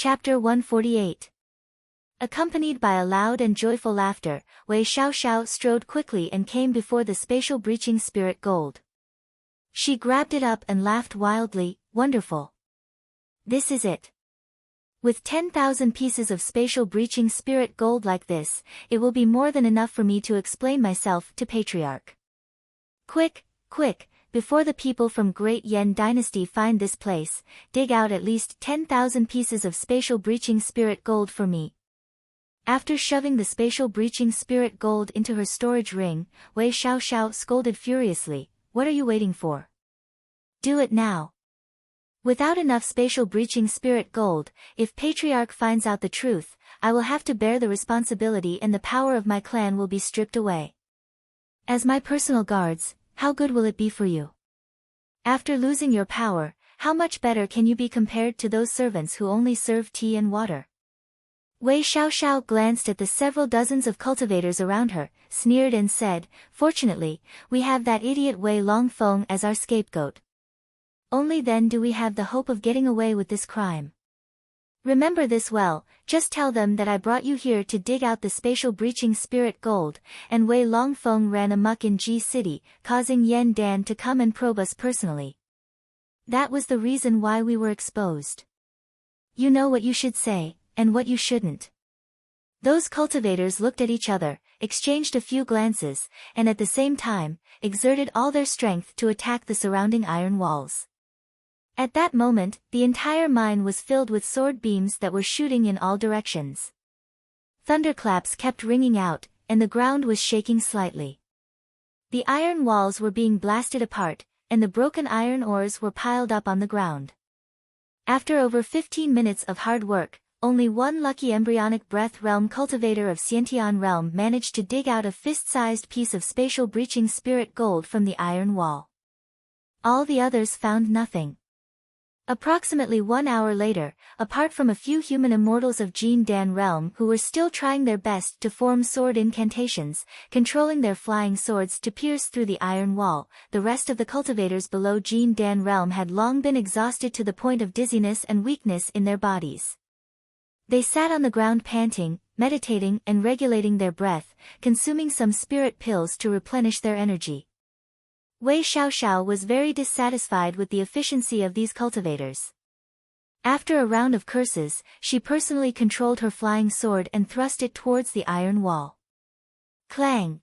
Chapter 148. Accompanied by a loud and joyful laughter, Wei Xiaoxiao strode quickly and came before the spatial breaching spirit gold. She grabbed it up and laughed wildly. Wonderful. This is it. With 10,000 pieces of spatial breaching spirit gold like this, it will be more than enough for me to explain myself to Patriarch. Quick, quick, before the people from Great Yan Dynasty find this place, dig out at least 10,000 pieces of spatial breaching spirit gold for me. After shoving the spatial breaching spirit gold into her storage ring, Wei Xiaoxiao scolded furiously, "What are you waiting for? Do it now." Without enough spatial breaching spirit gold, if Patriarch finds out the truth, I will have to bear the responsibility and the power of my clan will be stripped away. As my personal guards, how good will it be for you? After losing your power, how much better can you be compared to those servants who only serve tea and water? Wei Xiaoxiao glanced at the several dozens of cultivators around her, sneered and said, "Fortunately, we have that idiot Wei Longfeng as our scapegoat. Only then do we have the hope of getting away with this crime. Remember this well, just tell them that I brought you here to dig out the spatial breaching spirit gold," and Wei Longfeng ran amok in Ji City, causing Yan Dan to come and probe us personally. That was the reason why we were exposed. You know what you should say, and what you shouldn't. Those cultivators looked at each other, exchanged a few glances, and at the same time, exerted all their strength to attack the surrounding iron walls. At that moment, the entire mine was filled with sword beams that were shooting in all directions. Thunderclaps kept ringing out, and the ground was shaking slightly. The iron walls were being blasted apart, and the broken iron ores were piled up on the ground. After over 15 minutes of hard work, only one lucky embryonic breath realm cultivator of Xiantian realm managed to dig out a fist-sized piece of spatial breaching spirit gold from the iron wall. All the others found nothing. Approximately 1 hour later, apart from a few human immortals of Jin Dan realm who were still trying their best to form sword incantations, controlling their flying swords to pierce through the iron wall, the rest of the cultivators below Jin Dan realm had long been exhausted to the point of dizziness and weakness in their bodies. They sat on the ground panting, meditating and regulating their breath, consuming some spirit pills to replenish their energy. Wei Xiaoxiao was very dissatisfied with the efficiency of these cultivators. After a round of curses, she personally controlled her flying sword and thrust it towards the iron wall. Clang!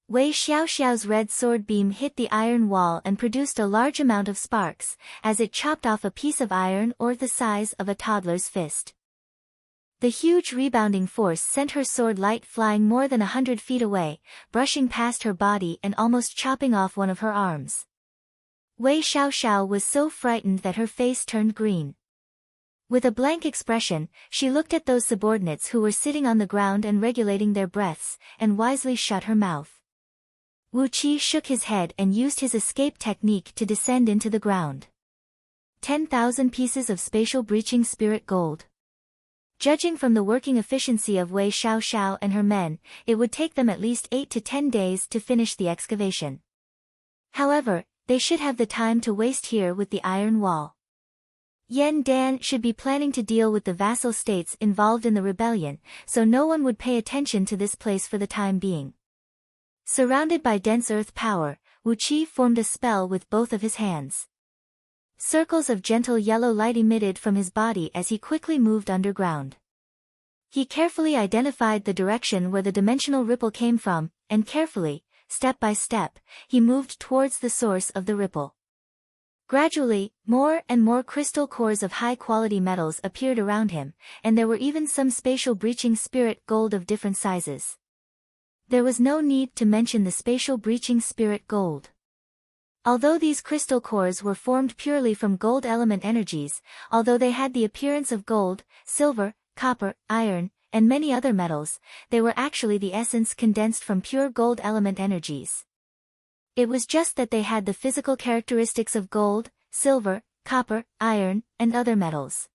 Wei Xiaoxiao's red sword beam hit the iron wall and produced a large amount of sparks, as it chopped off a piece of iron or the size of a toddler's fist. The huge rebounding force sent her sword light flying more than 100 feet away, brushing past her body and almost chopping off one of her arms. Wei Xiaoxiao was so frightened that her face turned green. With a blank expression, she looked at those subordinates who were sitting on the ground and regulating their breaths, and wisely shut her mouth. Wu Qi shook his head and used his escape technique to descend into the ground. 10,000 pieces of spatial breaching spirit gold. Judging from the working efficiency of Wei Xiaoxiao and her men, it would take them at least 8 to 10 days to finish the excavation. However, they should have the time to waste here with the iron wall. Yan Dan should be planning to deal with the vassal states involved in the rebellion, so no one would pay attention to this place for the time being. Surrounded by dense earth power, Wu Qi formed a spell with both of his hands. Circles of gentle yellow light emitted from his body as he quickly moved underground. He carefully identified the direction where the dimensional ripple came from, and carefully, step by step, he moved towards the source of the ripple. Gradually, more and more crystal cores of high-quality metals appeared around him, and there were even some spatial breaching spirit gold of different sizes. There was no need to mention the spatial breaching spirit gold. Although these crystal cores were formed purely from gold element energies, although they had the appearance of gold, silver, copper, iron, and many other metals, they were actually the essence condensed from pure gold element energies. It was just that they had the physical characteristics of gold, silver, copper, iron, and other metals.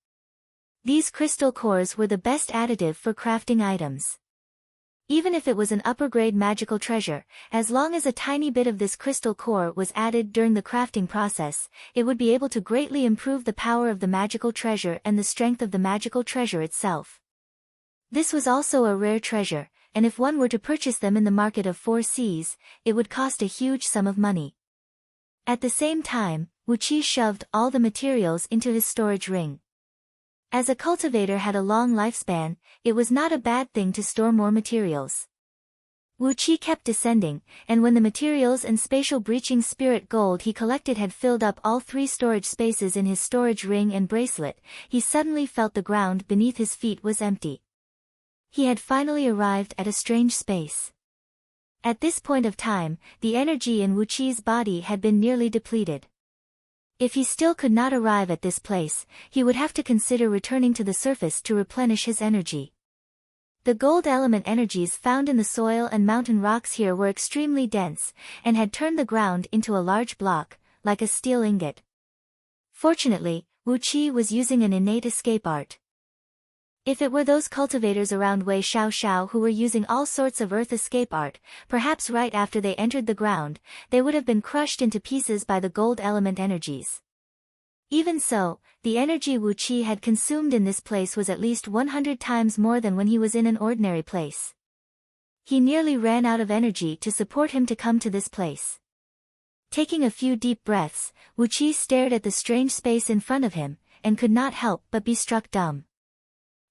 These crystal cores were the best additive for crafting items. Even if it was an upper-grade magical treasure, as long as a tiny bit of this crystal core was added during the crafting process, it would be able to greatly improve the power of the magical treasure and the strength of the magical treasure itself. This was also a rare treasure, and if one were to purchase them in the market of 4 seas, it would cost a huge sum of money. At the same time, Wu Qi shoved all the materials into his storage ring. As a cultivator had a long lifespan, it was not a bad thing to store more materials. Wu Qi kept descending, and when the materials and spatial breaching spirit gold he collected had filled up all 3 storage spaces in his storage ring and bracelet, he suddenly felt the ground beneath his feet was empty. He had finally arrived at a strange space. At this point of time, the energy in Wu Qi's body had been nearly depleted. If he still could not arrive at this place, he would have to consider returning to the surface to replenish his energy. The gold element energies found in the soil and mountain rocks here were extremely dense, and had turned the ground into a large block, like a steel ingot. Fortunately, Wu Qi was using an innate escape art. If it were those cultivators around Wei Xiaoxiao who were using all sorts of earth escape art, perhaps right after they entered the ground, they would have been crushed into pieces by the gold element energies. Even so, the energy Wu Qi had consumed in this place was at least 100 times more than when he was in an ordinary place. He nearly ran out of energy to support him to come to this place. Taking a few deep breaths, Wu Qi stared at the strange space in front of him, and could not help but be struck dumb.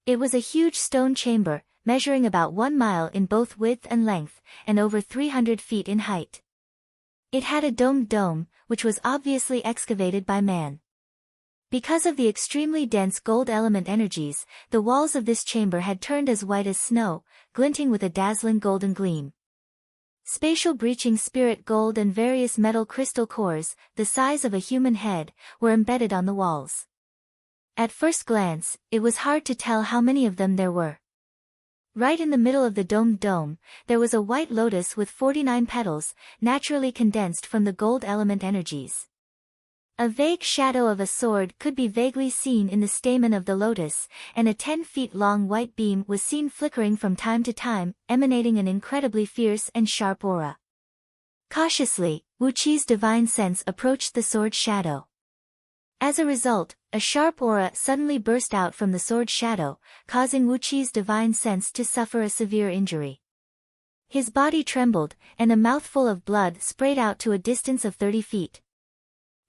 It was a huge stone chamber, measuring about 1 mile in both width and length, and over 300 feet in height. It had a domed dome, which was obviously excavated by man. Because of the extremely dense gold element energies, the walls of this chamber had turned as white as snow, glinting with a dazzling golden gleam. Spatial breaching spirit gold and various metal crystal cores, the size of a human head, were embedded on the walls. At first glance, it was hard to tell how many of them there were. Right in the middle of the domed dome, there was a white lotus with 49 petals, naturally condensed from the gold element energies. A vague shadow of a sword could be vaguely seen in the stamen of the lotus, and a 10 feet long white beam was seen flickering from time to time, emanating an incredibly fierce and sharp aura. Cautiously, Wu Qi's divine sense approached the sword shadow. As a result, a sharp aura suddenly burst out from the sword shadow, causing Wu Qi's divine sense to suffer a severe injury. His body trembled, and a mouthful of blood sprayed out to a distance of 30 feet.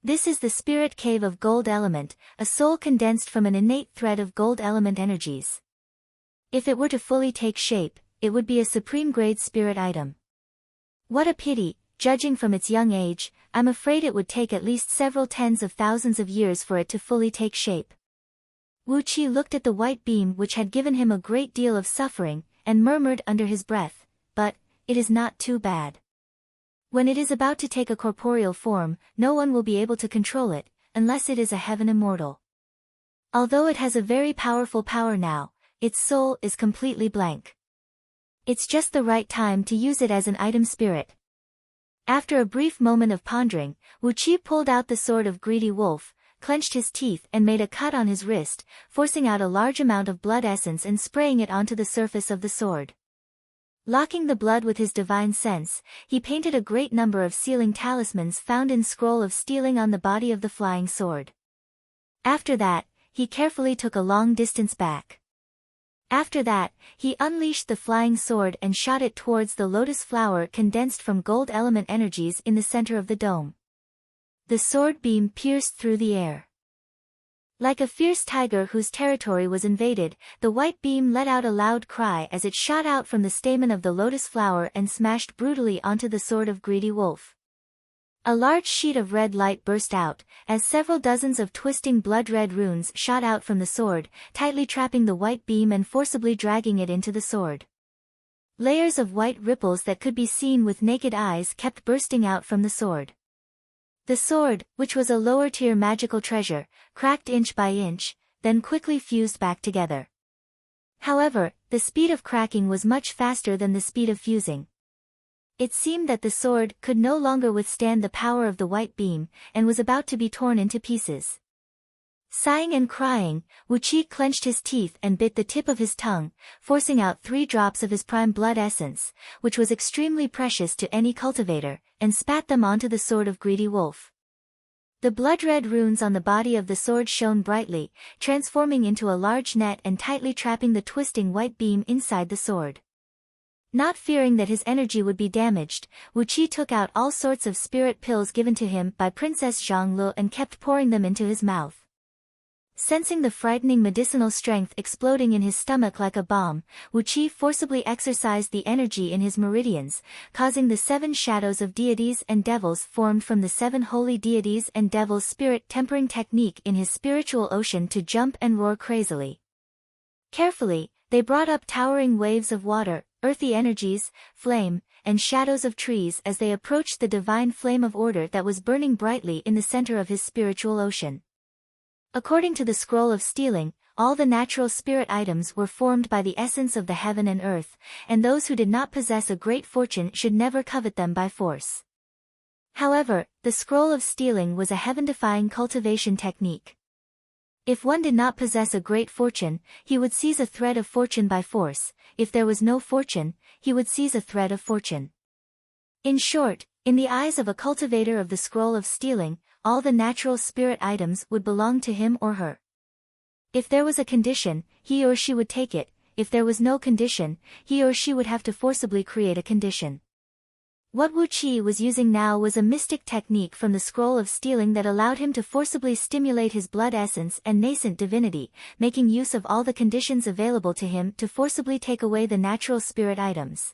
This is the spirit cave of gold element, a soul condensed from an innate thread of gold element energies. If it were to fully take shape, it would be a supreme grade spirit item. What a pity, judging from its young age, I'm afraid it would take at least several tens of thousands of years for it to fully take shape. Wu Qi looked at the white beam which had given him a great deal of suffering, and murmured under his breath, but it is not too bad. When it is about to take a corporeal form, no one will be able to control it, unless it is a heaven immortal. Although it has a very powerful power now, its soul is completely blank. It's just the right time to use it as an item spirit. After a brief moment of pondering, Wu Qi pulled out the sword of Greedy Wolf, clenched his teeth and made a cut on his wrist, forcing out a large amount of blood essence and spraying it onto the surface of the sword. Locking the blood with his divine sense, he painted a great number of sealing talismans found in Scroll of Stealing on the body of the flying sword. After that, he carefully took a long distance back. After that, he unleashed the flying sword and shot it towards the lotus flower condensed from gold element energies in the center of the dome. The sword beam pierced through the air. Like a fierce tiger whose territory was invaded, the white beam let out a loud cry as it shot out from the stamen of the lotus flower and smashed brutally onto the sword of Greedy Wolf. A large sheet of red light burst out, as several dozens of twisting blood-red runes shot out from the sword, tightly trapping the white beam and forcibly dragging it into the sword. Layers of white ripples that could be seen with naked eyes kept bursting out from the sword. The sword, which was a lower-tier magical treasure, cracked inch by inch, then quickly fused back together. However, the speed of cracking was much faster than the speed of fusing. It seemed that the sword could no longer withstand the power of the white beam, and was about to be torn into pieces. Sighing and crying, Wu Qi clenched his teeth and bit the tip of his tongue, forcing out 3 drops of his prime blood essence, which was extremely precious to any cultivator, and spat them onto the sword of Greedy Wolf. The blood-red runes on the body of the sword shone brightly, transforming into a large net and tightly trapping the twisting white beam inside the sword. Not fearing that his energy would be damaged, Wu Qi took out all sorts of spirit pills given to him by Princess Zhang Lu and kept pouring them into his mouth. Sensing the frightening medicinal strength exploding in his stomach like a bomb, Wu Qi forcibly exercised the energy in his meridians, causing the 7 shadows of deities and devils formed from the 7 holy deities and devils' spirit tempering technique in his spiritual ocean to jump and roar crazily. Carefully, they brought up towering waves of water, earthy energies, flame, and shadows of trees as they approached the divine flame of order that was burning brightly in the center of his spiritual ocean. According to the scroll of stealing, all the natural spirit items were formed by the essence of the heaven and earth, and those who did not possess a great fortune should never covet them by force. However, the scroll of stealing was a heaven-defying cultivation technique. If one did not possess a great fortune, he would seize a thread of fortune by force. If there was no fortune, he would seize a thread of fortune. In short, in the eyes of a cultivator of the scroll of stealing, all the natural spirit items would belong to him or her. If there was a condition, he or she would take it. If there was no condition, he or she would have to forcibly create a condition. What Wu Qi was using now was a mystic technique from the scroll of stealing that allowed him to forcibly stimulate his blood essence and nascent divinity, making use of all the conditions available to him to forcibly take away the natural spirit items.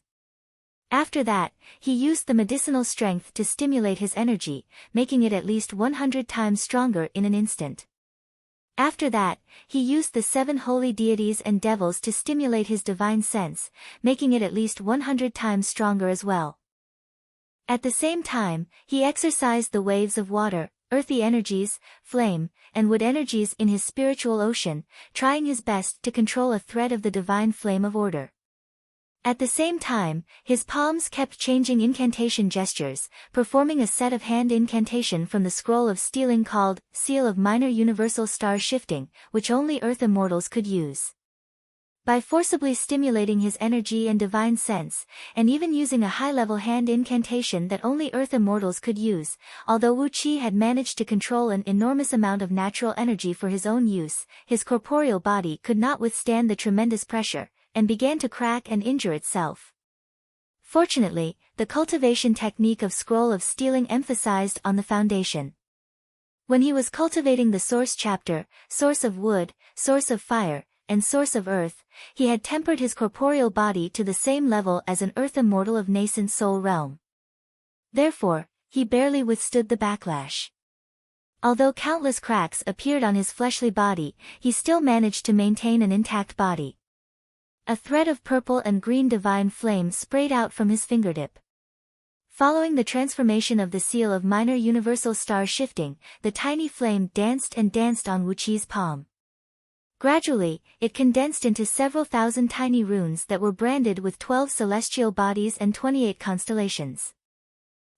After that, he used the medicinal strength to stimulate his energy, making it at least 100 times stronger in an instant. After that, he used the 7 holy deities and devils to stimulate his divine sense, making it at least 100 times stronger as well. At the same time, he exercised the waves of water, earthy energies, flame, and wood energies in his spiritual ocean, trying his best to control a thread of the divine flame of order. At the same time, his palms kept changing incantation gestures, performing a set of hand incantation from the scroll of stealing called Seal of Minor Universal Star Shifting, which only Earth Immortals could use. By forcibly stimulating his energy and divine sense, and even using a high-level hand incantation that only Earth Immortals could use, although Wu Qi had managed to control an enormous amount of natural energy for his own use, his corporeal body could not withstand the tremendous pressure, and began to crack and injure itself. Fortunately, the cultivation technique of scroll of stealing emphasized on the foundation. When he was cultivating the source chapter, source of wood, source of fire, and source of earth, he had tempered his corporeal body to the same level as an earth immortal of nascent soul realm. Therefore, he barely withstood the backlash. Although countless cracks appeared on his fleshly body, he still managed to maintain an intact body. A thread of purple and green divine flame sprayed out from his fingertip. Following the transformation of the seal of minor universal star shifting, the tiny flame danced and danced on Wu Qi's palm. Gradually, it condensed into several thousand tiny runes that were branded with 12 celestial bodies and 28 constellations.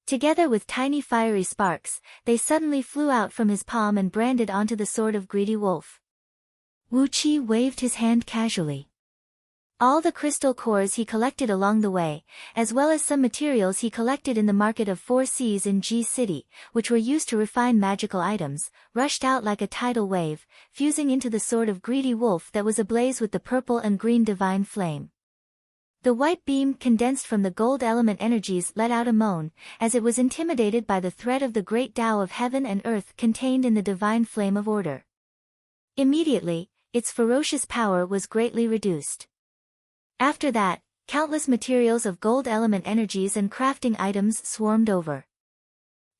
Together with tiny fiery sparks, they suddenly flew out from his palm and branded onto the sword of Greedy Wolf. Wu Qi waved his hand casually. All the crystal cores he collected along the way, as well as some materials he collected in the market of 4 Seas in G City, which were used to refine magical items, rushed out like a tidal wave, fusing into the sword of Greedy Wolf that was ablaze with the purple and green divine flame. The white beam condensed from the gold element energies let out a moan, as it was intimidated by the thread of the great Tao of heaven and earth contained in the divine flame of order. Immediately, its ferocious power was greatly reduced. After that, countless materials of gold element energies and crafting items swarmed over.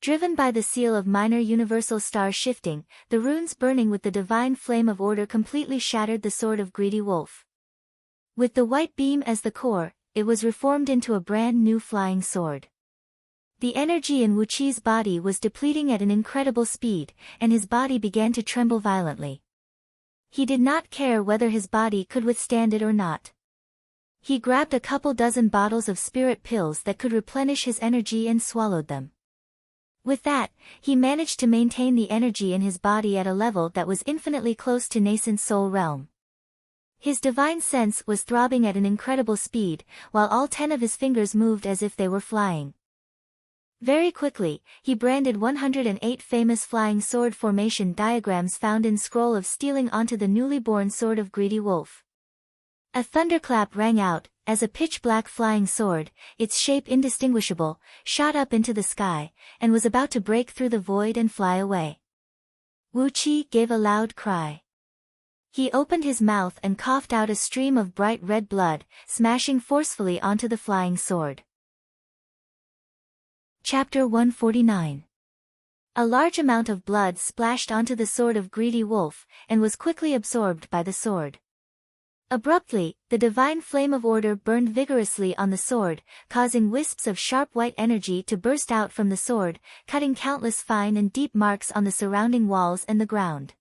Driven by the seal of minor universal star shifting, the runes burning with the divine flame of order completely shattered the sword of Greedy Wolf. With the white beam as the core, it was reformed into a brand new flying sword. The energy in Wu Qi's body was depleting at an incredible speed, and his body began to tremble violently. He did not care whether his body could withstand it or not. He grabbed a couple dozen bottles of spirit pills that could replenish his energy and swallowed them. With that, he managed to maintain the energy in his body at a level that was infinitely close to nascent soul realm. His divine sense was throbbing at an incredible speed, while all 10 of his fingers moved as if they were flying. Very quickly, he branded 108 famous flying sword formation diagrams found in Scroll of Stealing onto the newly born sword of Greedy Wolf. A thunderclap rang out, as a pitch-black flying sword, its shape indistinguishable, shot up into the sky, and was about to break through the void and fly away. Wu Qi gave a loud cry. He opened his mouth and coughed out a stream of bright red blood, smashing forcefully onto the flying sword. Chapter 149. A large amount of blood splashed onto the sword of Greedy Wolf, and was quickly absorbed by the sword. Abruptly, the divine flame of order burned vigorously on the sword, causing wisps of sharp white energy to burst out from the sword, cutting countless fine and deep marks on the surrounding walls and the ground.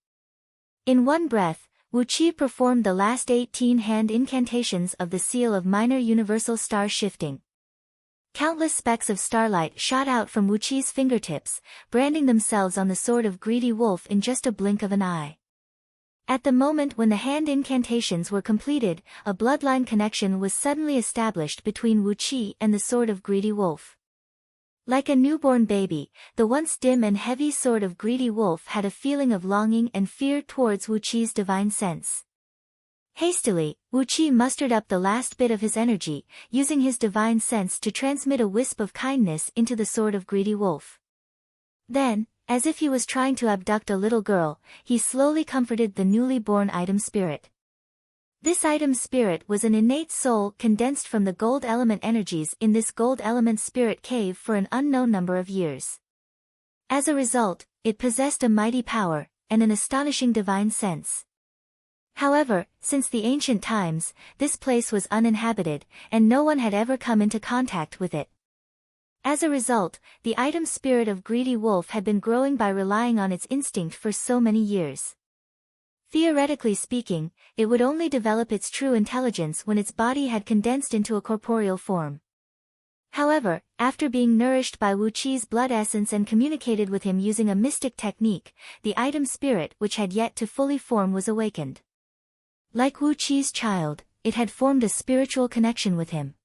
In one breath, Wu Qi performed the last 18 hand incantations of the seal of minor universal star shifting. Countless specks of starlight shot out from Wu Qi's fingertips, branding themselves on the sword of Greedy Wolf in just a blink of an eye. At the moment when the hand incantations were completed, a bloodline connection was suddenly established between Wu Qi and the sword of Greedy Wolf. Like a newborn baby, the once dim and heavy sword of Greedy Wolf had a feeling of longing and fear towards Wu Qi's divine sense. Hastily, Wu Qi mustered up the last bit of his energy, using his divine sense to transmit a wisp of kindness into the sword of Greedy Wolf. Then, as if he was trying to abduct a little girl, he slowly comforted the newly born item spirit. This item spirit was an innate soul condensed from the gold element energies in this gold element spirit cave for an unknown number of years. As a result, it possessed a mighty power, and an astonishing divine sense. However, since the ancient times, this place was uninhabited, and no one had ever come into contact with it. As a result, the item spirit of Greedy Wolf had been growing by relying on its instinct for so many years. Theoretically speaking, it would only develop its true intelligence when its body had condensed into a corporeal form. However, after being nourished by Wu Qi's blood essence and communicated with him using a mystic technique, the item spirit which had yet to fully form was awakened. Like Wu Qi's child, it had formed a spiritual connection with him.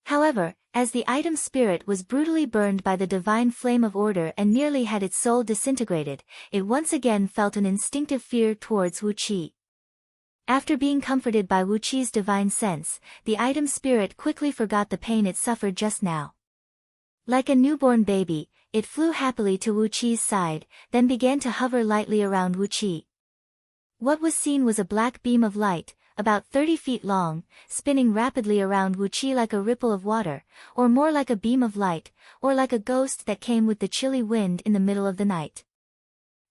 However, as the item spirit was brutally burned by the divine flame of order and nearly had its soul disintegrated, it once again felt an instinctive fear towards Wu Qi. After being comforted by Wu Qi's divine sense, the item spirit quickly forgot the pain it suffered just now. Like a newborn baby, it flew happily to Wu Qi's side, then began to hover lightly around Wu Qi. What was seen was a black beam of light, about 30 feet long, spinning rapidly around Wu Qi like a ripple of water, or more like a beam of light, or like a ghost that came with the chilly wind in the middle of the night.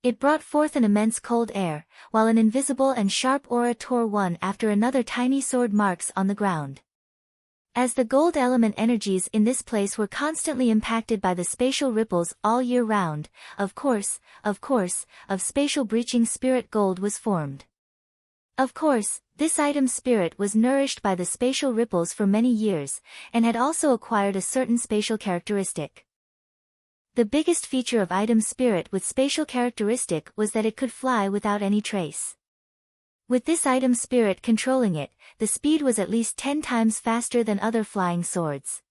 It brought forth an immense cold air, while an invisible and sharp aura tore one after another tiny sword marks on the ground. As the gold element energies in this place were constantly impacted by the spatial ripples all year round, of course, of spatial breaching spirit gold was formed. Of course, this item spirit was nourished by the spatial ripples for many years, and had also acquired a certain spatial characteristic. The biggest feature of item spirit with spatial characteristic was that it could fly without any trace. With this item spirit controlling it, the speed was at least 10 times faster than other flying swords.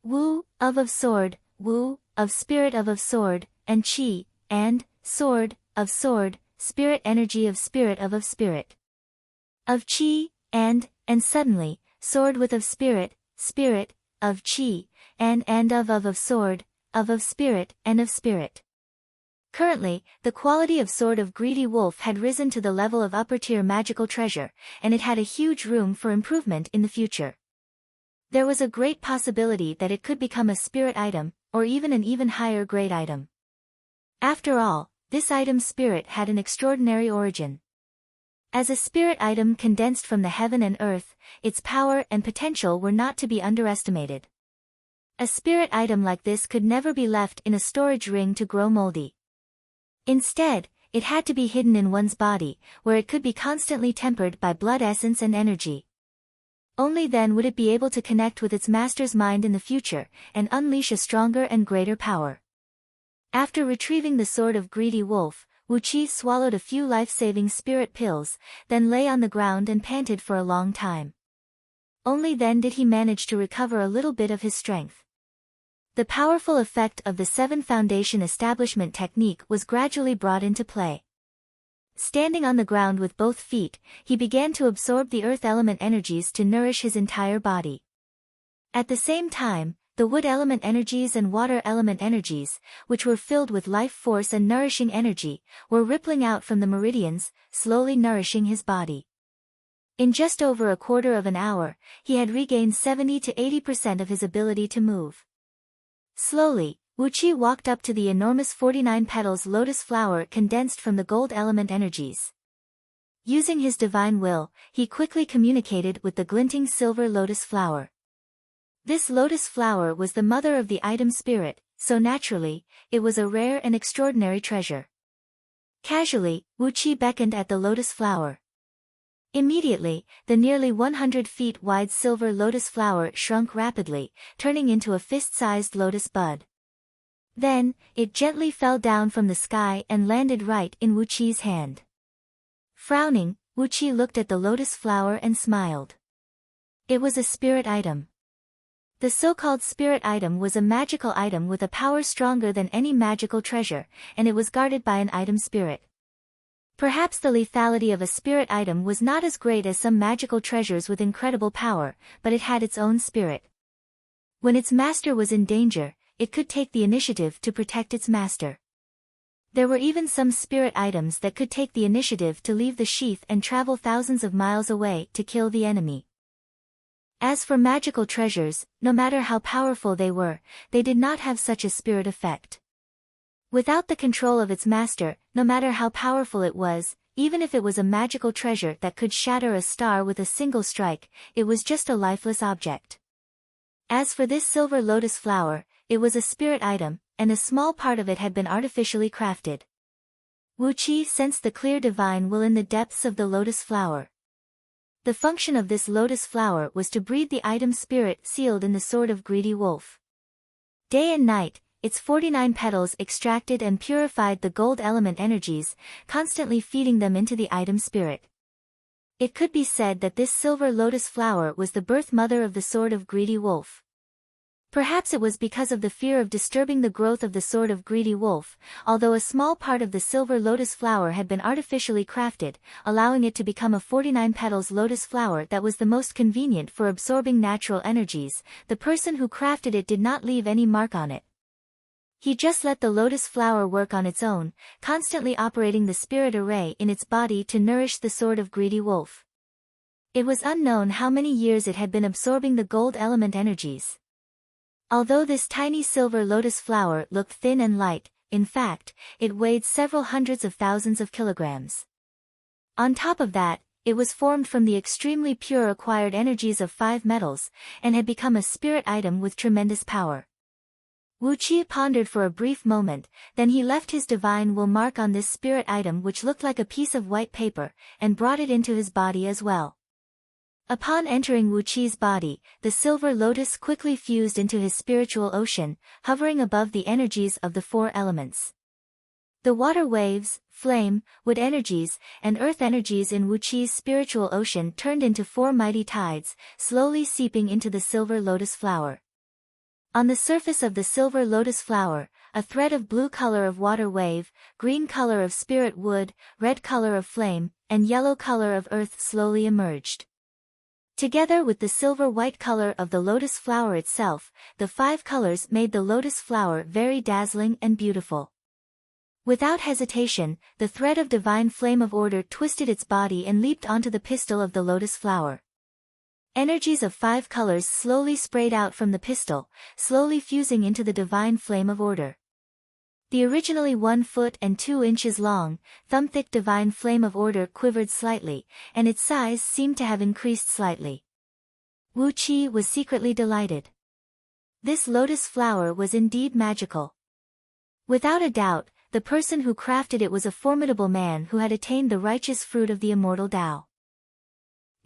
Wu, of sword, Wu, of spirit of sword, and Qi, and, sword, of sword, spirit energy of spirit of spirit. Of Qi, and suddenly, sword with of spirit, of Qi, and of sword, of spirit, and of spirit. Currently, the quality of sword of Greedy Wolf had risen to the level of upper-tier magical treasure, and it had a huge room for improvement in the future. There was a great possibility that it could become a spirit item, or even an even higher grade item. After all, this item spirit had an extraordinary origin. As a spirit item condensed from the heaven and earth, its power and potential were not to be underestimated. A spirit item like this could never be left in a storage ring to grow moldy. Instead, it had to be hidden in one's body, where it could be constantly tempered by blood essence and energy. Only then would it be able to connect with its master's mind in the future, and unleash a stronger and greater power. After retrieving the sword of greedy wolf, Wu Qi swallowed a few life-saving spirit pills, then lay on the ground and panted for a long time. Only then did he manage to recover a little bit of his strength. The powerful effect of the 7 foundation establishment technique was gradually brought into play. Standing on the ground with both feet, he began to absorb the earth element energies to nourish his entire body. At the same time, the wood element energies and water element energies, which were filled with life force and nourishing energy, were rippling out from the meridians, slowly nourishing his body. In just over a quarter of an hour, he had regained 70 to 80% of his ability to move. Slowly, Wu Qi walked up to the enormous 49 petals lotus flower condensed from the gold element energies. Using his divine will, he quickly communicated with the glinting silver lotus flower. This lotus flower was the mother of the item spirit, so naturally, it was a rare and extraordinary treasure. Casually, Wu Qi beckoned at the lotus flower. Immediately, the nearly 100 feet wide silver lotus flower shrunk rapidly, turning into a fist-sized lotus bud. Then, it gently fell down from the sky and landed right in Wu Qi's hand. Frowning, Wu Qi looked at the lotus flower and smiled. It was a spirit item. The so-called spirit item was a magical item with a power stronger than any magical treasure, and it was guarded by an item spirit. Perhaps the lethality of a spirit item was not as great as some magical treasures with incredible power, but it had its own spirit. When its master was in danger, it could take the initiative to protect its master. There were even some spirit items that could take the initiative to leave the sheath and travel thousands of miles away to kill the enemy. As for magical treasures, no matter how powerful they were, they did not have such a spirit effect. Without the control of its master, no matter how powerful it was, even if it was a magical treasure that could shatter a star with a single strike, it was just a lifeless object. As for this silver lotus flower, it was a spirit item, and a small part of it had been artificially crafted. Wu Qi sensed the clear divine will in the depths of the lotus flower. The function of this lotus flower was to breed the item spirit sealed in the sword of greedy wolf. Day and night, its 49 petals extracted and purified the gold element energies, constantly feeding them into the item spirit. It could be said that this silver lotus flower was the birth mother of the sword of greedy wolf. Perhaps it was because of the fear of disturbing the growth of the sword of greedy wolf, although a small part of the silver lotus flower had been artificially crafted, allowing it to become a 49 petals lotus flower that was the most convenient for absorbing natural energies. The person who crafted it did not leave any mark on it. He just let the lotus flower work on its own, constantly operating the spirit array in its body to nourish the sword of greedy wolf. It was unknown how many years it had been absorbing the gold element energies. Although this tiny silver lotus flower looked thin and light, in fact, it weighed several hundreds of thousands of kilograms. On top of that, it was formed from the extremely pure acquired energies of 5 metals, and had become a spirit item with tremendous power. Wu Qi pondered for a brief moment, then he left his divine will mark on this spirit item which looked like a piece of white paper, and brought it into his body as well. Upon entering Wu Qi's body, the silver lotus quickly fused into his spiritual ocean, hovering above the energies of the 4 elements. The water waves, flame, wood energies, and earth energies in Wu Qi's spiritual ocean turned into 4 mighty tides, slowly seeping into the silver lotus flower. On the surface of the silver lotus flower, a thread of blue color of water wave, green color of spirit wood, red color of flame, and yellow color of earth slowly emerged. Together with the silver-white color of the lotus flower itself, the 5 colors made the lotus flower very dazzling and beautiful. Without hesitation, the thread of divine flame of order twisted its body and leaped onto the pistil of the lotus flower. Energies of 5 colors slowly sprayed out from the pistil, slowly fusing into the divine flame of order. The originally 1 foot and 2 inches long, thumb-thick divine flame of order quivered slightly, and its size seemed to have increased slightly. Wu Qi was secretly delighted. This lotus flower was indeed magical. Without a doubt, the person who crafted it was a formidable man who had attained the righteous fruit of the immortal Tao.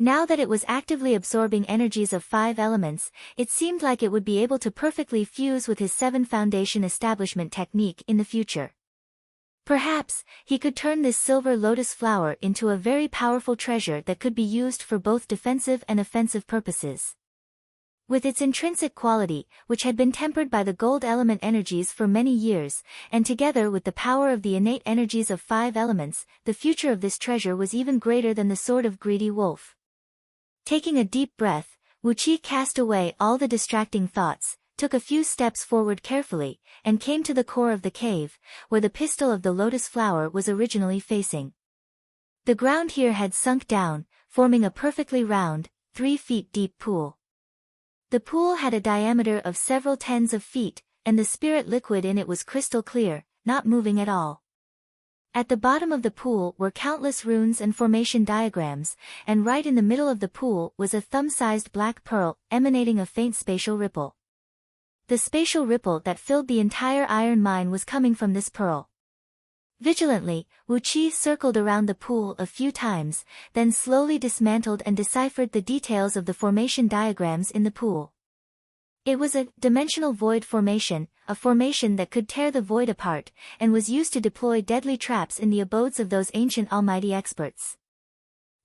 Now that it was actively absorbing energies of 5 elements, it seemed like it would be able to perfectly fuse with his 7 foundation establishment technique in the future. Perhaps, he could turn this silver lotus flower into a very powerful treasure that could be used for both defensive and offensive purposes. With its intrinsic quality, which had been tempered by the gold element energies for many years, and together with the power of the innate energies of 5 elements, the future of this treasure was even greater than the sword of greedy wolf. Taking a deep breath, Wu Qi cast away all the distracting thoughts, took a few steps forward carefully, and came to the core of the cave, where the pistil of the lotus flower was originally facing. The ground here had sunk down, forming a perfectly round, 3 feet deep pool. The pool had a diameter of several tens of feet, and the spirit liquid in it was crystal clear, not moving at all. At the bottom of the pool were countless runes and formation diagrams, and right in the middle of the pool was a thumb-sized black pearl, emanating a faint spatial ripple. The spatial ripple that filled the entire iron mine was coming from this pearl. Vigilantly, Wu Qi circled around the pool a few times, then slowly dismantled and deciphered the details of the formation diagrams in the pool. It was a dimensional void formation, a formation that could tear the void apart, and was used to deploy deadly traps in the abodes of those ancient almighty experts.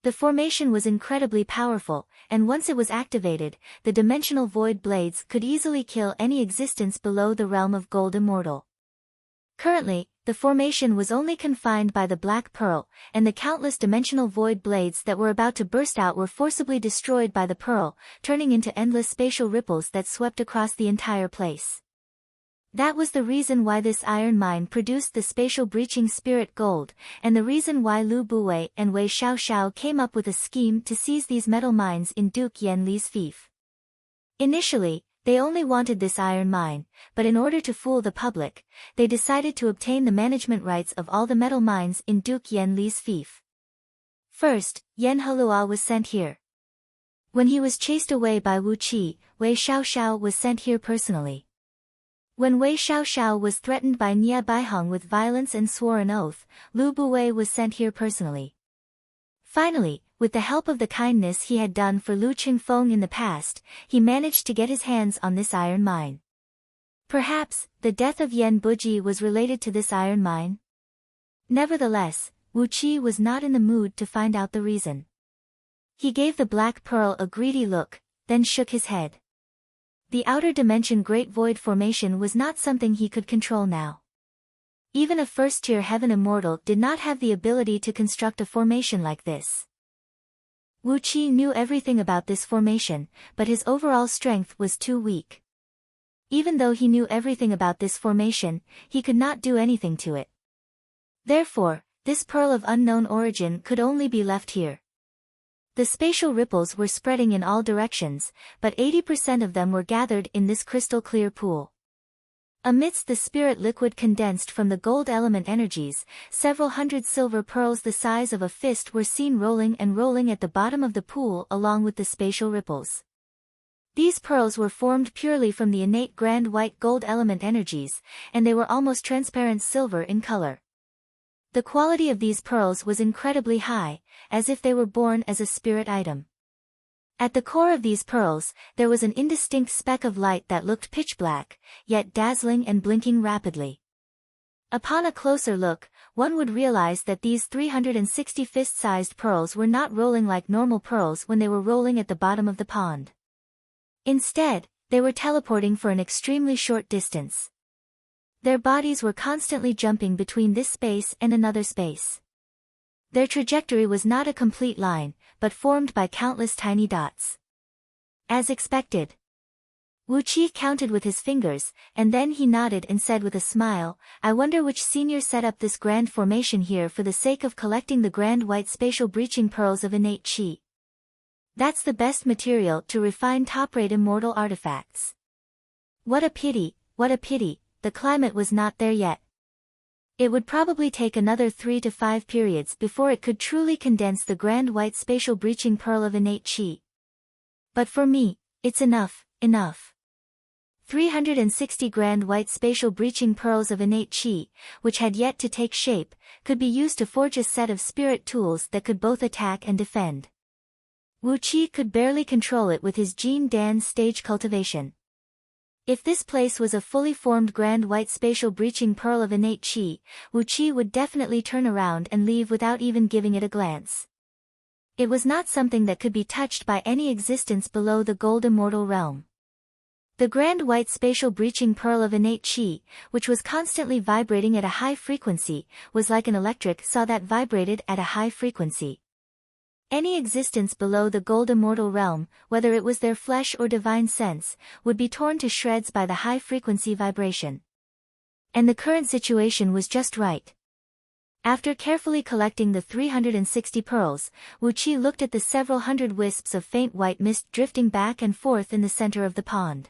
The formation was incredibly powerful, and once it was activated, the dimensional void blades could easily kill any existence below the realm of gold immortal. Currently, the formation was only confined by the black pearl, and the countless dimensional void blades that were about to burst out were forcibly destroyed by the pearl, turning into endless spatial ripples that swept across the entire place. That was the reason why this iron mine produced the spatial breaching spirit gold, and the reason why Lu Buwei and Wei Xiaoxiao came up with a scheme to seize these metal mines in Duke Yan Li's fief. Initially, they only wanted this iron mine, but in order to fool the public, they decided to obtain the management rights of all the metal mines in Duke Yan Li's fief. First, Yan Helua was sent here. When he was chased away by Wu Qi, Wei Xiaoxiao was sent here personally. When Wei Xiaoxiao was threatened by Nie Baiheng with violence and swore an oath, Lu Buwei was sent here personally. Finally, with the help of the kindness he had done for Lu Qingfeng in the past, he managed to get his hands on this iron mine. Perhaps, the death of Yan Buji was related to this iron mine? Nevertheless, Wu Qi was not in the mood to find out the reason. He gave the black pearl a greedy look, then shook his head. The outer dimension Great Void formation was not something he could control now. Even a first-tier heaven immortal did not have the ability to construct a formation like this. Wu Qi knew everything about this formation, but his overall strength was too weak. Even though he knew everything about this formation, he could not do anything to it. Therefore, this pearl of unknown origin could only be left here. The spatial ripples were spreading in all directions, but 80% of them were gathered in this crystal-clear pool. Amidst the spirit liquid condensed from the gold element energies, several hundred silver pearls the size of a fist were seen rolling and rolling at the bottom of the pool along with the spatial ripples. These pearls were formed purely from the innate grand white gold element energies, and they were almost transparent silver in color. The quality of these pearls was incredibly high, as if they were born as a spirit item. At the core of these pearls, there was an indistinct speck of light that looked pitch black, yet dazzling and blinking rapidly. Upon a closer look, one would realize that these 360 fist-sized pearls were not rolling like normal pearls when they were rolling at the bottom of the pond. Instead, they were teleporting for an extremely short distance. Their bodies were constantly jumping between this space and another space. Their trajectory was not a complete line, but formed by countless tiny dots. As expected. Wu Qi counted with his fingers, and then he nodded and said with a smile, "I wonder which senior set up this grand formation here for the sake of collecting the grand white spatial breaching pearls of innate qi. That's the best material to refine top-rate immortal artifacts. What a pity, the climate was not there yet. It would probably take another 3 to 5 periods before it could truly condense the grand white spatial breaching pearl of innate qi. But for me, it's enough. 360 grand white spatial breaching pearls of innate qi, which had yet to take shape, could be used to forge a set of spirit tools that could both attack and defend. Wu Qi could barely control it with his Jin Dan stage cultivation. If this place was a fully formed grand white spatial breaching pearl of innate qi, Wu Qi would definitely turn around and leave without even giving it a glance. It was not something that could be touched by any existence below the gold immortal realm. The grand white spatial breaching pearl of innate qi, which was constantly vibrating at a high frequency, was like an electric saw that vibrated at a high frequency. Any existence below the gold immortal realm, whether it was their flesh or divine sense, would be torn to shreds by the high-frequency vibration. And the current situation was just right. After carefully collecting the 360 pearls, Wu Qi looked at the several hundred wisps of faint white mist drifting back and forth in the center of the pond.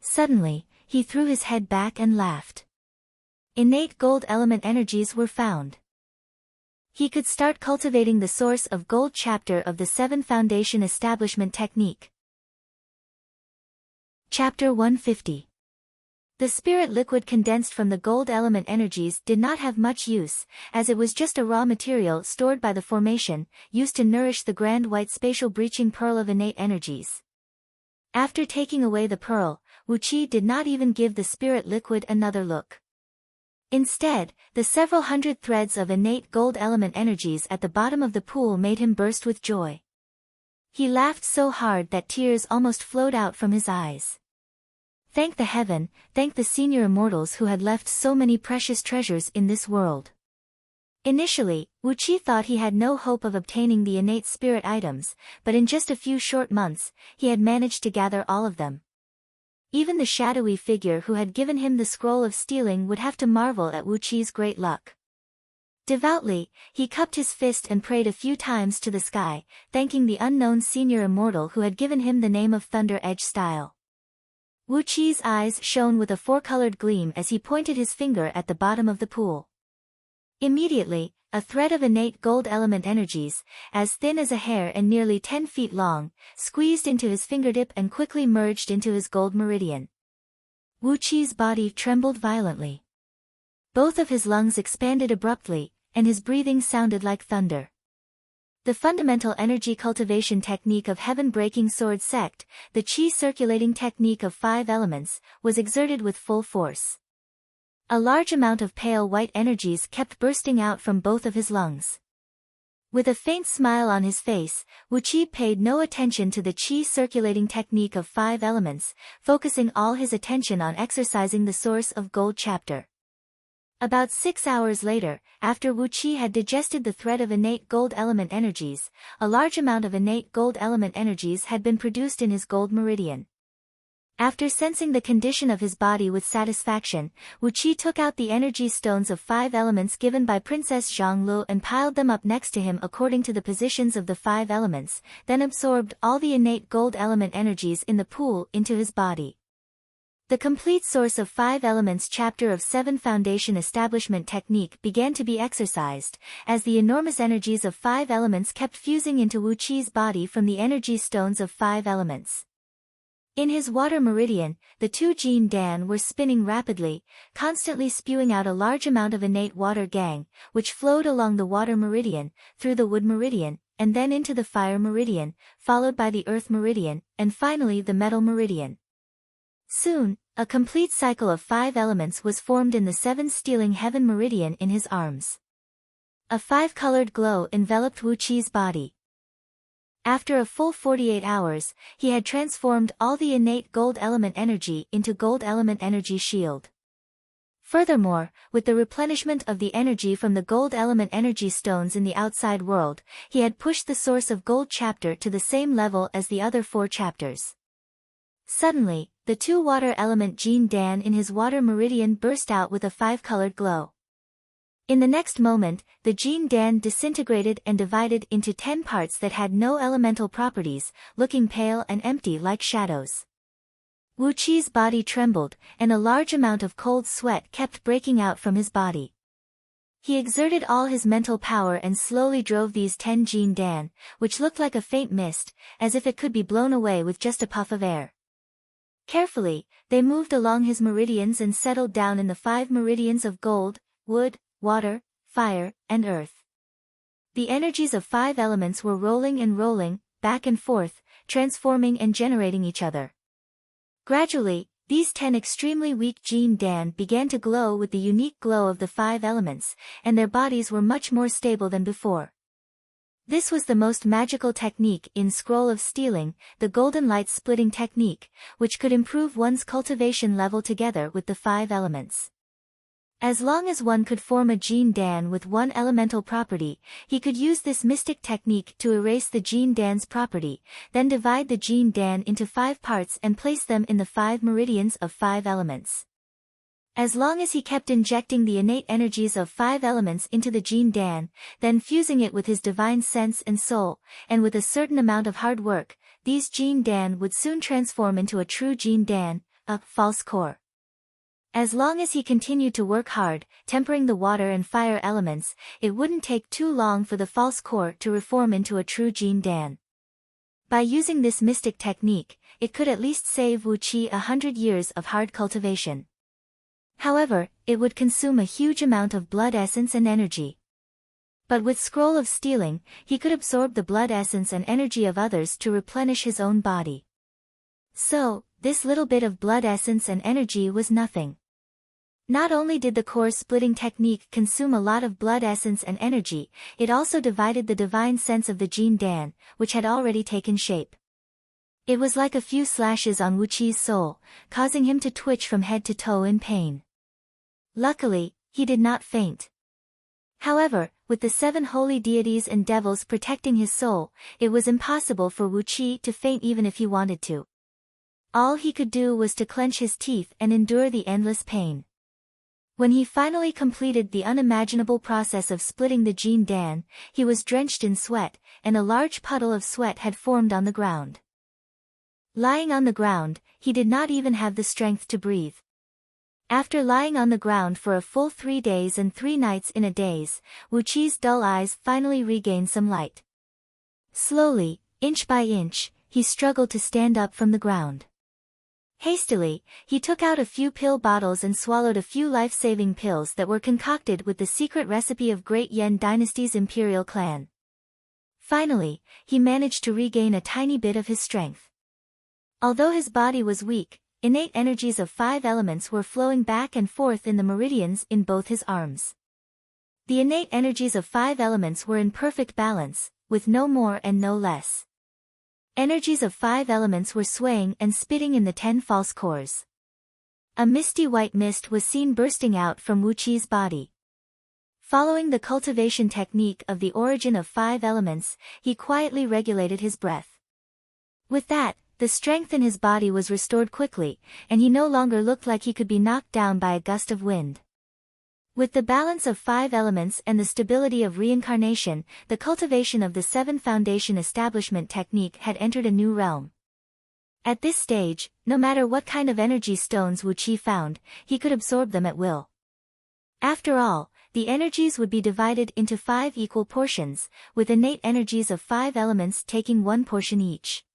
Suddenly, he threw his head back and laughed. Innate gold element energies were found. He could start cultivating the source of gold chapter of the 7 Foundation Establishment Technique. Chapter 150. The spirit liquid condensed from the gold element energies did not have much use, as it was just a raw material stored by the formation, used to nourish the grand white spatial breaching pearl of innate energies. After taking away the pearl, Wu Qi did not even give the spirit liquid another look. Instead, the several hundred threads of innate gold element energies at the bottom of the pool made him burst with joy. He laughed so hard that tears almost flowed out from his eyes. Thank the heaven, thank the senior immortals who had left so many precious treasures in this world. Initially, Wu Qi thought he had no hope of obtaining the innate spirit items, but in just a few short months, he had managed to gather all of them. Even the shadowy figure who had given him the scroll of stealing would have to marvel at Wu Qi's great luck. Devoutly, he cupped his fist and prayed a few times to the sky, thanking the unknown senior immortal who had given him the name of Thunder Edge Style. Wu Qi's eyes shone with a four-colored gleam as he pointed his finger at the bottom of the pool. Immediately, a thread of innate gold element energies, as thin as a hair and nearly 10 feet long, squeezed into his fingertip and quickly merged into his gold meridian. Wu Qi's body trembled violently. Both of his lungs expanded abruptly, and his breathing sounded like thunder. The fundamental energy cultivation technique of heaven-breaking sword sect, the qi circulating technique of 5 elements, was exerted with full force. A large amount of pale white energies kept bursting out from both of his lungs. With a faint smile on his face, Wu Qi paid no attention to the qi circulating technique of 5 elements, focusing all his attention on exercising the source of gold chapter. About 6 hours later, after Wu Qi had digested the thread of innate gold element energies, a large amount of innate gold element energies had been produced in his gold meridian. After sensing the condition of his body with satisfaction, Wu Qi took out the energy stones of 5 elements given by Princess Zhanglu and piled them up next to him according to the positions of the 5 elements, then absorbed all the innate gold element energies in the pool into his body. The complete source of 5 elements chapter of 7 Foundation Establishment Technique began to be exercised, as the enormous energies of 5 elements kept fusing into Wu Qi's body from the energy stones of 5 elements. In his water meridian, the 2 Jin Dan were spinning rapidly, constantly spewing out a large amount of innate water gang, which flowed along the water meridian, through the wood meridian, and then into the fire meridian, followed by the earth meridian, and finally the metal meridian. Soon, a complete cycle of 5 elements was formed in the 7 stealing heaven meridian in his arms. A 5-colored glow enveloped Wu Qi's body. After a full 48 hours, he had transformed all the innate gold element energy into gold element energy shield. Furthermore, with the replenishment of the energy from the gold element energy stones in the outside world, he had pushed the source of gold chapter to the same level as the other 4 chapters. Suddenly, the 2 water element Jin Dan in his water meridian burst out with a 5-colored glow. In the next moment, the Jin Dan disintegrated and divided into 10 parts that had no elemental properties, looking pale and empty like shadows. Wu Qi's body trembled, and a large amount of cold sweat kept breaking out from his body. He exerted all his mental power and slowly drove these 10 Jin Dan, which looked like a faint mist, as if it could be blown away with just a puff of air. Carefully, they moved along his meridians and settled down in the 5 meridians of gold, wood, water, fire, and earth. The energies of 5 elements were rolling and rolling, back and forth, transforming and generating each other. Gradually, these 10 extremely weak Jin Dan began to glow with the unique glow of the 5 elements, and their bodies were much more stable than before. This was the most magical technique in Scroll of Stealing, the golden light splitting technique, which could improve one's cultivation level together with the 5 elements. As long as one could form a Jin Dan with one elemental property, he could use this mystic technique to erase the Jin Dan's property, then divide the Jin Dan into 5 parts and place them in the 5 meridians of 5 elements. As long as he kept injecting the innate energies of 5 elements into the Jin Dan, then fusing it with his divine sense and soul, and with a certain amount of hard work, these Jin Dan would soon transform into a true Jin Dan, a false core. As long as he continued to work hard, tempering the water and fire elements, it wouldn't take too long for the false core to reform into a true Jin Dan. By using this mystic technique, it could at least save Wu Qi 100 years of hard cultivation. However, it would consume a huge amount of blood essence and energy. But with Scroll of Stealing, he could absorb the blood essence and energy of others to replenish his own body. So, this little bit of blood essence and energy was nothing. Not only did the core splitting technique consume a lot of blood essence and energy, it also divided the divine sense of the Jin Dan, which had already taken shape. It was like a few slashes on Wu Qi's soul, causing him to twitch from head to toe in pain. Luckily, he did not faint. However, with the 7 holy deities and devils protecting his soul, it was impossible for Wu Qi to faint even if he wanted to. All he could do was to clench his teeth and endure the endless pain. When he finally completed the unimaginable process of splitting the Jin Dan, he was drenched in sweat, and a large puddle of sweat had formed on the ground. Lying on the ground, he did not even have the strength to breathe. After lying on the ground for a full 3 days and 3 nights in a daze, Wu Qi's dull eyes finally regained some light. Slowly, inch by inch, he struggled to stand up from the ground. Hastily, he took out a few pill bottles and swallowed a few life-saving pills that were concocted with the secret recipe of Great Yen Dynasty's imperial clan. Finally, he managed to regain a tiny bit of his strength. Although his body was weak, innate energies of 5 elements were flowing back and forth in the meridians in both his arms. The innate energies of 5 elements were in perfect balance, with no more and no less. Energies of 5 elements were swaying and spitting in the 10 false cores. A misty white mist was seen bursting out from Wu Qi's body. Following the cultivation technique of the origin of 5 elements, he quietly regulated his breath. With that, the strength in his body was restored quickly, and he no longer looked like he could be knocked down by a gust of wind. With the balance of 5 elements and the stability of reincarnation, the cultivation of the 7 foundation establishment technique had entered a new realm. At this stage, no matter what kind of energy stones Wu Qi found, he could absorb them at will. After all, the energies would be divided into 5 equal portions, with innate energies of 5 elements taking 1 portion each.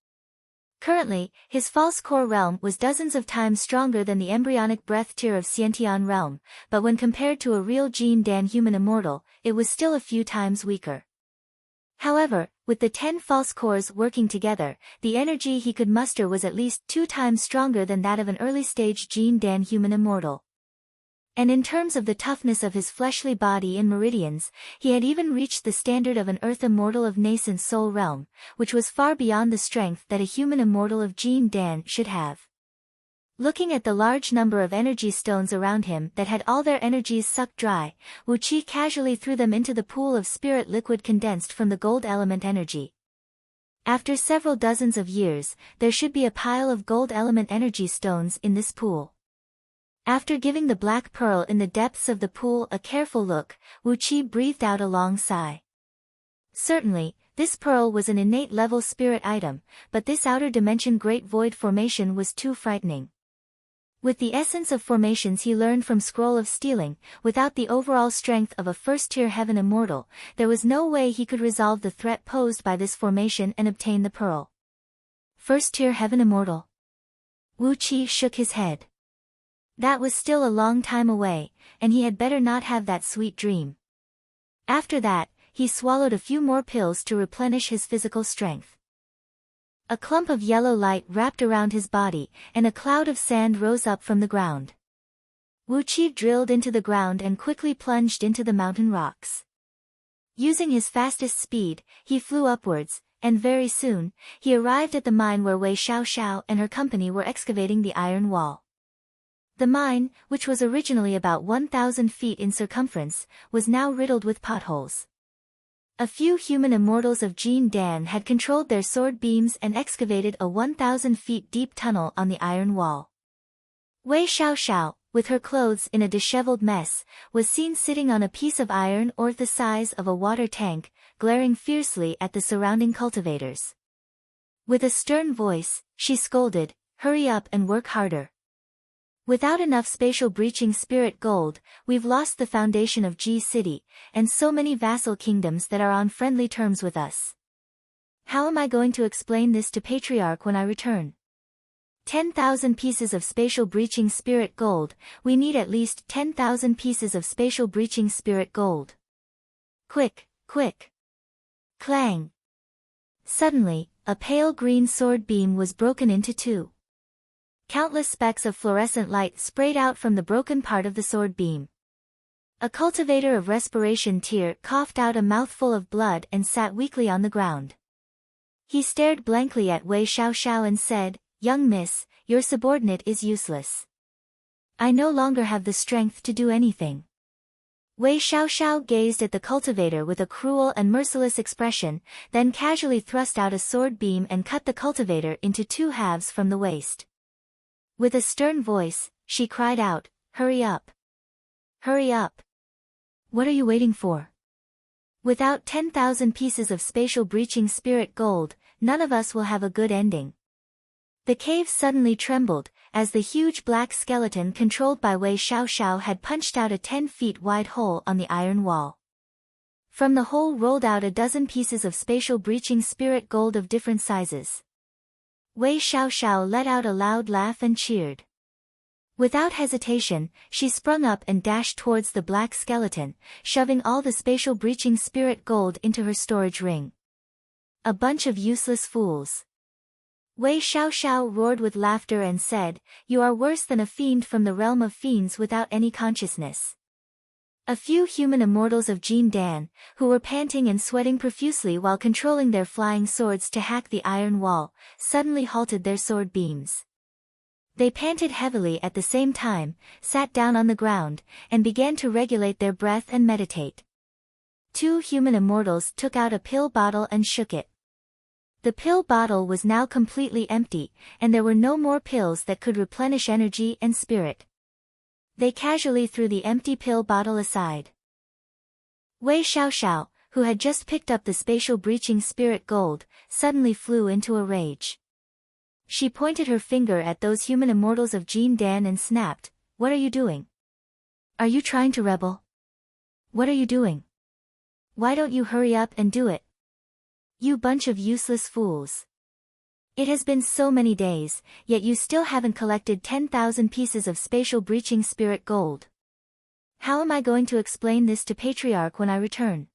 Currently, his false core realm was dozens of times stronger than the embryonic breath tier of Xiantian realm, but when compared to a real Jin Dan human immortal, it was still a few times weaker. However, with the 10 false cores working together, the energy he could muster was at least 2 times stronger than that of an early-stage Jin Dan human immortal. And in terms of the toughness of his fleshly body and meridians, he had even reached the standard of an earth immortal of nascent soul realm, which was far beyond the strength that a human immortal of Jin Dan should have. Looking at the large number of energy stones around him that had all their energies sucked dry, Wu Qi casually threw them into the pool of spirit liquid condensed from the gold element energy. After several dozens of years, there should be a pile of gold element energy stones in this pool. After giving the black pearl in the depths of the pool a careful look, Wu Qi breathed out a long sigh. Certainly, this pearl was an innate level spirit item, but this outer dimension great void formation was too frightening. With the essence of formations he learned from Scroll of Stealing, without the overall strength of a first-tier heaven immortal, there was no way he could resolve the threat posed by this formation and obtain the pearl. First-tier heaven immortal. Wu Qi shook his head. That was still a long time away, and he had better not have that sweet dream. After that, he swallowed a few more pills to replenish his physical strength. A clump of yellow light wrapped around his body, and a cloud of sand rose up from the ground. Wu Qi drilled into the ground and quickly plunged into the mountain rocks. Using his fastest speed, he flew upwards, and very soon, he arrived at the mine where Wei Xiaoxiao and her company were excavating the iron wall. The mine, which was originally about 1,000 feet in circumference, was now riddled with potholes. A few human immortals of Jin Dan had controlled their sword beams and excavated a 1,000 feet deep tunnel on the iron wall. Wei Xiaoxiao, with her clothes in a disheveled mess, was seen sitting on a piece of iron or the size of a water tank, glaring fiercely at the surrounding cultivators. With a stern voice, she scolded, "Hurry up and work harder. Without enough spatial breaching spirit gold, we've lost the foundation of Ji City, and so many vassal kingdoms that are on friendly terms with us. How am I going to explain this to Patriarch when I return? 10,000 pieces of spatial breaching spirit gold, we need at least 10,000 pieces of spatial breaching spirit gold. Quick, quick! Clang! Suddenly, a pale green sword beam was broken into two. Countless specks of fluorescent light sprayed out from the broken part of the sword beam. A cultivator of respiration tear coughed out a mouthful of blood and sat weakly on the ground. He stared blankly at Wei Xiaoxiao and said, "Young miss, your subordinate is useless. I no longer have the strength to do anything." Wei Xiaoxiao gazed at the cultivator with a cruel and merciless expression, then casually thrust out a sword beam and cut the cultivator into two halves from the waist. With a stern voice, she cried out, "Hurry up! Hurry up! What are you waiting for? Without 10,000 pieces of spatial breaching spirit gold, none of us will have a good ending." The cave suddenly trembled, as the huge black skeleton controlled by Wei Xiaoxiao had punched out a 10 feet wide hole on the iron wall. From the hole rolled out a dozen pieces of spatial breaching spirit gold of different sizes. Wei Xiaoxiao let out a loud laugh and cheered. Without hesitation, she sprung up and dashed towards the black skeleton, shoving all the spatial breaching spirit gold into her storage ring. A bunch of useless fools. Wei Xiaoxiao roared with laughter and said, "You are worse than a fiend from the realm of fiends without any consciousness." A few human immortals of Jin Dan, who were panting and sweating profusely while controlling their flying swords to hack the iron wall, suddenly halted their sword beams. They panted heavily at the same time, sat down on the ground, and began to regulate their breath and meditate. Two human immortals took out a pill bottle and shook it. The pill bottle was now completely empty, and there were no more pills that could replenish energy and spirit. They casually threw the empty pill bottle aside. Wei Xiaoxiao, who had just picked up the spatial breaching spirit gold, suddenly flew into a rage. She pointed her finger at those human immortals of Jin Dan and snapped, "What are you doing? Are you trying to rebel? What are you doing? Why don't you hurry up and do it? You bunch of useless fools. It has been so many days, yet you still haven't collected 10,000 pieces of spatial breaching spirit gold. How am I going to explain this to Patriarch when I return?"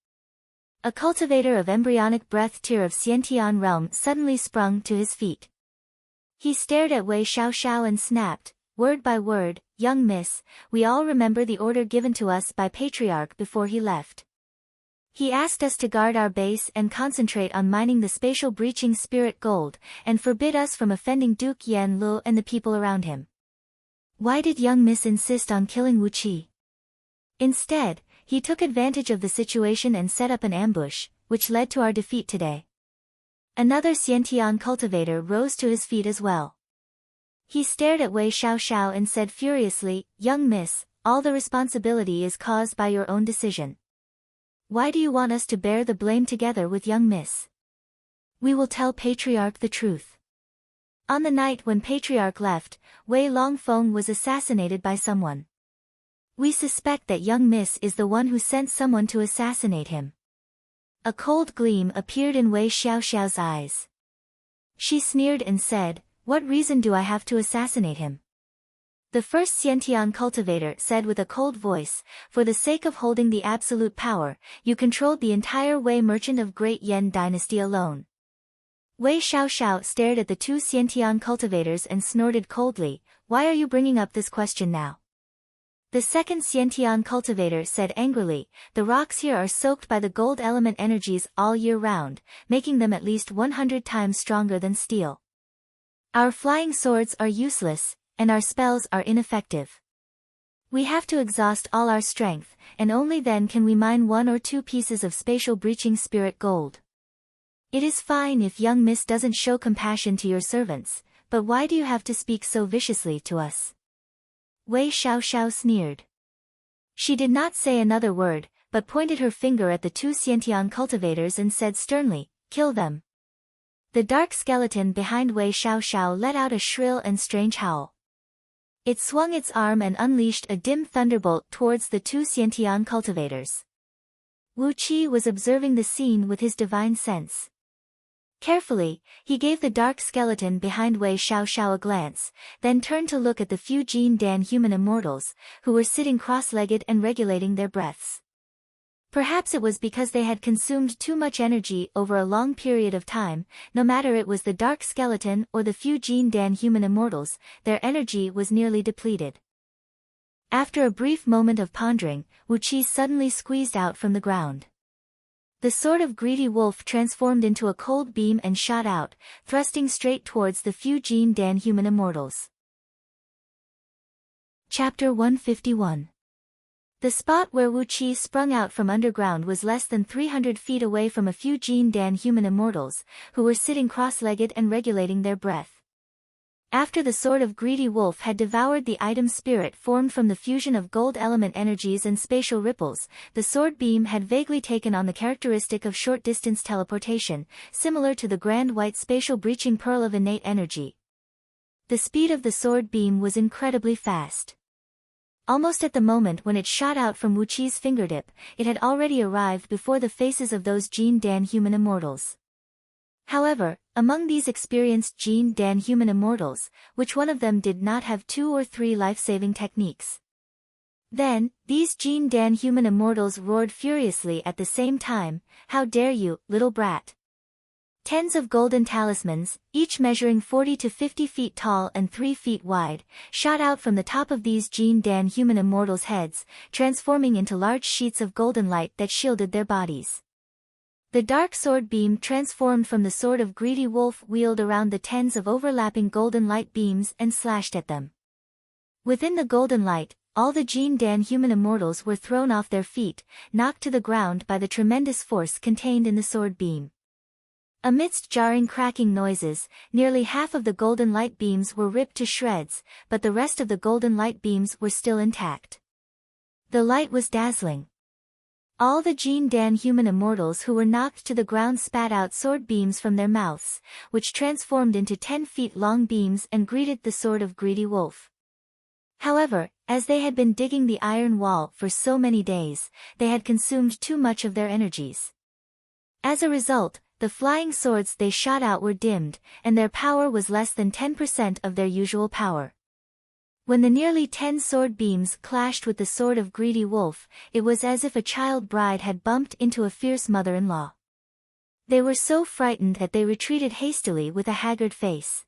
A cultivator of embryonic breath tier of Xiantian realm suddenly sprung to his feet. He stared at Wei Xiaoxiao and snapped, word by word, "Young miss, we all remember the order given to us by Patriarch before he left. He asked us to guard our base and concentrate on mining the spatial breaching spirit gold, and forbid us from offending Duke Yan Lu and the people around him. Why did young miss insist on killing Wu Qi? Instead, he took advantage of the situation and set up an ambush, which led to our defeat today." Another Xiantian cultivator rose to his feet as well. He stared at Wei Xiaoxiao and said furiously, "Young miss, all the responsibility is caused by your own decision. Why do you want us to bear the blame together with young miss? We will tell Patriarch the truth. On the night when Patriarch left, Wei Longfeng was assassinated by someone. We suspect that young miss is the one who sent someone to assassinate him." A cold gleam appeared in Wei Xiaoxiao's eyes. She sneered and said, "What reason do I have to assassinate him?" The first Xiantian cultivator said with a cold voice, "For the sake of holding the absolute power, you controlled the entire Wei merchant of Great Yan dynasty alone. Wei Xiaoxiao stared at the two Xiantian cultivators and snorted coldly, "Why are you bringing up this question now?" The second Xiantian cultivator said angrily, "The rocks here are soaked by the gold element energies all year round, making them at least 100 times stronger than steel. Our flying swords are useless, and our spells are ineffective. We have to exhaust all our strength, and only then can we mine 1 or 2 pieces of spatial breaching spirit gold. It is fine if young miss doesn't show compassion to your servants, but why do you have to speak so viciously to us?" Wei Xiaoxiao sneered. She did not say another word, but pointed her finger at the two Xiantian cultivators and said sternly, "Kill them." The dark skeleton behind Wei Xiaoxiao let out a shrill and strange howl. It swung its arm and unleashed a dim thunderbolt towards the two Xiantian cultivators. Wu Qi was observing the scene with his divine sense. Carefully, he gave the dark skeleton behind Wei Xiaoxiao a glance, then turned to look at the few Jin Dan human immortals, who were sitting cross-legged and regulating their breaths. Perhaps it was because they had consumed too much energy over a long period of time. No matter it was the dark skeleton or the few Jin Dan human immortals, their energy was nearly depleted. After a brief moment of pondering, Wu Qi suddenly squeezed out from the ground. The sword of greedy wolf transformed into a cold beam and shot out, thrusting straight towards the few Jin Dan human immortals. Chapter 151. The spot where Wu Qi sprung out from underground was less than 300 feet away from a few Jin Dan human immortals, who were sitting cross-legged and regulating their breath. After the sword of greedy wolf had devoured the item spirit formed from the fusion of gold element energies and spatial ripples, the sword beam had vaguely taken on the characteristic of short-distance teleportation, similar to the grand white spatial breaching pearl of innate energy. The speed of the sword beam was incredibly fast. Almost at the moment when it shot out from Wu Qi's fingertip, it had already arrived before the faces of those Jin Dan human immortals. However, among these experienced Jin Dan human immortals, which one of them did not have 2 or 3 life-saving techniques? Then, these Jin Dan human immortals roared furiously at the same time, "How dare you, little brat!" Tens of golden talismans, each measuring 40 to 50 feet tall and 3 feet wide, shot out from the top of these Jin Dan human immortals' heads, transforming into large sheets of golden light that shielded their bodies. The dark sword beam transformed from the sword of greedy wolf wheeled around the tens of overlapping golden light beams and slashed at them. Within the golden light, all the Jin Dan human immortals were thrown off their feet, knocked to the ground by the tremendous force contained in the sword beam. Amidst jarring cracking noises, nearly half of the golden light beams were ripped to shreds, but the rest of the golden light beams were still intact. The light was dazzling. All the Jin Dan human immortals who were knocked to the ground spat out sword beams from their mouths, which transformed into 10 feet long beams and greeted the sword of greedy wolf. However, as they had been digging the iron wall for so many days, they had consumed too much of their energies. As a result, the flying swords they shot out were dimmed, and their power was less than 10% of their usual power. When the nearly 10 sword beams clashed with the sword of greedy wolf, it was as if a child bride had bumped into a fierce mother-in-law. They were so frightened that they retreated hastily with a haggard face.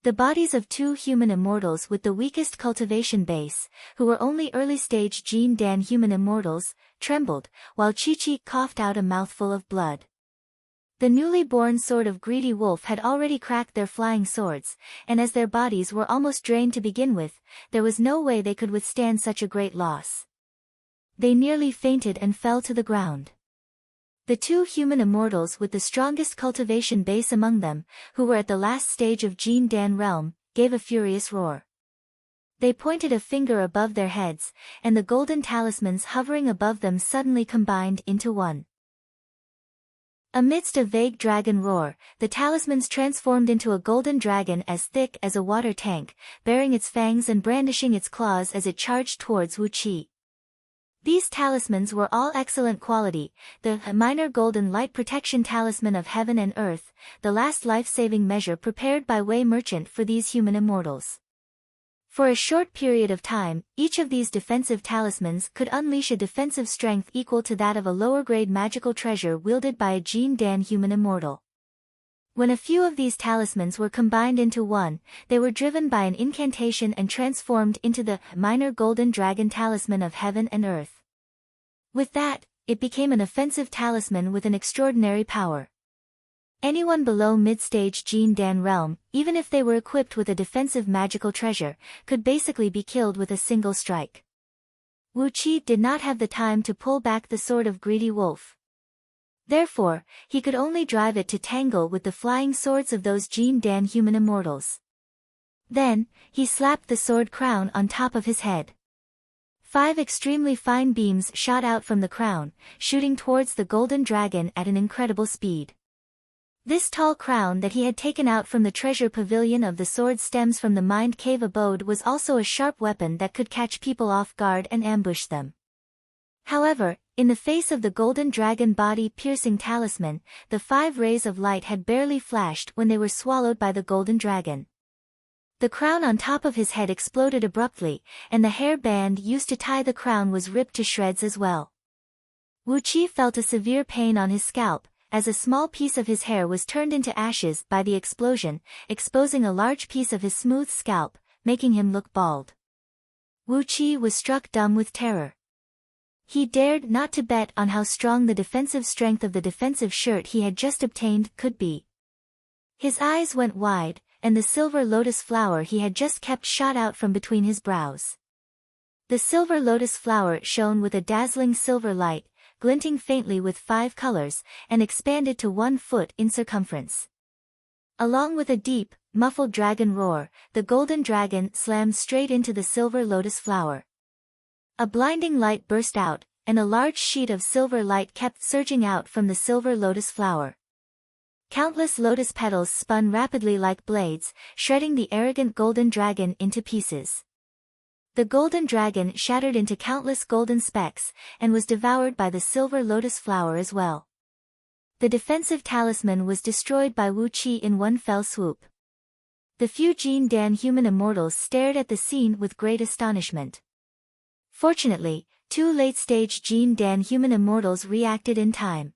The bodies of 2 human immortals with the weakest cultivation base, who were only early-stage Jin Dan human immortals, trembled, while Chi-Chi coughed out a mouthful of blood. The newly born sword of greedy wolf had already cracked their flying swords, and as their bodies were almost drained to begin with, there was no way they could withstand such a great loss. They nearly fainted and fell to the ground. The 2 human immortals with the strongest cultivation base among them, who were at the last stage of Jin Dan realm, gave a furious roar. They pointed a finger above their heads, and the golden talismans hovering above them suddenly combined into one. Amidst a vague dragon roar, the talismans transformed into a golden dragon as thick as a water tank, baring its fangs and brandishing its claws as it charged towards Wu Qi. These talismans were all excellent quality, the minor golden light protection talisman of heaven and earth, the last life-saving measure prepared by Wei Merchant for these human immortals. For a short period of time, each of these defensive talismans could unleash a defensive strength equal to that of a lower-grade magical treasure wielded by a Jin Dan human immortal. When a few of these talismans were combined into one, they were driven by an incantation and transformed into the minor golden dragon talisman of heaven and earth. With that, it became an offensive talisman with an extraordinary power. Anyone below mid-stage Jin Dan realm, even if they were equipped with a defensive magical treasure, could basically be killed with a single strike. Wu Qi did not have the time to pull back the sword of greedy wolf. Therefore, he could only drive it to tangle with the flying swords of those Jin Dan human immortals. Then, he slapped the sword crown on top of his head. 5 extremely fine beams shot out from the crown, shooting towards the golden dragon at an incredible speed. This tall crown that he had taken out from the treasure pavilion of the sword stems from the mind cave abode was also a sharp weapon that could catch people off guard and ambush them. However, in the face of the golden dragon body-piercing talisman, the 5 rays of light had barely flashed when they were swallowed by the golden dragon. The crown on top of his head exploded abruptly, and the hair band used to tie the crown was ripped to shreds as well. Wu Qi felt a severe pain on his scalp, as a small piece of his hair was turned into ashes by the explosion, exposing a large piece of his smooth scalp, making him look bald. Wu Qi was struck dumb with terror. He dared not to bet on how strong the defensive strength of the defensive shirt he had just obtained could be. His eyes went wide, and the silver lotus flower he had just kept shot out from between his brows. The silver lotus flower shone with a dazzling silver light, glinting faintly with 5 colors, and expanded to 1 foot in circumference. Along with a deep, muffled dragon roar, the golden dragon slammed straight into the silver lotus flower. A blinding light burst out, and a large sheet of silver light kept surging out from the silver lotus flower. Countless lotus petals spun rapidly like blades, shredding the arrogant golden dragon into pieces. The golden dragon shattered into countless golden specks, and was devoured by the silver lotus flower as well. The defensive talisman was destroyed by Wu Qi in one fell swoop. The few Jin Dan human immortals stared at the scene with great astonishment. Fortunately, 2 late-stage Jin Dan human immortals reacted in time.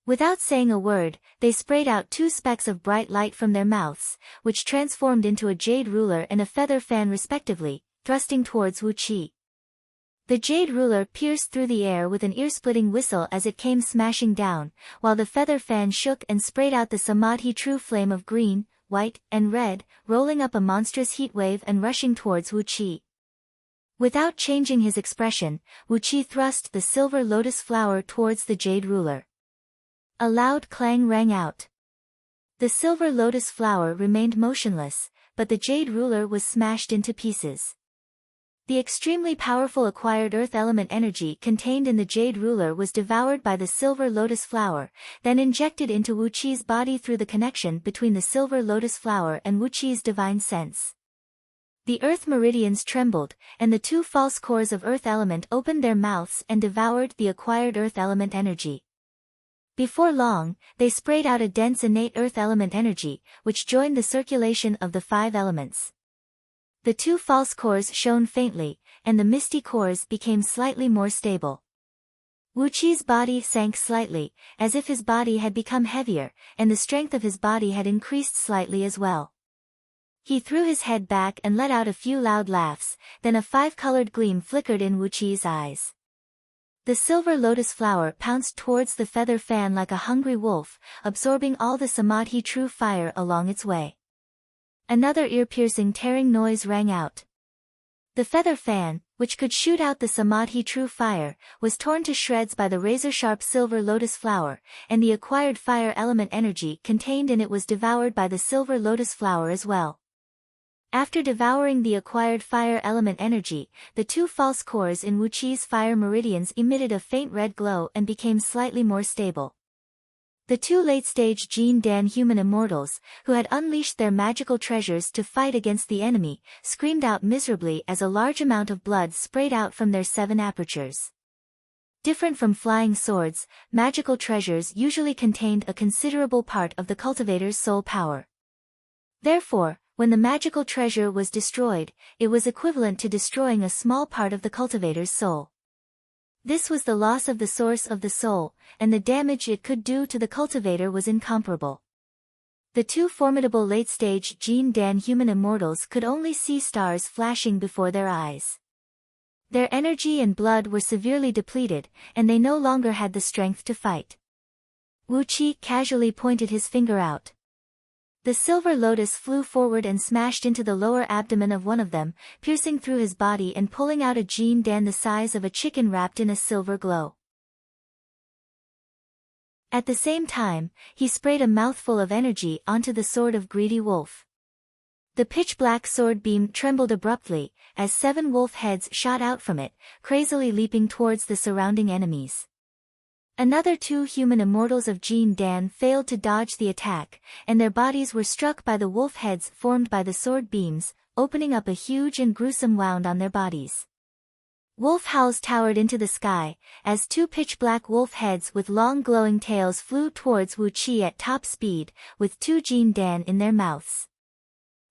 Without saying a word, they sprayed out 2 specks of bright light from their mouths, which transformed into a jade ruler and a feather fan respectively, thrusting towards Wu Qi. The jade ruler pierced through the air with an ear-splitting whistle as it came smashing down, while the feather fan shook and sprayed out the samadhi true flame of green, white, and red, rolling up a monstrous heat wave and rushing towards Wu Qi. Without changing his expression, Wu Qi thrust the silver lotus flower towards the jade ruler. A loud clang rang out. The silver lotus flower remained motionless, but the jade ruler was smashed into pieces. The extremely powerful acquired earth element energy contained in the jade ruler was devoured by the silver lotus flower, then injected into Wu Qi's body through the connection between the silver lotus flower and Wu Qi's divine sense. The earth meridians trembled, and the 2 false cores of earth element opened their mouths and devoured the acquired earth element energy. Before long, they sprayed out a dense innate earth element energy, which joined the circulation of the 5 elements. The 2 false cores shone faintly, and the misty cores became slightly more stable. Wu Qi's body sank slightly, as if his body had become heavier, and the strength of his body had increased slightly as well. He threw his head back and let out a few loud laughs, then a 5-colored gleam flickered in Wu Qi's eyes. The silver lotus flower pounced towards the feather fan like a hungry wolf, absorbing all the samadhi true fire along its way. Another ear-piercing tearing noise rang out. The feather fan, which could shoot out the samadhi true fire, was torn to shreds by the razor-sharp silver lotus flower, and the acquired fire element energy contained in it was devoured by the silver lotus flower as well. After devouring the acquired fire element energy, the 2 false cores in Wu Qi's fire meridians emitted a faint red glow and became slightly more stable. The 2 late-stage Jin Dan human immortals, who had unleashed their magical treasures to fight against the enemy, screamed out miserably as a large amount of blood sprayed out from their 7 apertures. Different from flying swords, magical treasures usually contained a considerable part of the cultivator's soul power. Therefore, when the magical treasure was destroyed, it was equivalent to destroying a small part of the cultivator's soul. This was the loss of the source of the soul, and the damage it could do to the cultivator was incomparable. The two formidable late-stage Jin Dan human immortals could only see stars flashing before their eyes. Their energy and blood were severely depleted, and they no longer had the strength to fight. Wu Qi casually pointed his finger out. The silver lotus flew forward and smashed into the lower abdomen of one of them, piercing through his body and pulling out a Jin Dan the size of a chicken wrapped in a silver glow. At the same time, he sprayed a mouthful of energy onto the sword of Greedy Wolf. The pitch-black sword beam trembled abruptly, as 7 wolf heads shot out from it, crazily leaping towards the surrounding enemies. Another 2 human immortals of Jin Dan failed to dodge the attack, and their bodies were struck by the wolf heads formed by the sword beams, opening up a huge and gruesome wound on their bodies. Wolf howls towered into the sky, as 2 pitch-black wolf heads with long glowing tails flew towards Wu Qi at top speed, with 2 Jin Dan in their mouths.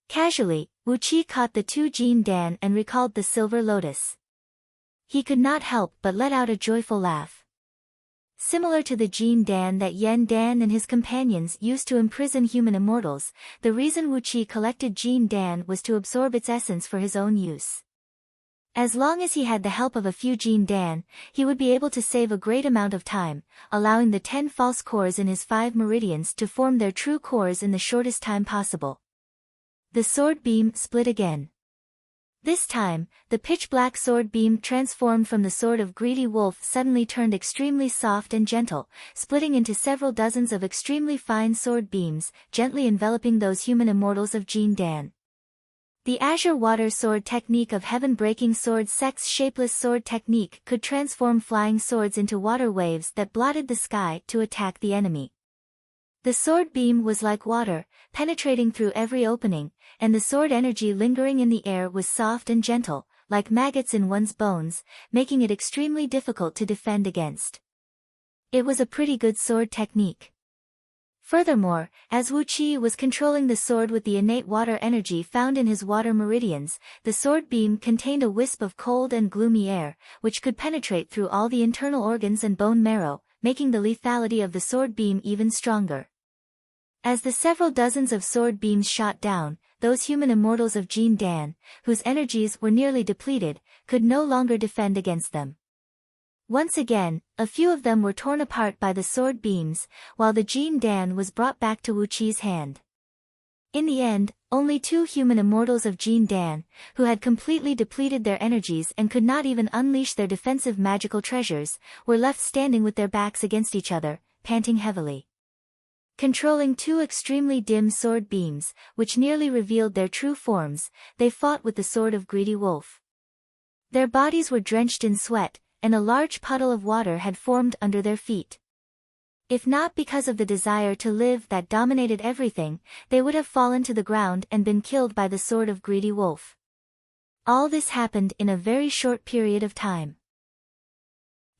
Casually, Wu Qi caught the 2 Jin Dan and recalled the silver lotus. He could not help but let out a joyful laugh. Similar to the Jin Dan that Yen Dan and his companions used to imprison human immortals, the reason Wu Qi collected Jin Dan was to absorb its essence for his own use. As long as he had the help of a few Jin Dan, he would be able to save a great amount of time, allowing the 10 false cores in his 5 meridians to form their true cores in the shortest time possible. The sword beam split again. This time, the pitch-black sword beam transformed from the sword of Greedy Wolf suddenly turned extremely soft and gentle, splitting into several dozens of extremely fine sword beams, gently enveloping those human immortals of Jin Dan. The Azure Water Sword technique of Heaven-Breaking Sword Sex Shapeless Sword technique could transform flying swords into water waves that blotted the sky to attack the enemy. The sword beam was like water, penetrating through every opening, and the sword energy lingering in the air was soft and gentle, like maggots in one's bones, making it extremely difficult to defend against. It was a pretty good sword technique. Furthermore, as Wu Qi was controlling the sword with the innate water energy found in his water meridians, the sword beam contained a wisp of cold and gloomy air, which could penetrate through all the internal organs and bone marrow, making the lethality of the sword beam even stronger. As the several dozens of sword beams shot down, those human immortals of Jin Dan, whose energies were nearly depleted, could no longer defend against them. Once again, a few of them were torn apart by the sword beams, while the Jin Dan was brought back to Wu Qi's hand. In the end, only 2 human immortals of Jin Dan, who had completely depleted their energies and could not even unleash their defensive magical treasures, were left standing with their backs against each other, panting heavily. Controlling 2 extremely dim sword beams, which nearly revealed their true forms, they fought with the sword of Greedy Wolf. Their bodies were drenched in sweat, and a large puddle of water had formed under their feet. If not because of the desire to live that dominated everything, they would have fallen to the ground and been killed by the sword of Greedy Wolf. All this happened in a very short period of time.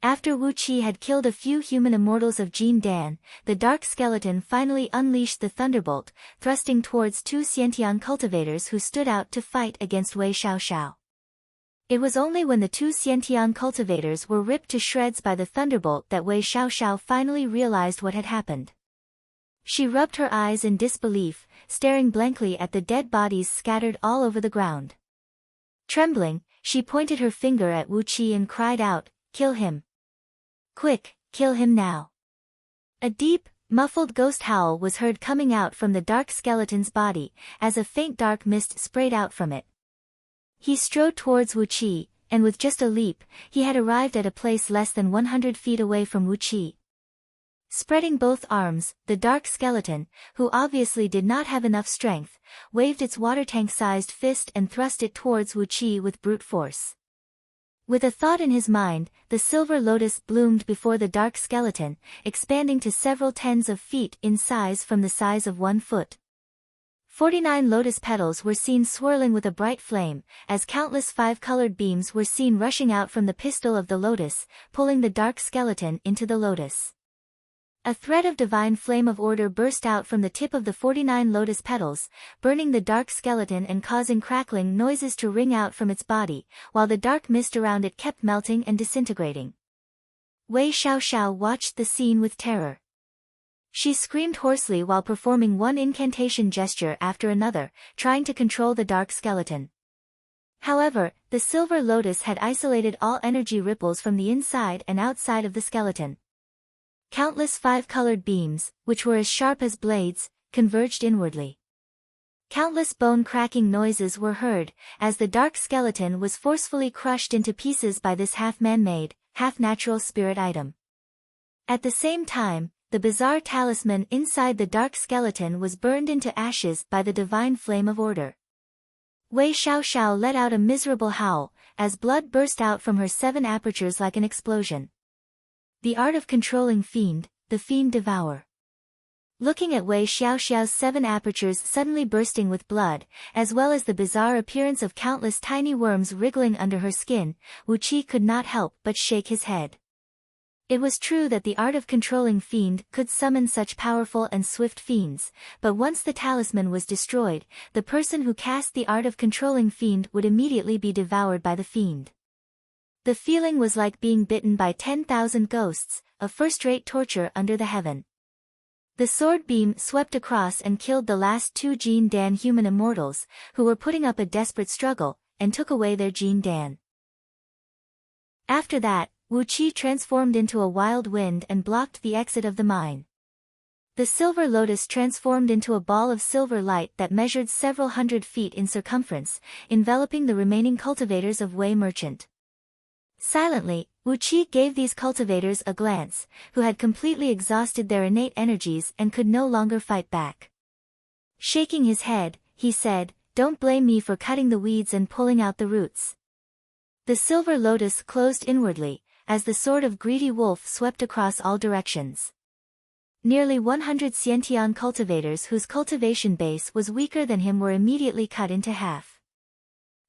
After Wu Qi had killed a few human immortals of Jin Dan, the dark skeleton finally unleashed the thunderbolt, thrusting towards 2 Xiantian cultivators who stood out to fight against Wei Xiaoxiao. It was only when the 2 Xiantian cultivators were ripped to shreds by the thunderbolt that Wei Xiaoxiao finally realized what had happened. She rubbed her eyes in disbelief, staring blankly at the dead bodies scattered all over the ground. Trembling, she pointed her finger at Wu Qi and cried out, "Kill him! Quick, kill him now!" A deep, muffled ghost howl was heard coming out from the dark skeleton's body, as a faint dark mist sprayed out from it. He strode towards Wu Qi, and with just a leap, he had arrived at a place less than 100 feet away from Wu Qi. Spreading both arms, the dark skeleton, who obviously did not have enough strength, waved its water tank-sized fist and thrust it towards Wu Qi with brute force. With a thought in his mind, the silver lotus bloomed before the dark skeleton, expanding to several tens of feet in size from the size of 1 foot. 49 lotus petals were seen swirling with a bright flame, as countless 5-colored beams were seen rushing out from the pistil of the lotus, pulling the dark skeleton into the lotus. A thread of divine flame of order burst out from the tip of the 49 lotus petals, burning the dark skeleton and causing crackling noises to ring out from its body, while the dark mist around it kept melting and disintegrating. Wei Xiaoxiao watched the scene with terror. She screamed hoarsely while performing one incantation gesture after another, trying to control the dark skeleton. However, the silver lotus had isolated all energy ripples from the inside and outside of the skeleton. Countless five-colored beams, which were as sharp as blades, converged inwardly. Countless bone-cracking noises were heard, as the dark skeleton was forcefully crushed into pieces by this half-man-made, half-natural spirit item. At the same time, the bizarre talisman inside the dark skeleton was burned into ashes by the divine flame of order. Wei Xiaoxiao let out a miserable howl, as blood burst out from her 7 apertures like an explosion. The art of controlling fiend, the fiend devour. Looking at Wei Xiaoxiao's 7 apertures suddenly bursting with blood, as well as the bizarre appearance of countless tiny worms wriggling under her skin, Wu Qi could not help but shake his head. It was true that the art of controlling fiend could summon such powerful and swift fiends, but once the talisman was destroyed, the person who cast the art of controlling fiend would immediately be devoured by the fiend. The feeling was like being bitten by 10,000 ghosts, a first-rate torture under the heaven. The sword beam swept across and killed the last 2 Jin Dan human immortals, who were putting up a desperate struggle, and took away their Jin Dan. After that, Wu Qi transformed into a wild wind and blocked the exit of the mine. The silver lotus transformed into a ball of silver light that measured several hundred feet in circumference, enveloping the remaining cultivators of Wei Merchant. Silently, Wu Qi gave these cultivators a glance, who had completely exhausted their innate energies and could no longer fight back. Shaking his head, he said, "Don't blame me for cutting the weeds and pulling out the roots." The silver lotus closed inwardly, as the sword of greedy wolf swept across all directions. Nearly 100 Xiantian cultivators whose cultivation base was weaker than him were immediately cut into half.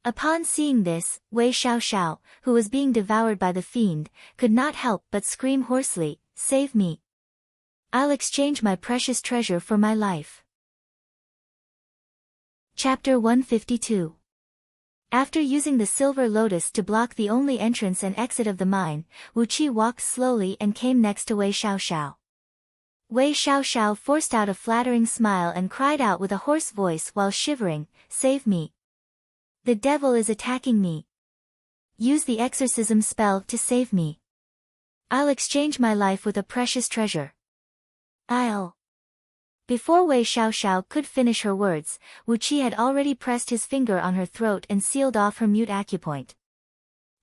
Upon seeing this, Wei Xiaoxiao, who was being devoured by the fiend, could not help but scream hoarsely, "Save me! I'll exchange my precious treasure for my life." Chapter 152. After using the silver lotus to block the only entrance and exit of the mine, Wu Qi walked slowly and came next to Wei Xiaoxiao. Wei Xiaoxiao forced out a flattering smile and cried out with a hoarse voice while shivering, "Save me! The devil is attacking me. Use the exorcism spell to save me. I'll exchange my life with a precious treasure. Before Wei Xiaoxiao could finish her words, Wu Qi had already pressed his finger on her throat and sealed off her mute acupoint.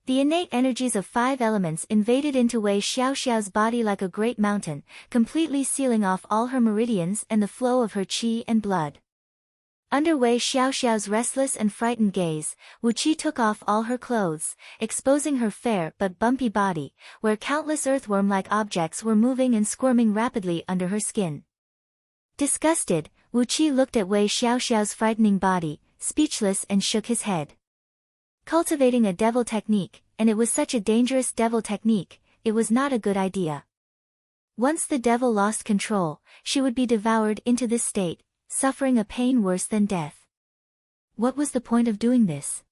The innate energies of 5 elements invaded into Wei Xiaoxiao's body like a great mountain, completely sealing off all her meridians and the flow of her qi and blood. Under Wei Xiaoxiao's restless and frightened gaze, Wu Qi took off all her clothes, exposing her fair but bumpy body, where countless earthworm-like objects were moving and squirming rapidly under her skin. Disgusted, Wu Qi looked at Wei Xiaoxiao's frightening body, speechless, and shook his head. Cultivating a devil technique, and it was such a dangerous devil technique, it was not a good idea. Once the devil lost control, she would be devoured into this state, suffering a pain worse than death. What was the point of doing this?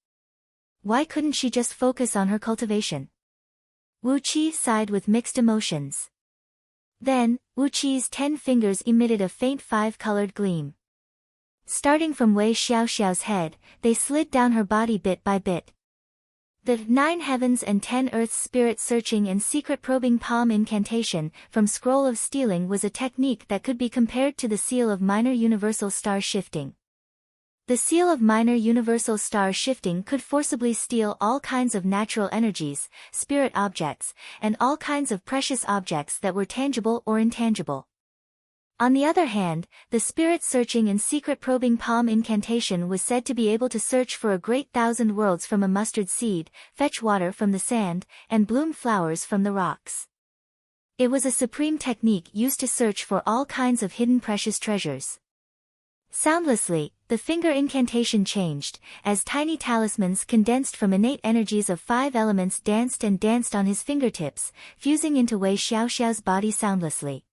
Why couldn't she just focus on her cultivation? Wu Qi sighed with mixed emotions. Then, Wu Qi's 10 fingers emitted a faint 5-colored gleam. Starting from Wei Xiaoxiao's head, they slid down her body bit by bit. The 9 heavens and 10 earths spirit searching and secret probing palm incantation from Scroll of Stealing was a technique that could be compared to the seal of minor universal star shifting. The seal of minor universal star shifting could forcibly steal all kinds of natural energies, spirit objects, and all kinds of precious objects that were tangible or intangible. On the other hand, the spirit-searching and secret-probing palm incantation was said to be able to search for a great 1,000 worlds from a mustard seed, fetch water from the sand, and bloom flowers from the rocks. It was a supreme technique used to search for all kinds of hidden precious treasures. Soundlessly, the finger incantation changed, as tiny talismans condensed from innate energies of 5 elements danced and danced on his fingertips, fusing into Wei Xiaoxiao's body soundlessly.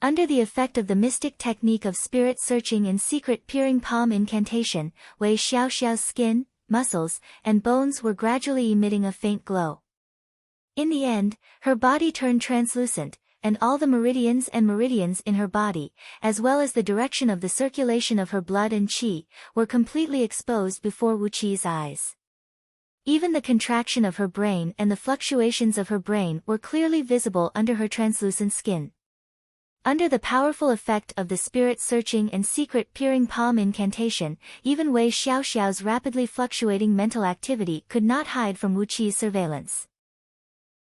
Under the effect of the mystic technique of spirit-searching and secret-peering palm incantation, Wei Xiaoxiao's skin, muscles, and bones were gradually emitting a faint glow. In the end, her body turned translucent, and all the meridians in her body, as well as the direction of the circulation of her blood and qi, were completely exposed before Wu Qi's eyes. Even the contraction of her brain and the fluctuations of her brain were clearly visible under her translucent skin. Under the powerful effect of the spirit-searching and secret peering palm incantation, even Wei Xiaoxiao's rapidly fluctuating mental activity could not hide from Wu Qi's surveillance.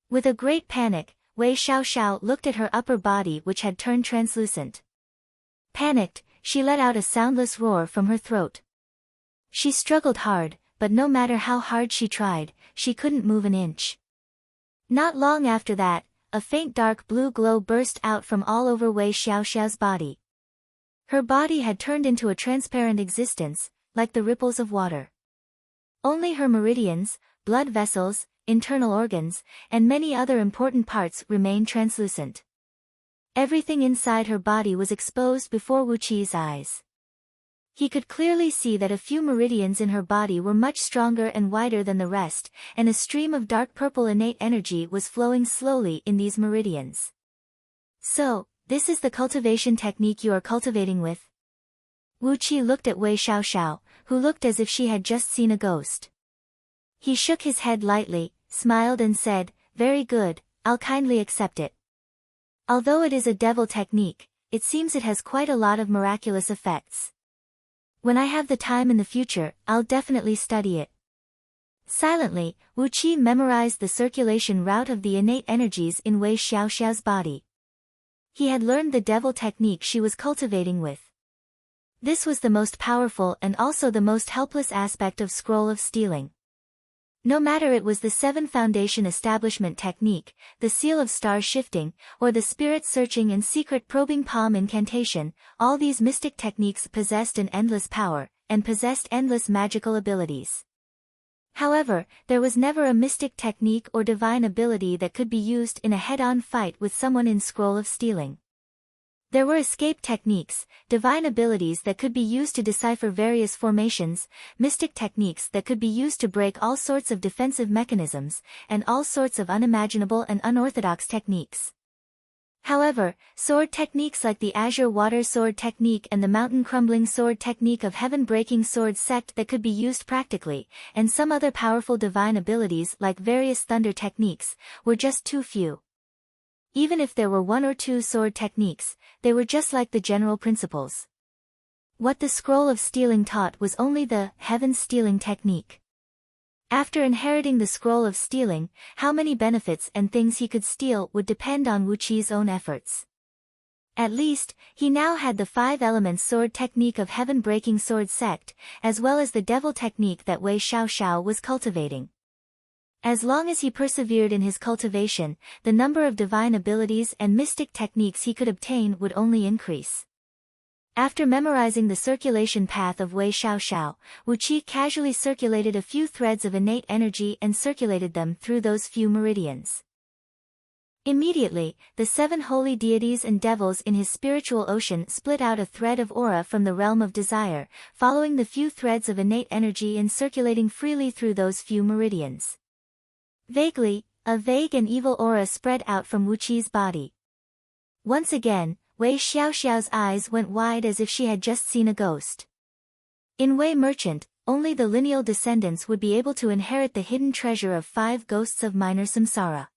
With a great panic, Wei Xiaoxiao looked at her upper body which had turned translucent. Panicked, she let out a soundless roar from her throat. She struggled hard, but no matter how hard she tried, she couldn't move an inch. Not long after that, a faint dark blue glow burst out from all over Wei Xiaoxiao's body. Her body had turned into a transparent existence, like the ripples of water. Only her meridians, blood vessels, internal organs, and many other important parts remained translucent. Everything inside her body was exposed before Wu Qi's eyes. He could clearly see that a few meridians in her body were much stronger and wider than the rest, and a stream of dark purple innate energy was flowing slowly in these meridians. So, this is the cultivation technique you are cultivating with? Wu Qi looked at Wei Xiaoxiao, who looked as if she had just seen a ghost. He shook his head lightly, smiled and said, "Very good, I'll kindly accept it. Although it is a devil technique, it seems it has quite a lot of miraculous effects. When I have the time in the future, I'll definitely study it." Silently, Wu Qi memorized the circulation route of the innate energies in Wei Xiaoxiao's body. He had learned the devil technique she was cultivating with. This was the most powerful and also the most helpless aspect of Scroll of Stealing. No matter it was the 7 foundation establishment technique, the seal of star shifting, or the spirit searching and secret probing palm incantation, all these mystic techniques possessed an endless power, and possessed endless magical abilities. However, there was never a mystic technique or divine ability that could be used in a head-on fight with someone in Scroll of Stealing. There were escape techniques, divine abilities that could be used to decipher various formations, mystic techniques that could be used to break all sorts of defensive mechanisms, and all sorts of unimaginable and unorthodox techniques. However, sword techniques like the Azure Water Sword technique and the Mountain Crumbling Sword technique of Heaven Breaking Sword sect that could be used practically, and some other powerful divine abilities like various thunder techniques, were just too few. Even if there were 1 or 2 sword techniques, they were just like the general principles. What the Scroll of Stealing taught was only the Heaven Stealing technique. After inheriting the Scroll of Stealing, how many benefits and things he could steal would depend on Wu Qi's own efforts. At least, he now had the 5 elements sword technique of Heaven Breaking Sword sect, as well as the devil technique that Wei Xiaoxiao was cultivating. As long as he persevered in his cultivation, the number of divine abilities and mystic techniques he could obtain would only increase. After memorizing the circulation path of Wei Xiaoxiao, Wu Qi casually circulated a few threads of innate energy and circulated them through those few meridians. Immediately, the 7 holy deities and devils in his spiritual ocean split out a thread of aura from the realm of desire, following the few threads of innate energy and circulating freely through those few meridians. Vaguely, a vague and evil aura spread out from Wu Qi's body. Once again, Wei Xiaoxiao's eyes went wide as if she had just seen a ghost. In Wei Merchant, only the lineal descendants would be able to inherit the hidden treasure of 5 ghosts of minor samsara.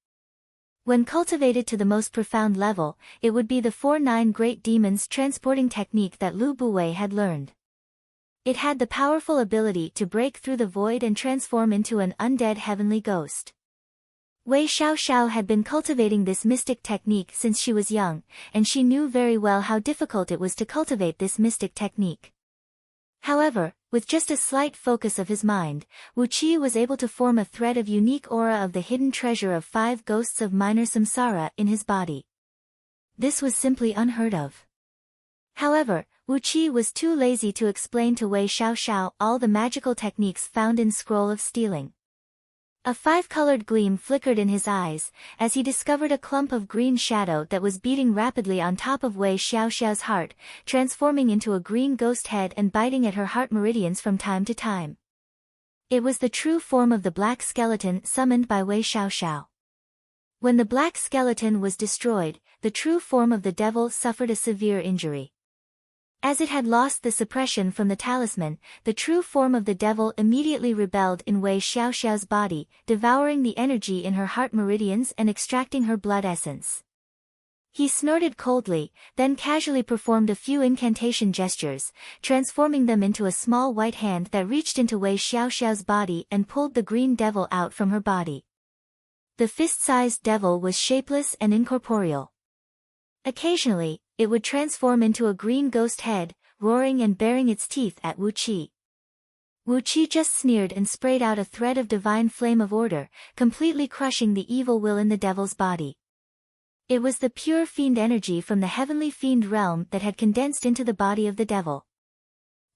When cultivated to the most profound level, it would be the 4-9 great demons transporting technique that Lu Buwei had learned. It had the powerful ability to break through the void and transform into an undead heavenly ghost. Wei Xiaoxiao had been cultivating this mystic technique since she was young, and she knew very well how difficult it was to cultivate this mystic technique. However, with just a slight focus of his mind, Wu Qi was able to form a thread of unique aura of the hidden treasure of 5 ghosts of minor samsara in his body. This was simply unheard of. However, Wu Qi was too lazy to explain to Wei Xiaoxiao all the magical techniques found in Scroll of Stealing. A 5-colored gleam flickered in his eyes, as he discovered a clump of green shadow that was beating rapidly on top of Wei Xiaoxiao's heart, transforming into a green ghost head and biting at her heart meridians from time to time. It was the true form of the black skeleton summoned by Wei Xiaoxiao. When the black skeleton was destroyed, the true form of the devil suffered a severe injury. As it had lost the suppression from the talisman, the true form of the devil immediately rebelled in Wei Xiaoxiao's body, devouring the energy in her heart meridians and extracting her blood essence. He snorted coldly, then casually performed a few incantation gestures, transforming them into a small white hand that reached into Wei Xiaoxiao's body and pulled the green devil out from her body. The fist-sized devil was shapeless and incorporeal. Occasionally, it would transform into a green ghost head, roaring and baring its teeth at Wu Qi. Wu Qi just sneered and sprayed out a thread of divine flame of order, completely crushing the evil will in the devil's body. It was the pure fiend energy from the heavenly fiend realm that had condensed into the body of the devil.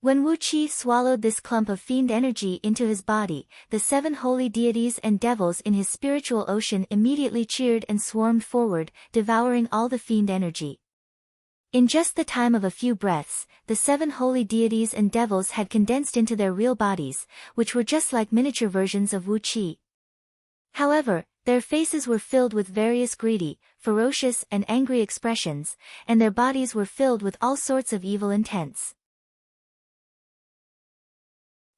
When Wu Qi swallowed this clump of fiend energy into his body, the 7 holy deities and devils in his spiritual ocean immediately cheered and swarmed forward, devouring all the fiend energy. In just the time of a few breaths, the 7 holy deities and devils had condensed into their real bodies, which were just like miniature versions of Wu Qi. However, their faces were filled with various greedy, ferocious and angry expressions, and their bodies were filled with all sorts of evil intents.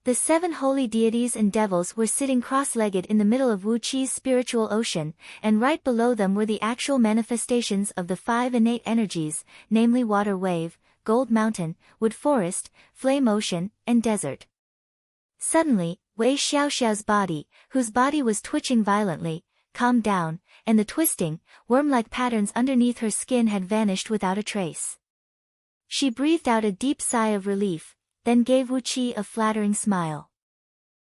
The 7 holy deities and devils were sitting cross-legged in the middle of Wu Qi's spiritual ocean, and right below them were the actual manifestations of the 5 innate energies, namely water wave, gold mountain, wood forest, flame ocean, and desert. Suddenly, Wei Xiaoxiao's body, whose body was twitching violently, calmed down, and the twisting, worm-like patterns underneath her skin had vanished without a trace. She breathed out a deep sigh of relief, then gave Wu Qi a flattering smile.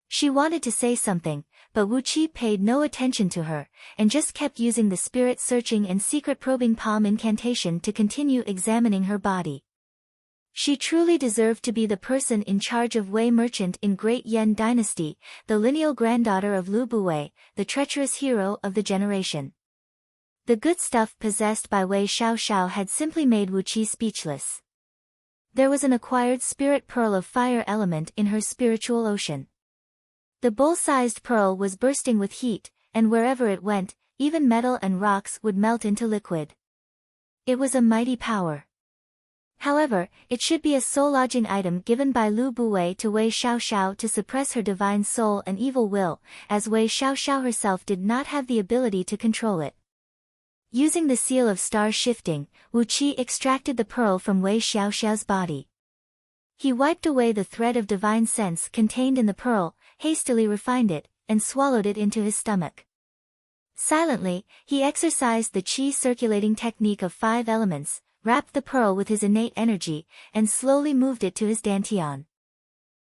She wanted to say something, but Wu Qi paid no attention to her, and just kept using the spirit-searching and secret-probing palm incantation to continue examining her body. She truly deserved to be the person in charge of Wei Merchant in Great Yan Dynasty, the lineal granddaughter of Lu Buwei, the treacherous hero of the generation. The good stuff possessed by Wei Xiaoxiao had simply made Wu Qi speechless. There was an acquired spirit pearl of fire element in her spiritual ocean. The bowl-sized pearl was bursting with heat, and wherever it went, even metal and rocks would melt into liquid. It was a mighty power. However, it should be a soul-lodging item given by Lu Buwei to Wei Xiaoxiao to suppress her divine soul and evil will, as Wei Xiaoxiao herself did not have the ability to control it. Using the seal of star shifting, Wu Qi extracted the pearl from Wei Xiaoxiao's body. He wiped away the thread of divine sense contained in the pearl, hastily refined it, and swallowed it into his stomach. Silently, he exercised the qi circulating technique of 5 elements, wrapped the pearl with his innate energy, and slowly moved it to his dantian.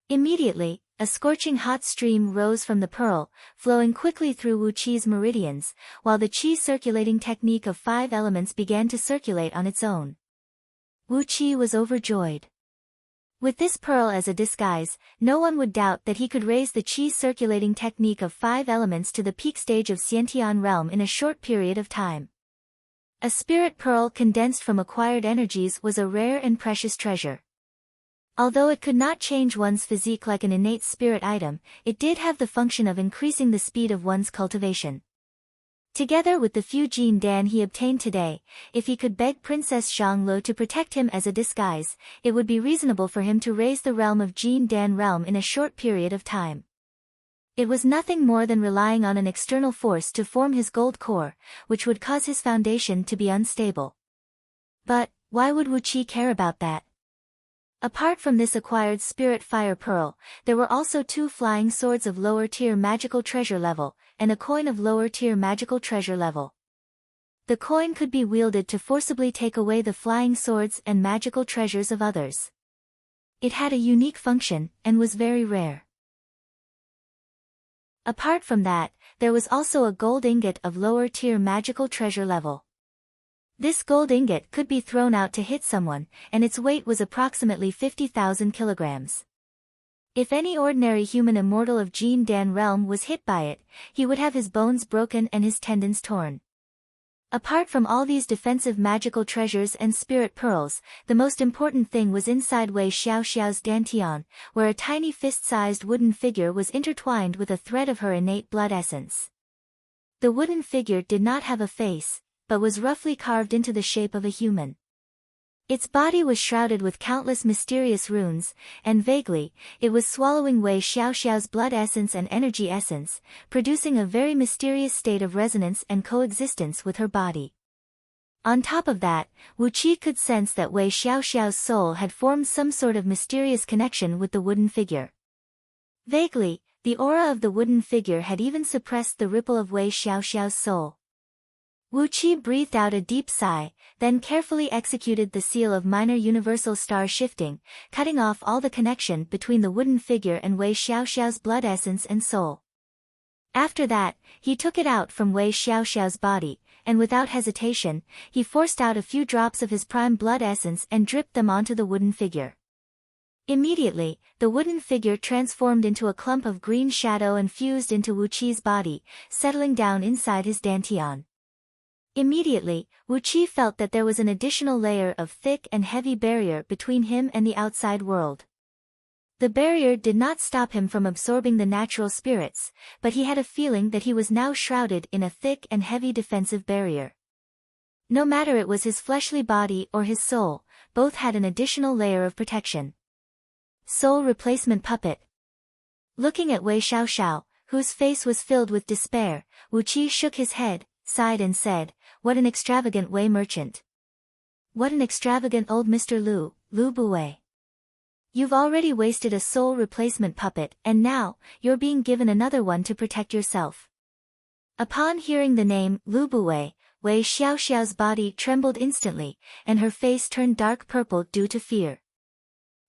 Immediately, a scorching hot stream rose from the pearl, flowing quickly through Wu Qi's meridians, while the qi circulating technique of 5 elements began to circulate on its own. Wu Qi was overjoyed. With this pearl as a disguise, no one would doubt that he could raise the qi circulating technique of 5 elements to the peak stage of Xiantian realm in a short period of time. A spirit pearl condensed from acquired energies was a rare and precious treasure. Although it could not change one's physique like an innate spirit item, it did have the function of increasing the speed of one's cultivation. Together with the few Jin Dan he obtained today, if he could beg Princess Zhang to protect him as a disguise, it would be reasonable for him to raise the realm of Jin Dan realm in a short period of time. It was nothing more than relying on an external force to form his gold core, which would cause his foundation to be unstable. But, why would Wu Qi care about that? Apart from this acquired spirit fire pearl, there were also 2 flying swords of lower tier magical treasure level, and a coin of lower tier magical treasure level. The coin could be wielded to forcibly take away the flying swords and magical treasures of others. It had a unique function, and was very rare. Apart from that, there was also a gold ingot of lower tier magical treasure level. This gold ingot could be thrown out to hit someone, and its weight was approximately 50,000 kilograms. If any ordinary human immortal of Jin Dan realm was hit by it, he would have his bones broken and his tendons torn. Apart from all these defensive magical treasures and spirit pearls, the most important thing was inside Wei Xiaoxiao's dantian, where a tiny fist-sized wooden figure was intertwined with a thread of her innate blood essence. The wooden figure did not have a face, but was roughly carved into the shape of a human. Its body was shrouded with countless mysterious runes, and vaguely, it was swallowing Wei Xiaoxiao's blood essence and energy essence, producing a very mysterious state of resonance and coexistence with her body. On top of that, Wu Qi could sense that Wei Xiaoxiao's soul had formed some sort of mysterious connection with the wooden figure. Vaguely, the aura of the wooden figure had even suppressed the ripple of Wei Xiaoxiao's soul. Wu Qi breathed out a deep sigh, then carefully executed the seal of minor universal star shifting, cutting off all the connection between the wooden figure and Wei Xiaoxiao's blood essence and soul. After that, he took it out from Wei Xiaoxiao's body, and without hesitation, he forced out a few drops of his prime blood essence and dripped them onto the wooden figure. Immediately, the wooden figure transformed into a clump of green shadow and fused into Wu Qi's body, settling down inside his dantian. Immediately, Wu Qi felt that there was an additional layer of thick and heavy barrier between him and the outside world. The barrier did not stop him from absorbing the natural spirits, but he had a feeling that he was now shrouded in a thick and heavy defensive barrier. No matter it was his fleshly body or his soul, both had an additional layer of protection. Soul replacement puppet. Looking at Wei Xiaoxiao, whose face was filled with despair, Wu Qi shook his head, sighed and said, "What an extravagant Wei merchant. What an extravagant old Mr. Lu Buwei. You've already wasted a soul replacement puppet and now, you're being given another one to protect yourself." Upon hearing the name Lu Buwei, Wei Xiaoxiao's body trembled instantly, and her face turned dark purple due to fear.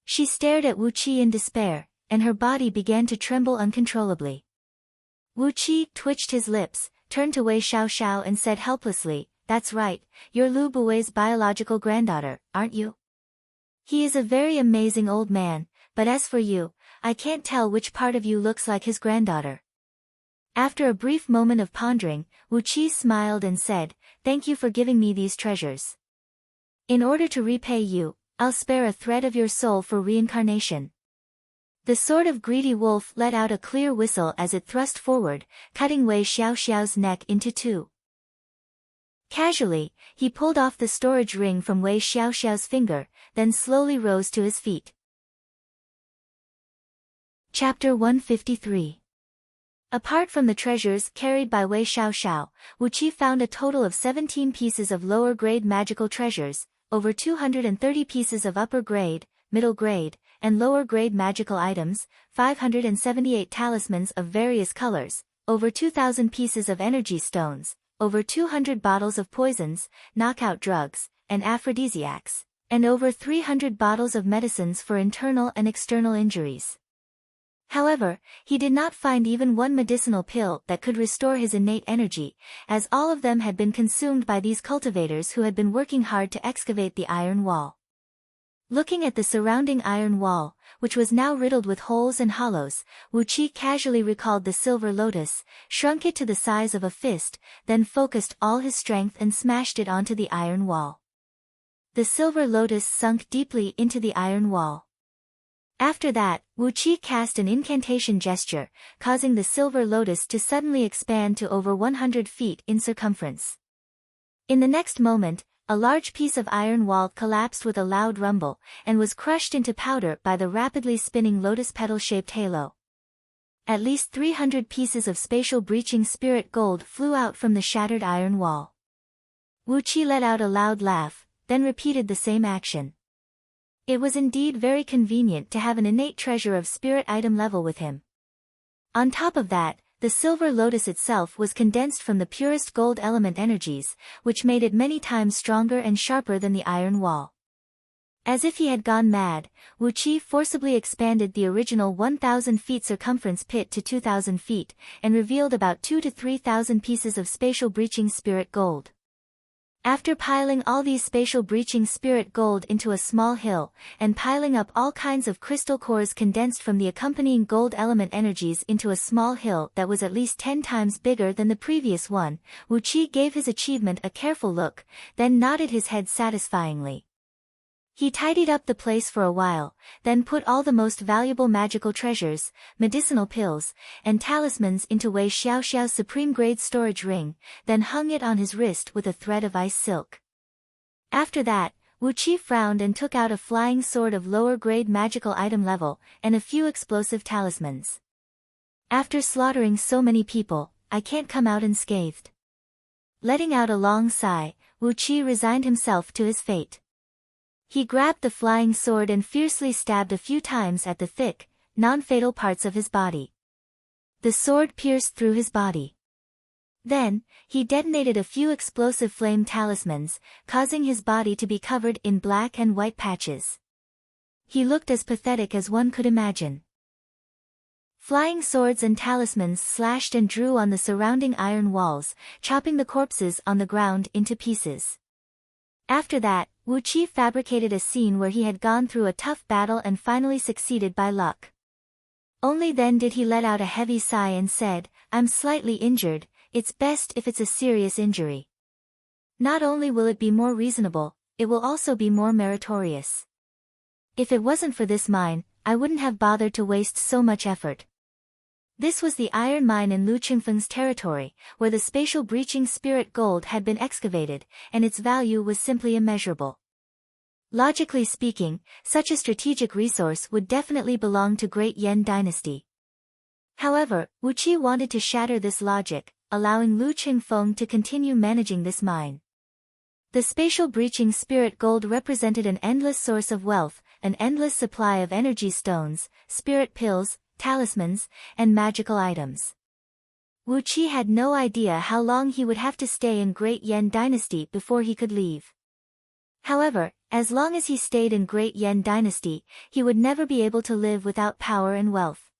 She stared at Wu Qi in despair, and her body began to tremble uncontrollably. Wu Qi twitched his lips, turned to Wei Xiaoxiao and said helplessly, "That's right, you're Lu Buwei's biological granddaughter, aren't you? He is a very amazing old man, but as for you, I can't tell which part of you looks like his granddaughter." After a brief moment of pondering, Wu Qi smiled and said, "Thank you for giving me these treasures. In order to repay you, I'll spare a thread of your soul for reincarnation." The sword of greedy wolf let out a clear whistle as it thrust forward, cutting Wei Xiaoxiao's neck into two. Casually, he pulled off the storage ring from Wei Xiaoxiao's finger, then slowly rose to his feet. Chapter 153. Apart from the treasures carried by Wei Xiaoxiao, Wu Qi found a total of 17 pieces of lower-grade magical treasures, over 230 pieces of upper-grade, middle-grade, and lower-grade magical items, 578 talismans of various colors, over 2,000 pieces of energy stones, over 200 bottles of poisons, knockout drugs, and aphrodisiacs, and over 300 bottles of medicines for internal and external injuries. However, he did not find even one medicinal pill that could restore his innate energy, as all of them had been consumed by these cultivators who had been working hard to excavate the iron wall. Looking at the surrounding iron wall, which was now riddled with holes and hollows, Wu Qi casually recalled the silver lotus, shrunk it to the size of a fist, then focused all his strength and smashed it onto the iron wall. The silver lotus sunk deeply into the iron wall. After that, Wu Qi cast an incantation gesture, causing the silver lotus to suddenly expand to over 100 feet in circumference. In the next moment, a large piece of iron wall collapsed with a loud rumble, and was crushed into powder by the rapidly spinning lotus petal-shaped halo. At least 300 pieces of spatial breaching spirit gold flew out from the shattered iron wall. Wu Qi let out a loud laugh, then repeated the same action. It was indeed very convenient to have an innate treasure of spirit item level with him. On top of that, the silver lotus itself was condensed from the purest gold element energies, which made it many times stronger and sharper than the iron wall. As if he had gone mad, Wu Qi forcibly expanded the original 1,000 feet circumference pit to 2,000 feet, and revealed about 2,000 to 3,000 pieces of spatial breaching spirit gold. After piling all these spatial breaching spirit gold into a small hill, and piling up all kinds of crystal cores condensed from the accompanying gold element energies into a small hill that was at least 10 times bigger than the previous one, Wu Qi gave his achievement a careful look, then nodded his head satisfyingly. He tidied up the place for a while, then put all the most valuable magical treasures, medicinal pills, and talismans into Wei Xiaoxiao's supreme-grade storage ring, then hung it on his wrist with a thread of ice silk. After that, Wu Qi frowned and took out a flying sword of lower-grade magical item level, and a few explosive talismans. After slaughtering so many people, I can't come out unscathed. Letting out a long sigh, Wu Qi resigned himself to his fate. He grabbed the flying sword and fiercely stabbed a few times at the thick, non-fatal parts of his body. The sword pierced through his body. Then, he detonated a few explosive flame talismans, causing his body to be covered in black and white patches. He looked as pathetic as one could imagine. Flying swords and talismans slashed and drew on the surrounding iron walls, chopping the corpses on the ground into pieces. After that, Wu Qi fabricated a scene where he had gone through a tough battle and finally succeeded by luck. Only then did he let out a heavy sigh and said, "I'm slightly injured, it's best if it's a serious injury. Not only will it be more reasonable, it will also be more meritorious. If it wasn't for this mine, I wouldn't have bothered to waste so much effort." This was the iron mine in Lu Qingfeng's territory, where the spatial breaching spirit gold had been excavated, and its value was simply immeasurable. Logically speaking, such a strategic resource would definitely belong to Great Yan Dynasty. However, Wu Qi wanted to shatter this logic, allowing Lu Qingfeng to continue managing this mine. The spatial breaching spirit gold represented an endless source of wealth, an endless supply of energy stones, spirit pills, talismans, and magical items. Wu Qi had no idea how long he would have to stay in Great Yan Dynasty before he could leave. However, as long as he stayed in Great Yan Dynasty, he would never be able to live without power and wealth.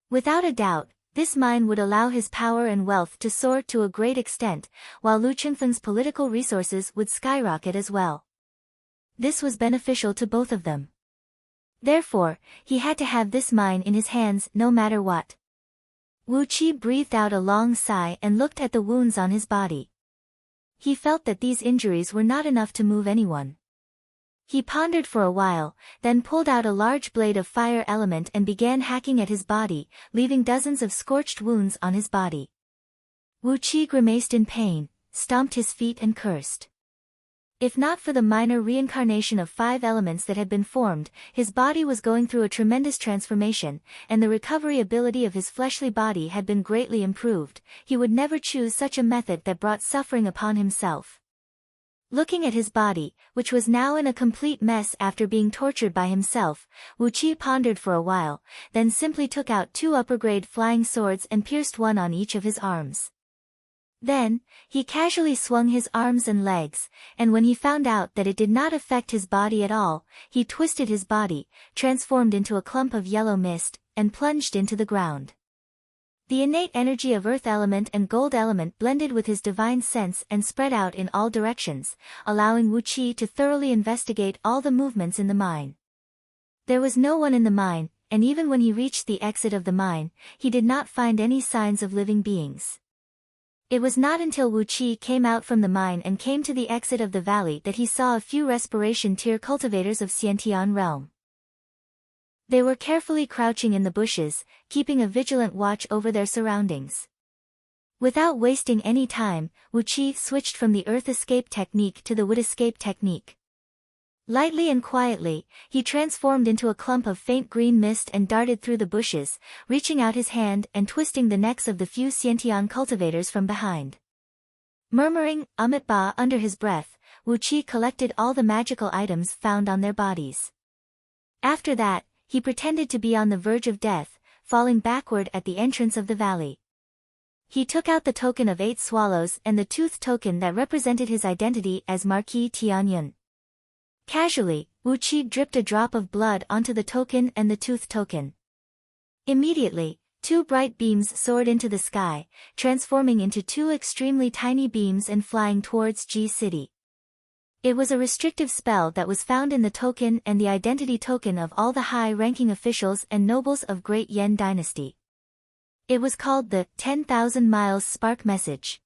Without a doubt, this mine would allow his power and wealth to soar to a great extent, while Lu Qingfeng's political resources would skyrocket as well. This was beneficial to both of them. Therefore, he had to have this mine in his hands no matter what. Wu Qi breathed out a long sigh and looked at the wounds on his body. He felt that these injuries were not enough to move anyone. He pondered for a while, then pulled out a large blade of fire element and began hacking at his body, leaving dozens of scorched wounds on his body. Wu Qi grimaced in pain, stomped his feet and cursed. If not for the minor reincarnation of 5 elements that had been formed, his body was going through a tremendous transformation, and the recovery ability of his fleshly body had been greatly improved. He would never choose such a method that brought suffering upon himself. Looking at his body, which was now in a complete mess after being tortured by himself, Wu Qi pondered for a while, then simply took out 2 upper-grade flying swords and pierced one on each of his arms. Then, he casually swung his arms and legs, and when he found out that it did not affect his body at all, he twisted his body, transformed into a clump of yellow mist, and plunged into the ground. The innate energy of earth element and gold element blended with his divine sense and spread out in all directions, allowing Wu Qi to thoroughly investigate all the movements in the mine. There was no one in the mine, and even when he reached the exit of the mine, he did not find any signs of living beings. It was not until Wu Qi came out from the mine and came to the exit of the valley that he saw a few respiration tier cultivators of Xiantian realm. They were carefully crouching in the bushes, keeping a vigilant watch over their surroundings. Without wasting any time, Wu Qi switched from the earth escape technique to the wood escape technique. Lightly and quietly, he transformed into a clump of faint green mist and darted through the bushes, reaching out his hand and twisting the necks of the few Xiantian cultivators from behind. Murmuring, Amit Ba under his breath, Wu Qi collected all the magical items found on their bodies. After that, he pretended to be on the verge of death, falling backward at the entrance of the valley. He took out the token of 8 swallows and the tooth token that represented his identity as Marquis Tianyun. Casually, Wu Qi dripped a drop of blood onto the token and the tooth token. Immediately, 2 bright beams soared into the sky, transforming into 2 extremely tiny beams and flying towards Ji City. It was a restrictive spell that was found in the token and the identity token of all the high-ranking officials and nobles of Great Yan Dynasty. It was called the 10,000 Miles Spark Message.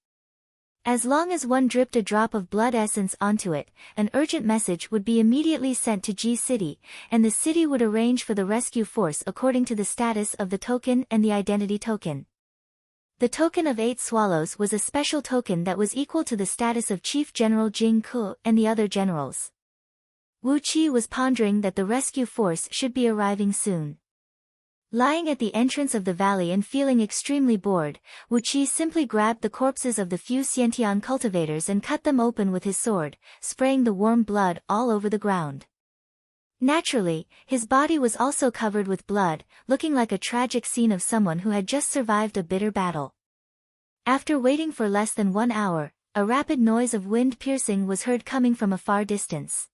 As long as one dripped a drop of blood essence onto it, an urgent message would be immediately sent to G City, and the city would arrange for the rescue force according to the status of the token and the identity token. The token of 8 swallows was a special token that was equal to the status of Chief General Jing Ke and the other generals. Wu Qi was pondering that the rescue force should be arriving soon. Lying at the entrance of the valley and feeling extremely bored, Wu Qi simply grabbed the corpses of the few Xiantian cultivators and cut them open with his sword, spraying the warm blood all over the ground. Naturally, his body was also covered with blood, looking like a tragic scene of someone who had just survived a bitter battle. After waiting for less than 1 hour, a rapid noise of wind piercing was heard coming from a far distance.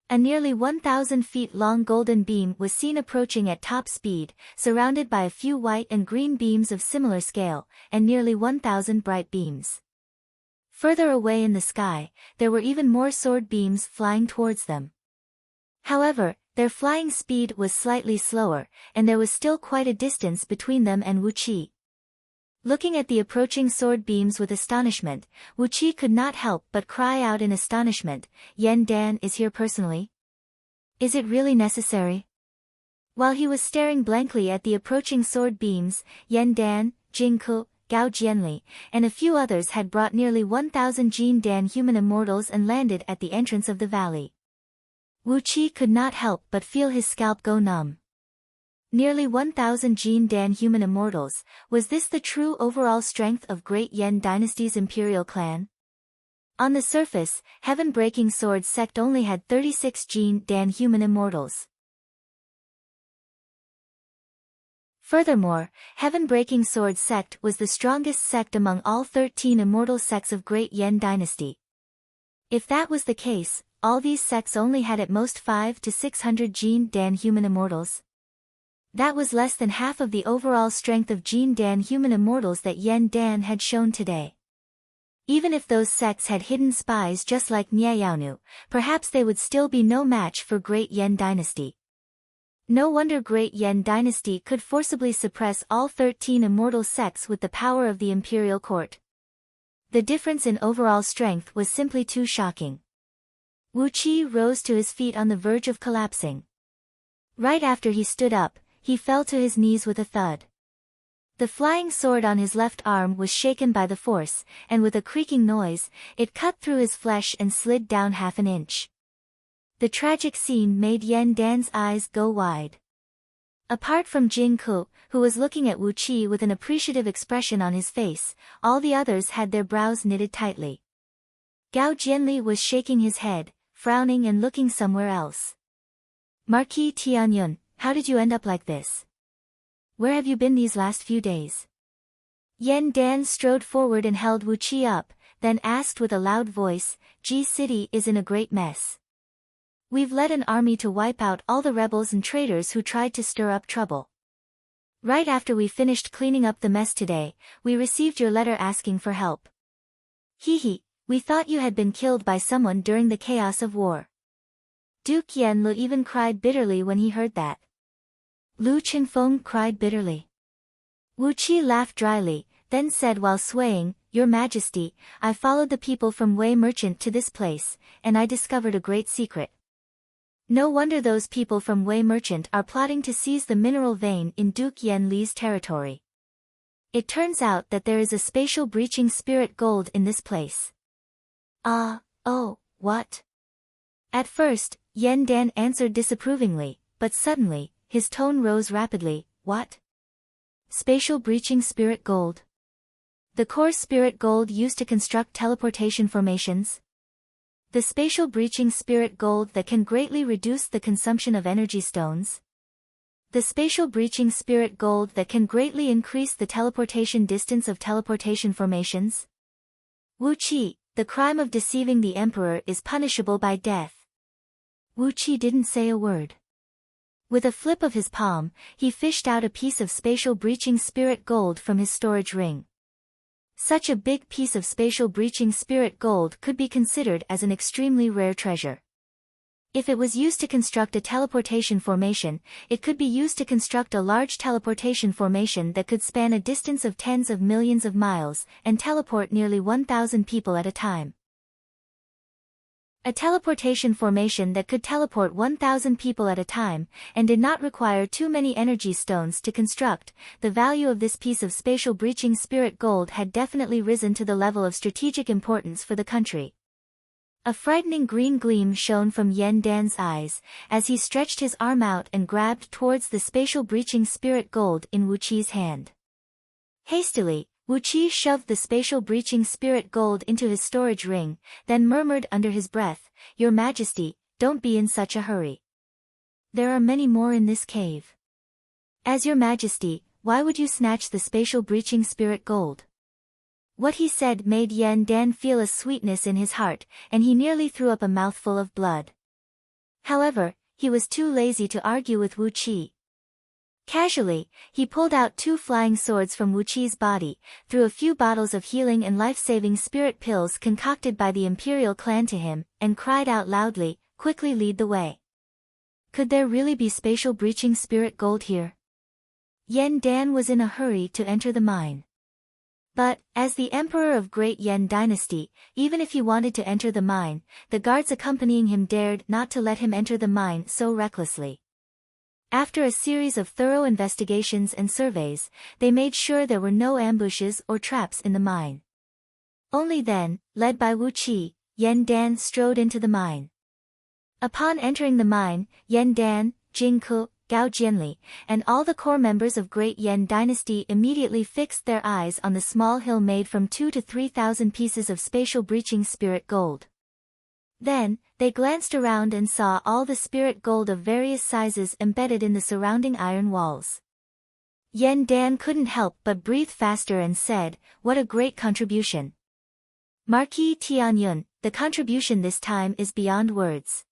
A nearly 1,000 feet long golden beam was seen approaching at top speed, surrounded by a few white and green beams of similar scale, and nearly 1,000 bright beams. Further away in the sky, there were even more sword beams flying towards them. However, their flying speed was slightly slower, and there was still quite a distance between them and Wu Qi. Looking at the approaching sword beams with astonishment, Wu Qi could not help but cry out in astonishment, "Yan Dan is here personally? Is it really necessary?" While he was staring blankly at the approaching sword beams, Yan Dan, Jing Ke, Gao Jianli, and a few others had brought nearly 1,000 Jin Dan human immortals and landed at the entrance of the valley. Wu Qi could not help but feel his scalp go numb. Nearly 1,000 Jin Dan human immortals, was this the true overall strength of Great Yan Dynasty's imperial clan? On the surface, Heaven-Breaking Sword sect only had 36 Jin Dan human immortals. Furthermore, Heaven-Breaking Sword sect was the strongest sect among all 13 immortal sects of Great Yan Dynasty. If that was the case, all these sects only had at most 500 to 600 Jin Dan human immortals. That was less than half of the overall strength of Jin Dan human immortals that Yan Dan had shown today. Even if those sects had hidden spies just like Niaoyanu, perhaps they would still be no match for Great Yan Dynasty. No wonder Great Yan Dynasty could forcibly suppress all 13 immortal sects with the power of the imperial court. The difference in overall strength was simply too shocking. Wu Qi rose to his feet on the verge of collapsing. Right after he stood up, he fell to his knees with a thud. The flying sword on his left arm was shaken by the force, and with a creaking noise, it cut through his flesh and slid down half an inch. The tragic scene made Yan Dan's eyes go wide. Apart from Jing Ke, who was looking at Wu Qi with an appreciative expression on his face, all the others had their brows knitted tightly. Gao Jianli was shaking his head, frowning and looking somewhere else. Marquis Tianyun, how did you end up like this? Where have you been these last few days? Yan Dan strode forward and held Wu Qi up, then asked with a loud voice, "Ji City is in a great mess. We've led an army to wipe out all the rebels and traitors who tried to stir up trouble. Right after we finished cleaning up the mess today, we received your letter asking for help. Hee, we thought you had been killed by someone during the chaos of war." Duke Yanlu even cried bitterly when he heard that. Lu Qinfeng cried bitterly. Wu Qi laughed dryly, then said while swaying, "Your Majesty, I followed the people from Wei Merchant to this place, and I discovered a great secret. No wonder those people from Wei Merchant are plotting to seize the mineral vein in Duke Yan Li's territory. It turns out that there is a spatial breaching spirit gold in this place." Oh, what? At first, Yan Dan answered disapprovingly, but suddenly, his tone rose rapidly. "What? Spatial breaching spirit gold? The core spirit gold used to construct teleportation formations? The spatial breaching spirit gold that can greatly reduce the consumption of energy stones? The spatial breaching spirit gold that can greatly increase the teleportation distance of teleportation formations? Wu Qi, the crime of deceiving the emperor is punishable by death." Wu Qi didn't say a word. With a flip of his palm, he fished out a piece of spatial breaching spirit gold from his storage ring. Such a big piece of spatial breaching spirit gold could be considered as an extremely rare treasure. If it was used to construct a teleportation formation, it could be used to construct a large teleportation formation that could span a distance of tens of millions of miles, and teleport nearly 1,000 people at a time. A teleportation formation that could teleport 1,000 people at a time, and did not require too many energy stones to construct. The value of this piece of spatial breaching spirit gold had definitely risen to the level of strategic importance for the country. A frightening green gleam shone from Yen Dan's eyes, as he stretched his arm out and grabbed towards the spatial breaching spirit gold in Wu Qi's hand. Hastily, Wu Qi shoved the spatial breaching spirit gold into his storage ring, then murmured under his breath, "Your Majesty, don't be in such a hurry. There are many more in this cave. As Your Majesty, why would you snatch the spatial breaching spirit gold?" What he said made Yen Dan feel a sweetness in his heart, and he nearly threw up a mouthful of blood. However, he was too lazy to argue with Wu Qi. Casually, he pulled out 2 flying swords from Wu Qi's body, threw a few bottles of healing and life-saving spirit pills concocted by the imperial clan to him, and cried out loudly, "Quickly lead the way. Could there really be spatial breaching spirit gold here?" Yen Dan was in a hurry to enter the mine. But, as the emperor of Great Yen Dynasty, even if he wanted to enter the mine, the guards accompanying him dared not to let him enter the mine so recklessly. After a series of thorough investigations and surveys, they made sure there were no ambushes or traps in the mine. Only then, led by Wu Qi, Yen Dan strode into the mine. Upon entering the mine, Yen Dan, Jing Ke, Gao Jianli, and all the core members of Great Yen Dynasty immediately fixed their eyes on the small hill made from 2,000 to 3,000 pieces of spatial breaching spirit gold. Then, they glanced around and saw all the spirit gold of various sizes embedded in the surrounding iron walls. Yen Dan couldn't help but breathe faster and said, "What a great contribution. Marquis Tianyun, the contribution this time is beyond words.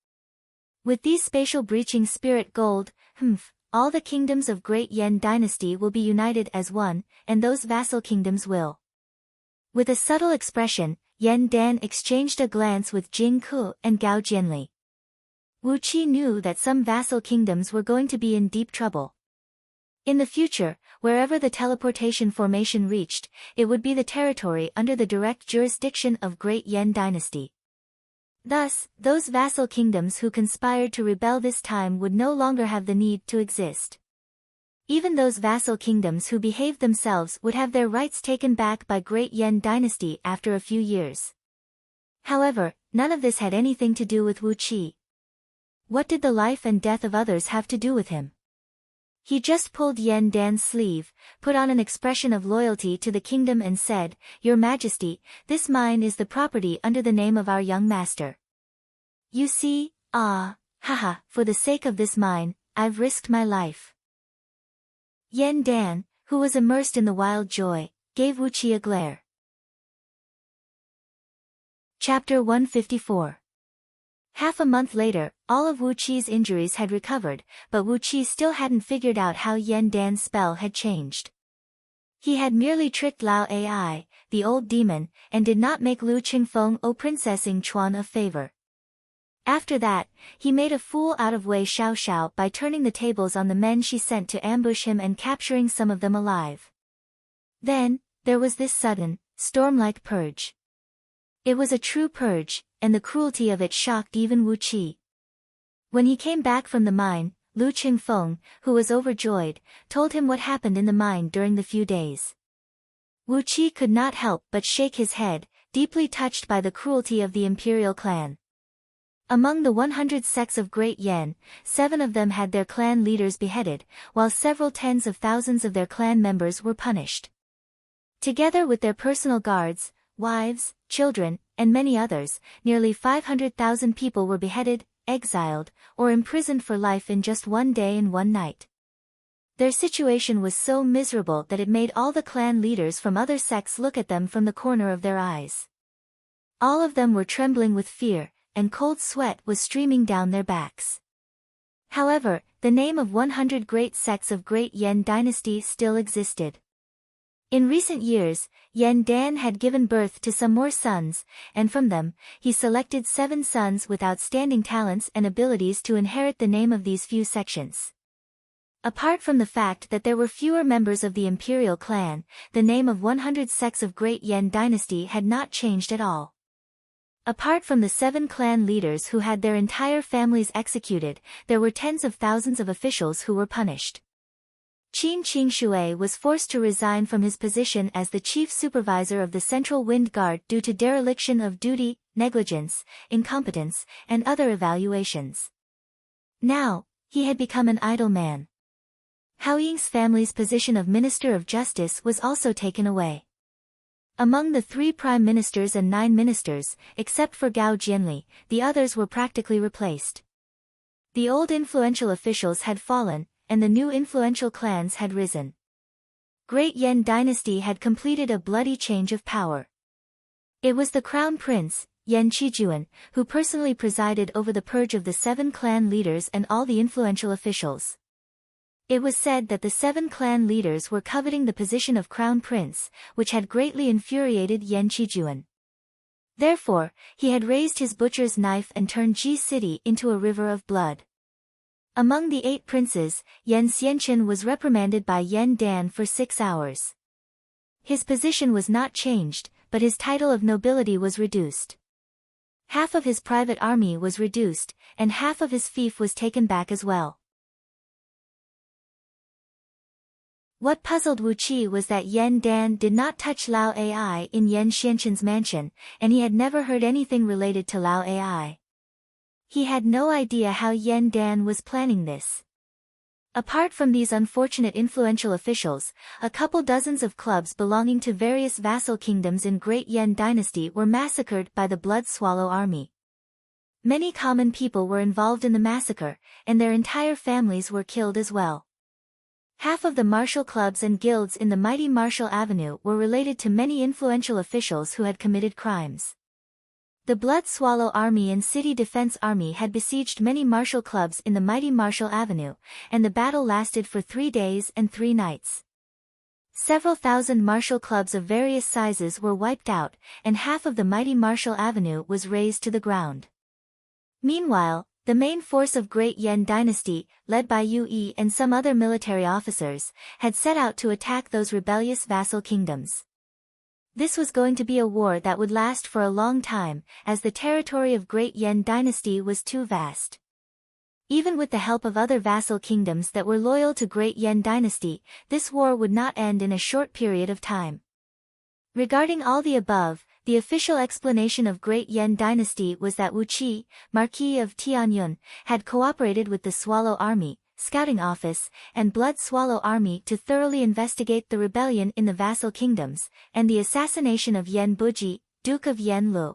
With these spatial breaching spirit gold, all the kingdoms of Great Yen Dynasty will be united as one, and those vassal kingdoms will." With a subtle expression, Yen Dan exchanged a glance with Jing Ke and Gao Jianli. Wu Qi knew that some vassal kingdoms were going to be in deep trouble. In the future, wherever the teleportation formation reached, it would be the territory under the direct jurisdiction of Great Yen Dynasty. Thus, those vassal kingdoms who conspired to rebel this time would no longer have the need to exist. Even those vassal kingdoms who behaved themselves would have their rights taken back by Great Yen Dynasty after a few years. However, none of this had anything to do with Wu Qi. What did the life and death of others have to do with him? He just pulled Yen Dan's sleeve, put on an expression of loyalty to the kingdom and said, "Your Majesty, this mine is the property under the name of our young master. You see, for the sake of this mine, I've risked my life." Yen Dan, who was immersed in the wild joy, gave Wu Qi a glare. Chapter 154. Half a month later, all of Wu Qi's injuries had recovered, but Wu Qi still hadn't figured out how Yen Dan's spell had changed. He had merely tricked Lao Ai, the old demon, and did not make Lu Qingfeng or Princess Ying Chuan a favor. After that, he made a fool out of Wei Xiaoxiao by turning the tables on the men she sent to ambush him and capturing some of them alive. Then, there was this sudden, storm-like purge. It was a true purge, and the cruelty of it shocked even Wu Qi. When he came back from the mine, Lu Qingfeng, who was overjoyed, told him what happened in the mine during the few days. Wu Qi could not help but shake his head, deeply touched by the cruelty of the imperial clan. Among the 100 sects of Great Yen, 7 of them had their clan leaders beheaded, while several tens of thousands of their clan members were punished. Together with their personal guards, wives, children, and many others, nearly 500,000 people were beheaded, exiled, or imprisoned for life in just one day and one night. Their situation was so miserable that it made all the clan leaders from other sects look at them from the corner of their eyes. All of them were trembling with fear, and cold sweat was streaming down their backs. However, the name of 100 great sects of Great Yen Dynasty still existed. In recent years, Yan Dan had given birth to some more sons, and from them, he selected 7 sons with outstanding talents and abilities to inherit the name of these few sections. Apart from the fact that there were fewer members of the imperial clan, the name of 100 sects of Great Yan dynasty had not changed at all. Apart from the 7 clan leaders who had their entire families executed, there were tens of thousands of officials who were punished. Qin Qingshui was forced to resign from his position as the chief supervisor of the Central Wind Guard due to dereliction of duty, negligence, incompetence, and other evaluations. Now, he had become an idle man. Hao Ying's family's position of Minister of Justice was also taken away. Among the 3 prime ministers and 9 ministers, except for Gao Jianli, the others were practically replaced. The old influential officials had fallen, and the new influential clans had risen. Great Yan dynasty had completed a bloody change of power. It was the crown prince, Yan Qijuan, who personally presided over the purge of the 7 clan leaders and all the influential officials. It was said that the 7 clan leaders were coveting the position of crown prince, which had greatly infuriated Yan Qijuan. Therefore, he had raised his butcher's knife and turned Ji City into a river of blood. Among the 8 princes, Yan Xianchen was reprimanded by Yan Dan for 6 hours. His position was not changed, but his title of nobility was reduced. Half of his private army was reduced, and half of his fief was taken back as well. What puzzled Wu Qi was that Yan Dan did not touch Lao Ai in Yan Xianchen's mansion, and he had never heard anything related to Lao Ai. He had no idea how Yan Dan was planning this. Apart from these unfortunate influential officials, a couple dozens of clubs belonging to various vassal kingdoms in Great Yan dynasty were massacred by the Blood Swallow army. Many common people were involved in the massacre, and their entire families were killed as well. Half of the martial clubs and guilds in the mighty Martial Avenue were related to many influential officials who had committed crimes. The Blood Swallow Army and City Defense Army had besieged many martial clubs in the mighty Martial Avenue, and the battle lasted for 3 days and 3 nights. Several thousand martial clubs of various sizes were wiped out, and half of the mighty Martial Avenue was razed to the ground. Meanwhile, the main force of Great Yan dynasty, led by Yu Yi and some other military officers, had set out to attack those rebellious vassal kingdoms. This was going to be a war that would last for a long time, as the territory of Great Yan dynasty was too vast. Even with the help of other vassal kingdoms that were loyal to Great Yan dynasty, this war would not end in a short period of time. Regarding all the above, the official explanation of Great Yan dynasty was that Wu Qi, Marquis of Tianyun, had cooperated with the Swallow Army, Scouting Office, and Blood Swallow Army to thoroughly investigate the rebellion in the vassal kingdoms, and the assassination of Yan Buji, Duke of Yanlu.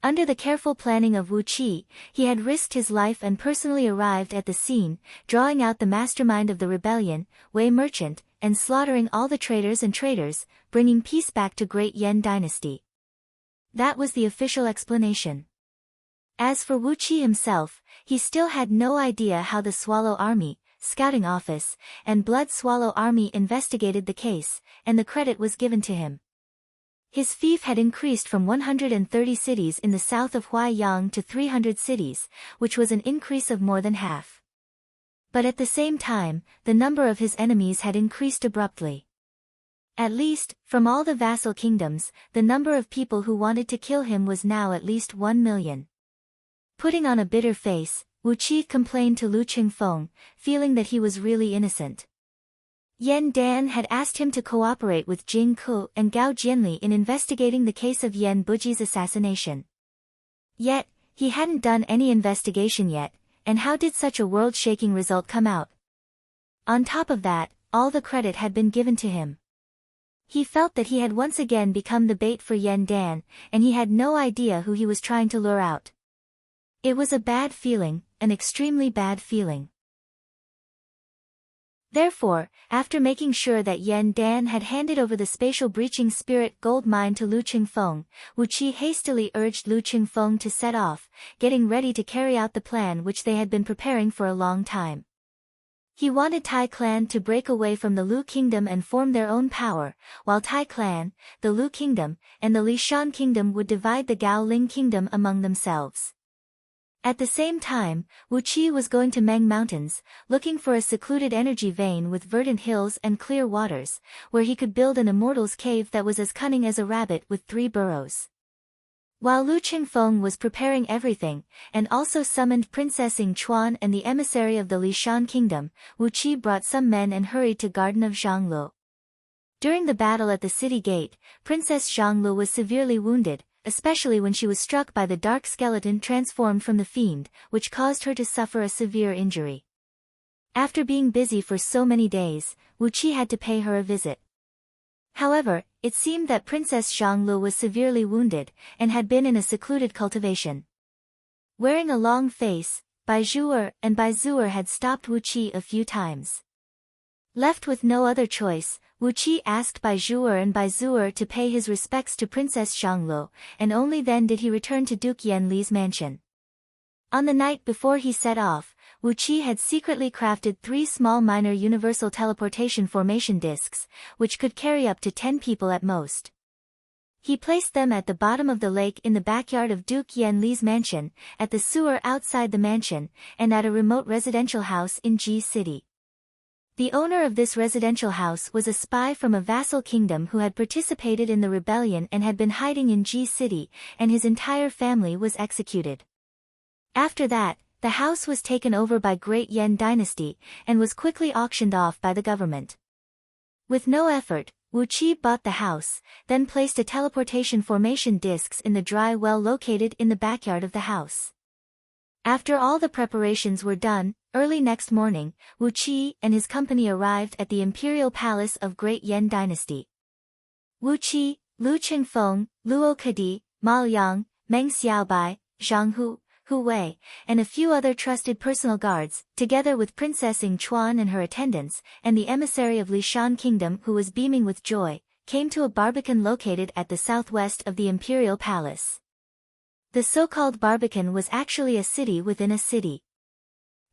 Under the careful planning of Wu Qi, he had risked his life and personally arrived at the scene, drawing out the mastermind of the rebellion, Wei Merchant, and slaughtering all the traitors and traitors, bringing peace back to Great Yan dynasty. That was the official explanation. As for Wu Qi himself, he still had no idea how the Swallow Army, Scouting Office, and Blood Swallow Army investigated the case, and the credit was given to him. His fief had increased from 130 cities in the south of Huaiyang to 300 cities, which was an increase of more than half. But at the same time, the number of his enemies had increased abruptly. At least, from all the vassal kingdoms, the number of people who wanted to kill him was now at least 1 million. Putting on a bitter face, Wu Qi complained to Lu Qingfeng, feeling that he was really innocent. Yan Dan had asked him to cooperate with Jing Ku and Gao Jianli in investigating the case of Yan Buji's assassination. Yet, he hadn't done any investigation yet, and how did such a world-shaking result come out? On top of that, all the credit had been given to him. He felt that he had once again become the bait for Yan Dan, and he had no idea who he was trying to lure out. It was a bad feeling, an extremely bad feeling. Therefore, after making sure that Yan Dan had handed over the spatial breaching spirit gold mine to Lu Qingfeng, Wu Qi hastily urged Lu Qingfeng to set off, getting ready to carry out the plan which they had been preparing for a long time. He wanted Tai clan to break away from the Lu kingdom and form their own power, while Tai clan, the Lu kingdom, and the Lishan kingdom would divide the Gao Ling kingdom among themselves. At the same time, Wu Qi was going to Meng Mountains, looking for a secluded energy vein with verdant hills and clear waters, where he could build an immortal's cave that was as cunning as a rabbit with 3 burrows. While Lu Qingfeng was preparing everything, and also summoned Princess Ying Chuan and the emissary of the Lishan kingdom, Wu Qi brought some men and hurried to Garden of Zhanglu. During the battle at the city gate, Princess Zhanglu was severely wounded, especially when she was struck by the dark skeleton transformed from the fiend, which caused her to suffer a severe injury. After being busy for so many days, Wu Qi had to pay her a visit. However, it seemed that Princess Zhanglu was severely wounded, and had been in a secluded cultivation. Wearing a long face, Bai Zhu'er and Bai Zu'er had stopped Wu Qi a few times. Left with no other choice, Wu Qi asked Bai Zhu'er and Bai Zu'er to pay his respects to Princess Zhanglu, and only then did he return to Duke Yanli's mansion. On the night before he set off, Wu Qi had secretly crafted 3 small minor universal teleportation formation discs, which could carry up to 10 people at most. He placed them at the bottom of the lake in the backyard of Duke Yanli's mansion, at the sewer outside the mansion, and at a remote residential house in Ji City. The owner of this residential house was a spy from a vassal kingdom who had participated in the rebellion and had been hiding in Ji City, and his entire family was executed. After that, the house was taken over by Great Yan Dynasty, and was quickly auctioned off by the government. With no effort, Wu Qi bought the house, then placed a teleportation formation discs in the dry well located in the backyard of the house. After all the preparations were done, early next morning, Wu Qi and his company arrived at the imperial palace of Great Yan Dynasty. Wu Qi, Lu Qingfeng, Luo Kadi, Ma Yang, Meng Xiaobai, Zhang Hu, Hu Wei, and a few other trusted personal guards, together with Princess Ying Chuan and her attendants, and the emissary of Lishan Kingdom who was beaming with joy, came to a barbican located at the southwest of the imperial palace. The so-called barbican was actually a city within a city.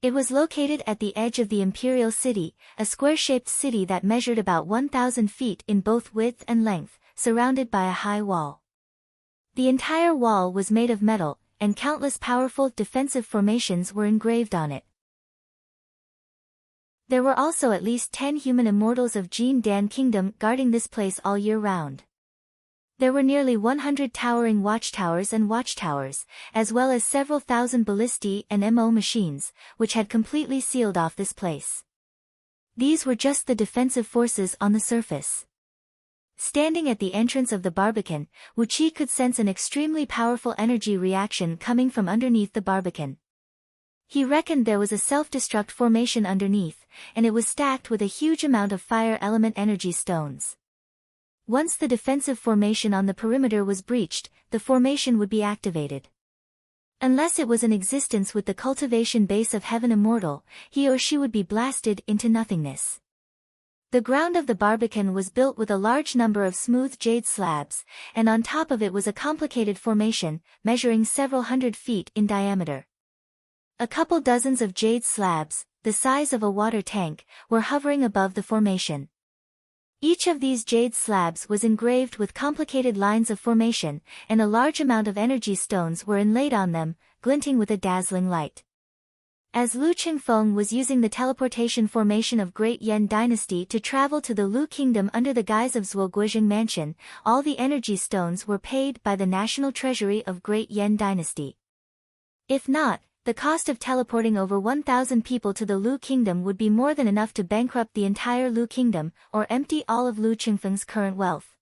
It was located at the edge of the imperial city, a square-shaped city that measured about 1,000 feet in both width and length, surrounded by a high wall. The entire wall was made of metal, and countless powerful defensive formations were engraved on it. There were also at least 10 human immortals of Jin Dan Kingdom guarding this place all year round. There were nearly 100 towering watchtowers and watchtowers, as well as several thousand ballistae and MO machines, which had completely sealed off this place. These were just the defensive forces on the surface. Standing at the entrance of the barbican, Wu Qi could sense an extremely powerful energy reaction coming from underneath the barbican. He reckoned there was a self-destruct formation underneath, and it was stacked with a huge amount of fire element energy stones. Once the defensive formation on the perimeter was breached, the formation would be activated. Unless it was in existence with the cultivation base of Heaven Immortal, he or she would be blasted into nothingness. The ground of the barbican was built with a large number of smooth jade slabs, and on top of it was a complicated formation, measuring several hundred feet in diameter. A couple dozens of jade slabs, the size of a water tank, were hovering above the formation. Each of these jade slabs was engraved with complicated lines of formation, and a large amount of energy stones were inlaid on them, glinting with a dazzling light. As Lu Qingfeng was using the teleportation formation of Great Yan Dynasty to travel to the Lu Kingdom under the guise of Zhuoguizheng Mansion, all the energy stones were paid by the national treasury of Great Yan Dynasty. If not, the cost of teleporting over 1,000 people to the Lu Kingdom would be more than enough to bankrupt the entire Lu Kingdom, or empty all of Lu Qingfeng's current wealth.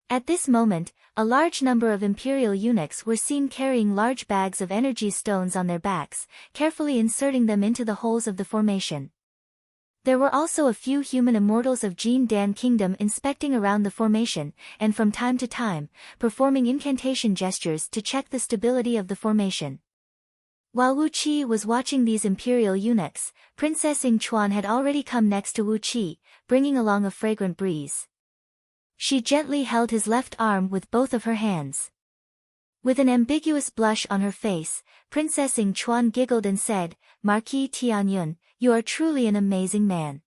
At this moment, a large number of imperial eunuchs were seen carrying large bags of energy stones on their backs, carefully inserting them into the holes of the formation. There were also a few human immortals of Jin Dan Kingdom inspecting around the formation, and from time to time, performing incantation gestures to check the stability of the formation. While Wu Qi was watching these imperial eunuchs, Princess Ying Chuan had already come next to Wu Qi, bringing along a fragrant breeze. She gently held his left arm with both of her hands. With an ambiguous blush on her face, Princess Ying Chuan giggled and said, "Marquis Tianyun, You are truly an amazing man.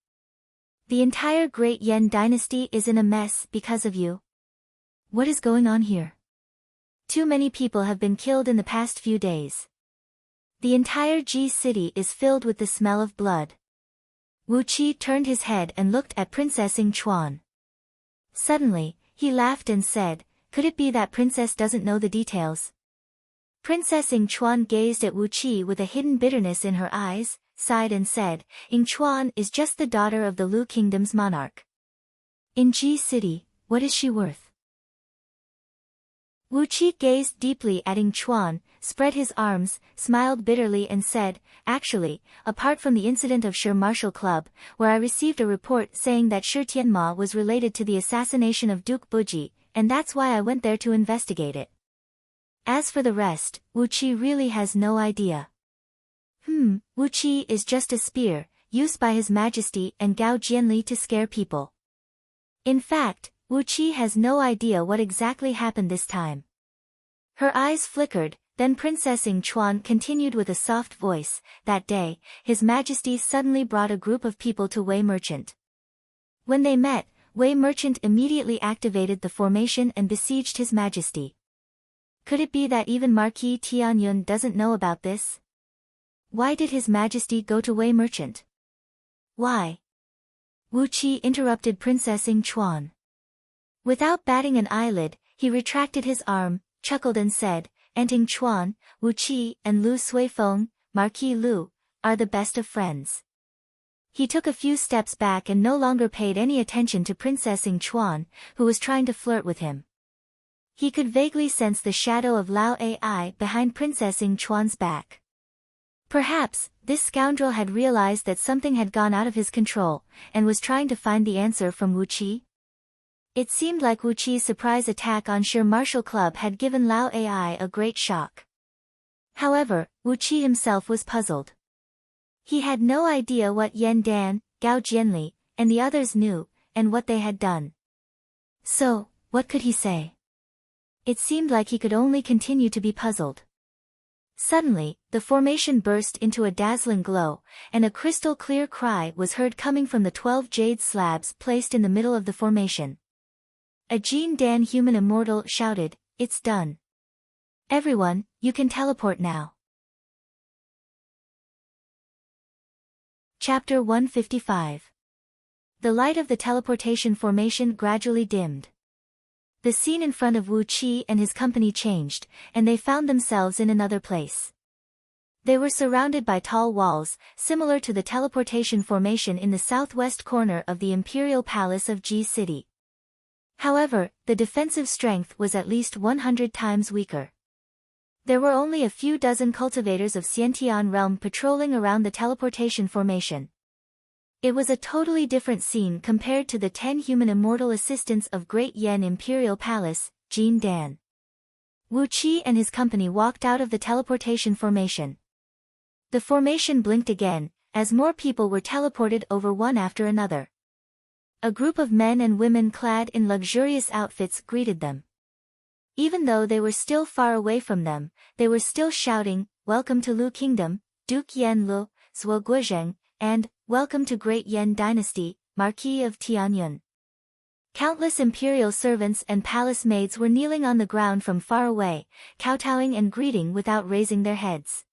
The entire Great Yan dynasty is in a mess because of you. What is going on here? Too many people have been killed in the past few days. The entire Ji city is filled with the smell of blood. Wu Qi turned his head and looked at Princess Ying Chuan. Suddenly, he laughed and said, "Could it be that Princess doesn't know the details?" Princess Ying Chuan gazed at Wu Qi with a hidden bitterness in her eyes, sighed and said, "Ying Chuan is just the daughter of the Lu Kingdom's monarch. In Ji city, what is she worth?" Wu Qi gazed deeply at Ying Chuan, spread his arms, smiled bitterly and said, "Actually, apart from the incident of Shi Martial Club, where I received a report saying that Shi Tianma was related to the assassination of Duke Buji, and that's why I went there to investigate it. As for the rest, Wu Qi really has no idea." Wu Qi is just a spear, used by His Majesty and Gao Jianli to scare people. In fact, Wu Qi has no idea what exactly happened this time. Her eyes flickered, then Princess Ying Chuan continued with a soft voice, "That day, His Majesty suddenly brought a group of people to Wei Merchant. When they met, Wei Merchant immediately activated the formation and besieged His Majesty. Could it be that even Marquis Tianyun doesn't know about this? Why did His Majesty go to Wei Merchant? Why?" Wu Qi interrupted Princess Ying Chuan. Without batting an eyelid, he retracted his arm, chuckled and said, "And Ying Chuan, Wu Qi and Lu Suifeng, Marquis Lu, are the best of friends." He took a few steps back and no longer paid any attention to Princess Ying Chuan, who was trying to flirt with him. He could vaguely sense the shadow of Lao Ai behind Princess Ying Chuan's back. Perhaps, this scoundrel had realized that something had gone out of his control, and was trying to find the answer from Wu Qi. It seemed like Wu Qi's surprise attack on Shi Martial Club had given Lao Ai a great shock. However, Wu Qi himself was puzzled. He had no idea what Yan Dan, Gao Jianli, and the others knew, and what they had done. So, what could he say? It seemed like he could only continue to be puzzled. Suddenly, the formation burst into a dazzling glow, and a crystal-clear cry was heard coming from the 12 jade slabs placed in the middle of the formation. A Jin Dan human immortal shouted, "It's done. Everyone, you can teleport now." Chapter 155. The light of the teleportation formation gradually dimmed. The scene in front of Wu Qi and his company changed, and they found themselves in another place. They were surrounded by tall walls, similar to the teleportation formation in the southwest corner of the Imperial Palace of Ji City. However, the defensive strength was at least 100 times weaker. There were only a few dozen cultivators of Xiantian realm patrolling around the teleportation formation. It was a totally different scene compared to the 10 human immortal assistants of Great Yan Imperial Palace, Jin Dan. Wu Qi and his company walked out of the teleportation formation. The formation blinked again, as more people were teleported over one after another. A group of men and women clad in luxurious outfits greeted them. Even though they were still far away from them, they were still shouting, "Welcome to Lu Kingdom, Duke Yan Lu, Zhuo Guozheng," and "Welcome to Great Yan Dynasty, Marquis of Tianyun." Countless imperial servants and palace maids were kneeling on the ground from far away, kowtowing and greeting without raising their heads.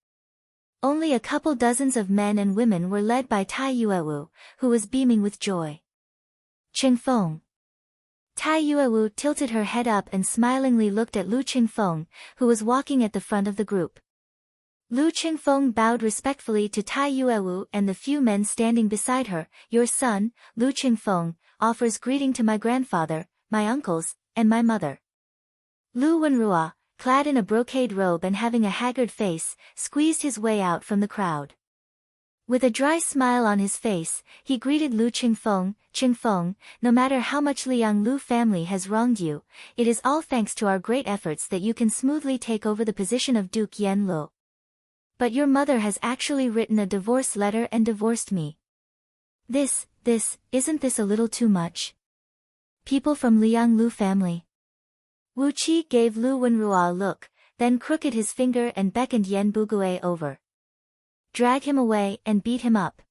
Only a couple dozens of men and women were led by Tai Yuewu, who was beaming with joy. Qingfeng. Tai Yuewu tilted her head up and smilingly looked at Lu Qingfeng, who was walking at the front of the group. Lu Qingfeng bowed respectfully to Tai Yuewu and the few men standing beside her. "Your son, Lu Qingfeng, offers greeting to my grandfather, my uncles, and my mother." Lu Wenrua, clad in a brocade robe and having a haggard face, squeezed his way out from the crowd. With a dry smile on his face, he greeted Lu Qingfeng, "Qingfeng, no matter how much Liang Lu family has wronged you, it is all thanks to our great efforts that you can smoothly take over the position of Duke Yan Lu. But your mother has actually written a divorce letter and divorced me. Isn't this a little too much? People from Liang Lu family." Wu Qi gave Lu Wenrua a look, then crooked his finger and beckoned Yan Bugue over. "Drag him away and beat him up."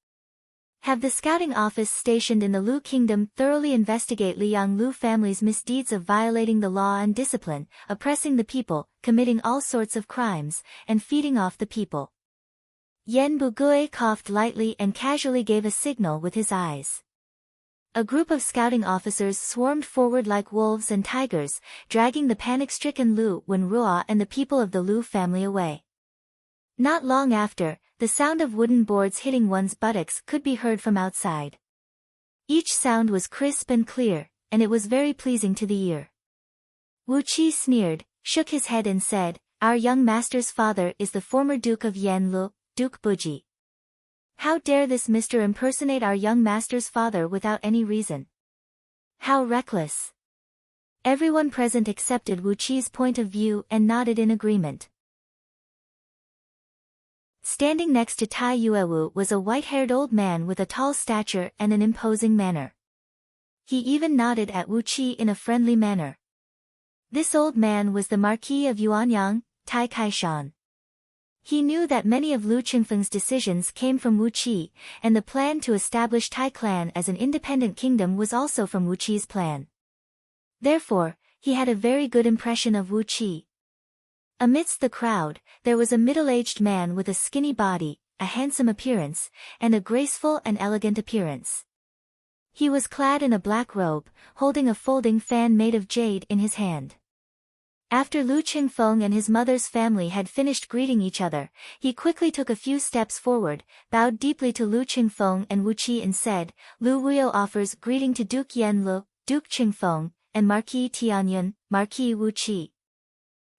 Have the scouting office stationed in the Lu Kingdom thoroughly investigate Liang Lu family's misdeeds of violating the law and discipline, oppressing the people, committing all sorts of crimes, and feeding off the people. Yen Bugui coughed lightly and casually gave a signal with his eyes. A group of scouting officers swarmed forward like wolves and tigers, dragging the panic-stricken Lu Wenrua and the people of the Lu family away. Not long after, the sound of wooden boards hitting one's buttocks could be heard from outside. Each sound was crisp and clear, and it was very pleasing to the ear. Wu Qi sneered, shook his head and said, "Our young master's father is the former Duke of Yanlu, Duke Buji. How dare this Mr. impersonate our young master's father without any reason? How reckless!" Everyone present accepted Wu Qi's point of view and nodded in agreement. Standing next to Tai Yuewu was a white-haired old man with a tall stature and an imposing manner. He even nodded at Wu Qi in a friendly manner. This old man was the Marquis of Yuanyang, Tai Kaishan. He knew that many of Lu Qingfeng's decisions came from Wu Qi, and the plan to establish Tai clan as an independent kingdom was also from Wu Qi's plan. Therefore, he had a very good impression of Wu Qi. Amidst the crowd, there was a middle-aged man with a skinny body, a handsome appearance, and a graceful and elegant appearance. He was clad in a black robe, holding a folding fan made of jade in his hand. After Lu Qingfeng and his mother's family had finished greeting each other, he quickly took a few steps forward, bowed deeply to Lu Qingfeng and Wu Qi and said, "Lu Wuyo offers greeting to Duke Yanlu, Duke Qingfeng, and Marquis Tianyun, Marquis Wu Qi."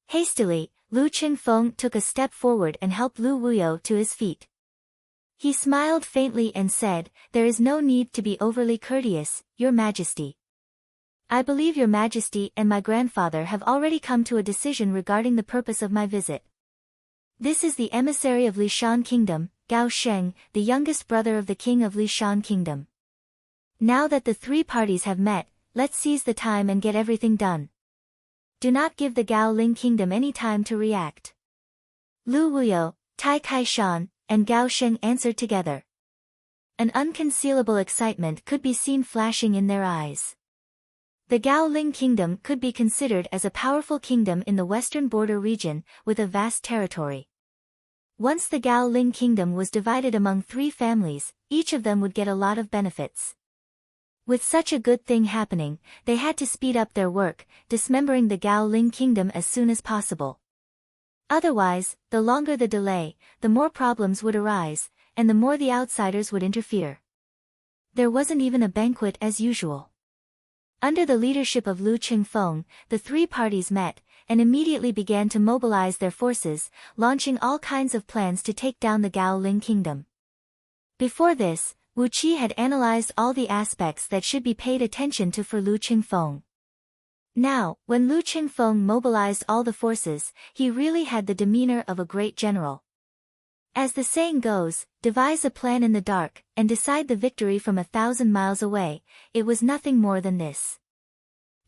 Hastily, Lu Qingfeng took a step forward and helped Lu Wuyo to his feet. He smiled faintly and said, "There is no need to be overly courteous, Your Majesty. I believe Your Majesty and my grandfather have already come to a decision regarding the purpose of my visit. This is the emissary of Lishan Kingdom, Gao Sheng, the youngest brother of the king of Lishan Kingdom. Now that the three parties have met, let's seize the time and get everything done. Do not give the Gao Ling Kingdom any time to react." Lu Wuyo, Tai Kaishan, and Gao Sheng answered together. An unconcealable excitement could be seen flashing in their eyes. The Gao Ling Kingdom could be considered as a powerful kingdom in the western border region, with a vast territory. Once the Gao Ling Kingdom was divided among three families, each of them would get a lot of benefits. With such a good thing happening, they had to speed up their work, dismembering the Gao Ling Kingdom as soon as possible. Otherwise, the longer the delay, the more problems would arise, and the more the outsiders would interfere. There wasn't even a banquet as usual. Under the leadership of Lu Qingfeng, the three parties met, and immediately began to mobilize their forces, launching all kinds of plans to take down the Gao Ling Kingdom. Before this, Wu Qi had analyzed all the aspects that should be paid attention to for Lu Qingfeng. Now, when Lu Qingfeng mobilized all the forces, he really had the demeanor of a great general. As the saying goes, devise a plan in the dark, and decide the victory from 1,000 miles away. It was nothing more than this.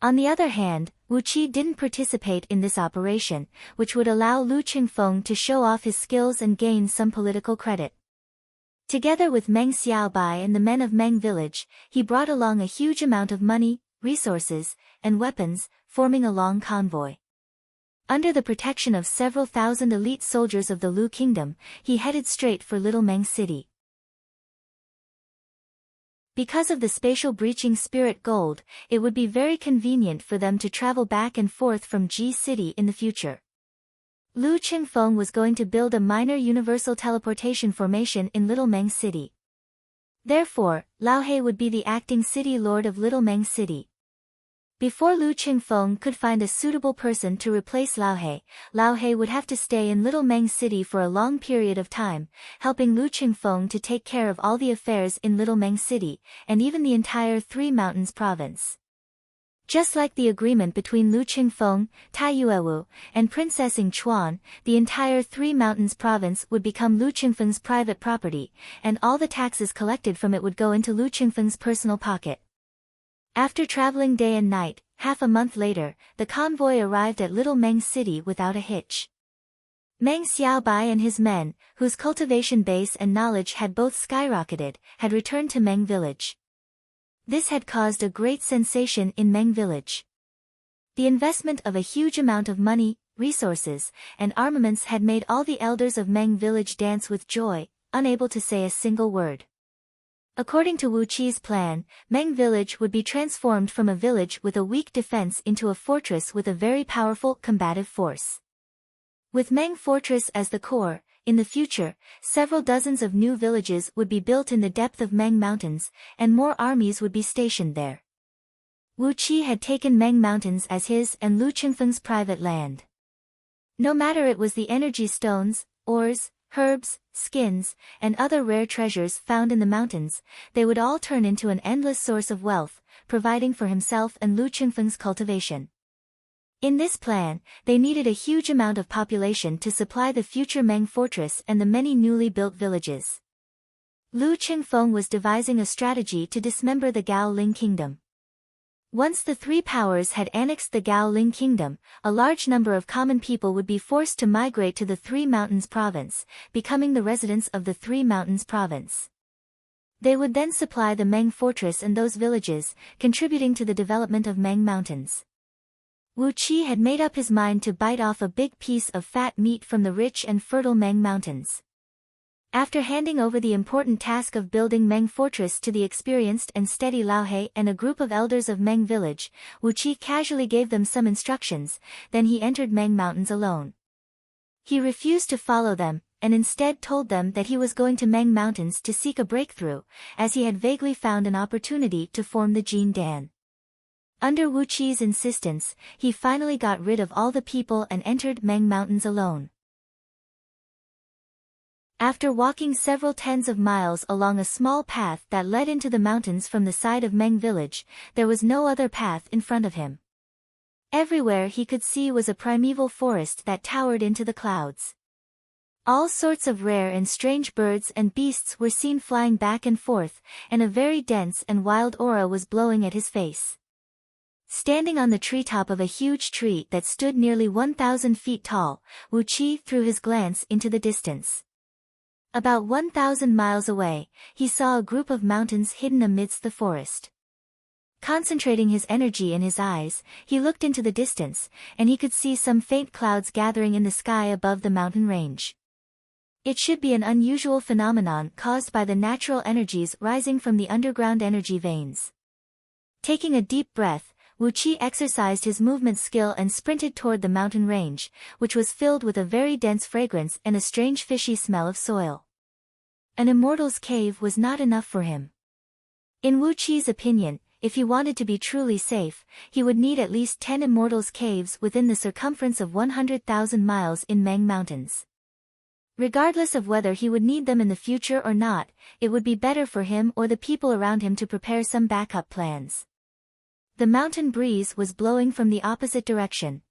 On the other hand, Wu Qi didn't participate in this operation, which would allow Lu Qingfeng to show off his skills and gain some political credit. Together with Meng Xiaobai and the men of Meng village, he brought along a huge amount of money, resources, and weapons, forming a long convoy. Under the protection of several thousand elite soldiers of the Lu Kingdom, he headed straight for Little Meng City. Because of the spatial breaching spirit gold, it would be very convenient for them to travel back and forth from Ji City in the future. Lu Qingfeng was going to build a minor universal teleportation formation in Little Meng City. Therefore, Lao He would be the acting city lord of Little Meng City. Before Lu Qingfeng could find a suitable person to replace Lao He would have to stay in Little Meng City for a long period of time, helping Lu Qingfeng to take care of all the affairs in Little Meng City, and even the entire Three Mountains province. Just like the agreement between Lu Qingfeng, Tai Yuewu, and Princess Ying Chuan, the entire Three Mountains province would become Lu Qingfeng's private property, and all the taxes collected from it would go into Lu Qingfeng's personal pocket. After traveling day and night, half a month later, the convoy arrived at Little Meng City without a hitch. Meng Xiaobai and his men, whose cultivation base and knowledge had both skyrocketed, had returned to Meng village. This had caused a great sensation in Meng village. The investment of a huge amount of money, resources, and armaments had made all the elders of Meng village dance with joy, unable to say a single word. According to Wu Qi's plan, Meng village would be transformed from a village with a weak defense into a fortress with a very powerful combative force. With Meng fortress as the core, in the future, several dozens of new villages would be built in the depth of Meng Mountains, and more armies would be stationed there. Wu Qi had taken Meng Mountains as his and Lu Qingfeng's private land. No matter it was the energy stones, ores, herbs, skins, and other rare treasures found in the mountains, they would all turn into an endless source of wealth, providing for himself and Lu Qingfeng's cultivation. In this plan, they needed a huge amount of population to supply the future Meng fortress and the many newly built villages. Lu Qingfeng was devising a strategy to dismember the Gao Ling kingdom. Once the three powers had annexed the Gao Ling kingdom, a large number of common people would be forced to migrate to the Three Mountains province, becoming the residents of the Three Mountains province. They would then supply the Meng fortress and those villages, contributing to the development of Meng Mountains. Wu Qi had made up his mind to bite off a big piece of fat meat from the rich and fertile Meng Mountains. After handing over the important task of building Meng fortress to the experienced and steady Lao He and a group of elders of Meng village, Wu Qi casually gave them some instructions, then he entered Meng Mountains alone. He refused to follow them, and instead told them that he was going to Meng Mountains to seek a breakthrough, as he had vaguely found an opportunity to form the Jin Dan. Under Wu Qi's insistence, he finally got rid of all the people and entered Meng Mountains alone. After walking several tens of miles along a small path that led into the mountains from the side of Meng village, there was no other path in front of him. Everywhere he could see was a primeval forest that towered into the clouds. All sorts of rare and strange birds and beasts were seen flying back and forth, and a very dense and wild aura was blowing at his face. Standing on the treetop of a huge tree that stood nearly 1,000 feet tall, Wu Qi threw his glance into the distance. About 1,000 miles away, he saw a group of mountains hidden amidst the forest. Concentrating his energy in his eyes, he looked into the distance, and he could see some faint clouds gathering in the sky above the mountain range. It should be an unusual phenomenon caused by the natural energies rising from the underground energy veins. Taking a deep breath, Wu Qi exercised his movement skill and sprinted toward the mountain range, which was filled with a very dense fragrance and a strange fishy smell of soil. An immortal's cave was not enough for him. In Wu Qi's opinion, if he wanted to be truly safe, he would need at least 10 immortals' caves within the circumference of 100,000 miles in Meng Mountains. Regardless of whether he would need them in the future or not, it would be better for him or the people around him to prepare some backup plans. The mountain breeze was blowing from the opposite direction.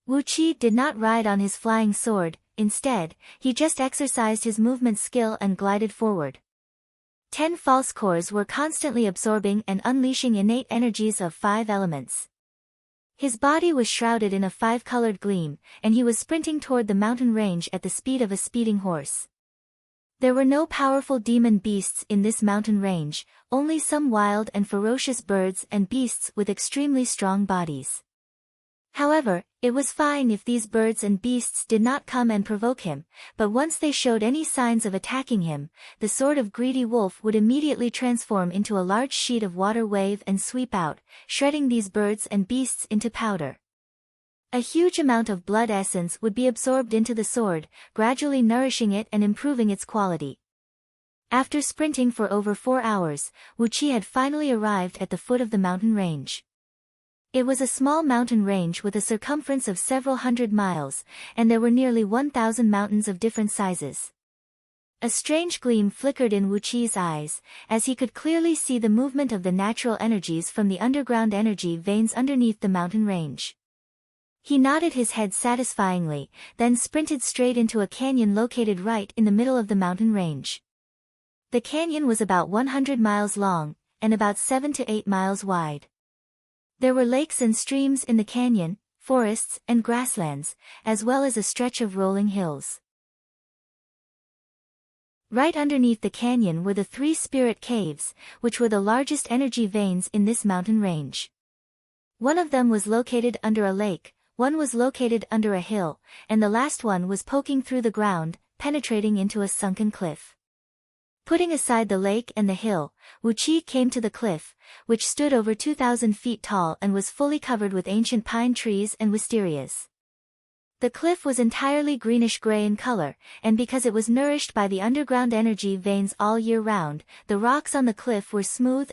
Wu Qi did not ride on his flying sword, instead, he just exercised his movement skill and glided forward. 10 false cores were constantly absorbing and unleashing innate energies of 5 elements. His body was shrouded in a 5-colored gleam, and he was sprinting toward the mountain range at the speed of a speeding horse. There were no powerful demon beasts in this mountain range, only some wild and ferocious birds and beasts with extremely strong bodies. However, it was fine if these birds and beasts did not come and provoke him, but once they showed any signs of attacking him, the sword of greedy wolf would immediately transform into a large sheet of water wave and sweep out, shredding these birds and beasts into powder. A huge amount of blood essence would be absorbed into the sword, gradually nourishing it and improving its quality. After sprinting for over 4 hours, Wu Qi had finally arrived at the foot of the mountain range. It was a small mountain range with a circumference of several hundred miles, and there were nearly 1,000 mountains of different sizes. A strange gleam flickered in Wu Qi's eyes, as he could clearly see the movement of the natural energies from the underground energy veins underneath the mountain range. He nodded his head satisfyingly, then sprinted straight into a canyon located right in the middle of the mountain range. The canyon was about 100 miles long, and about 7 to 8 miles wide. There were lakes and streams in the canyon, forests, and grasslands, as well as a stretch of rolling hills. Right underneath the canyon were the 3 spirit caves, which were the largest energy veins in this mountain range. One of them was located under a lake, one was located under a hill, and the last one was poking through the ground, penetrating into a sunken cliff. Putting aside the lake and the hill, Wuqi came to the cliff, which stood over 2,000 feet tall and was fully covered with ancient pine trees and wisterias. The cliff was entirely greenish-gray in color, and because it was nourished by the underground energy veins all year round, the rocks on the cliff were smooth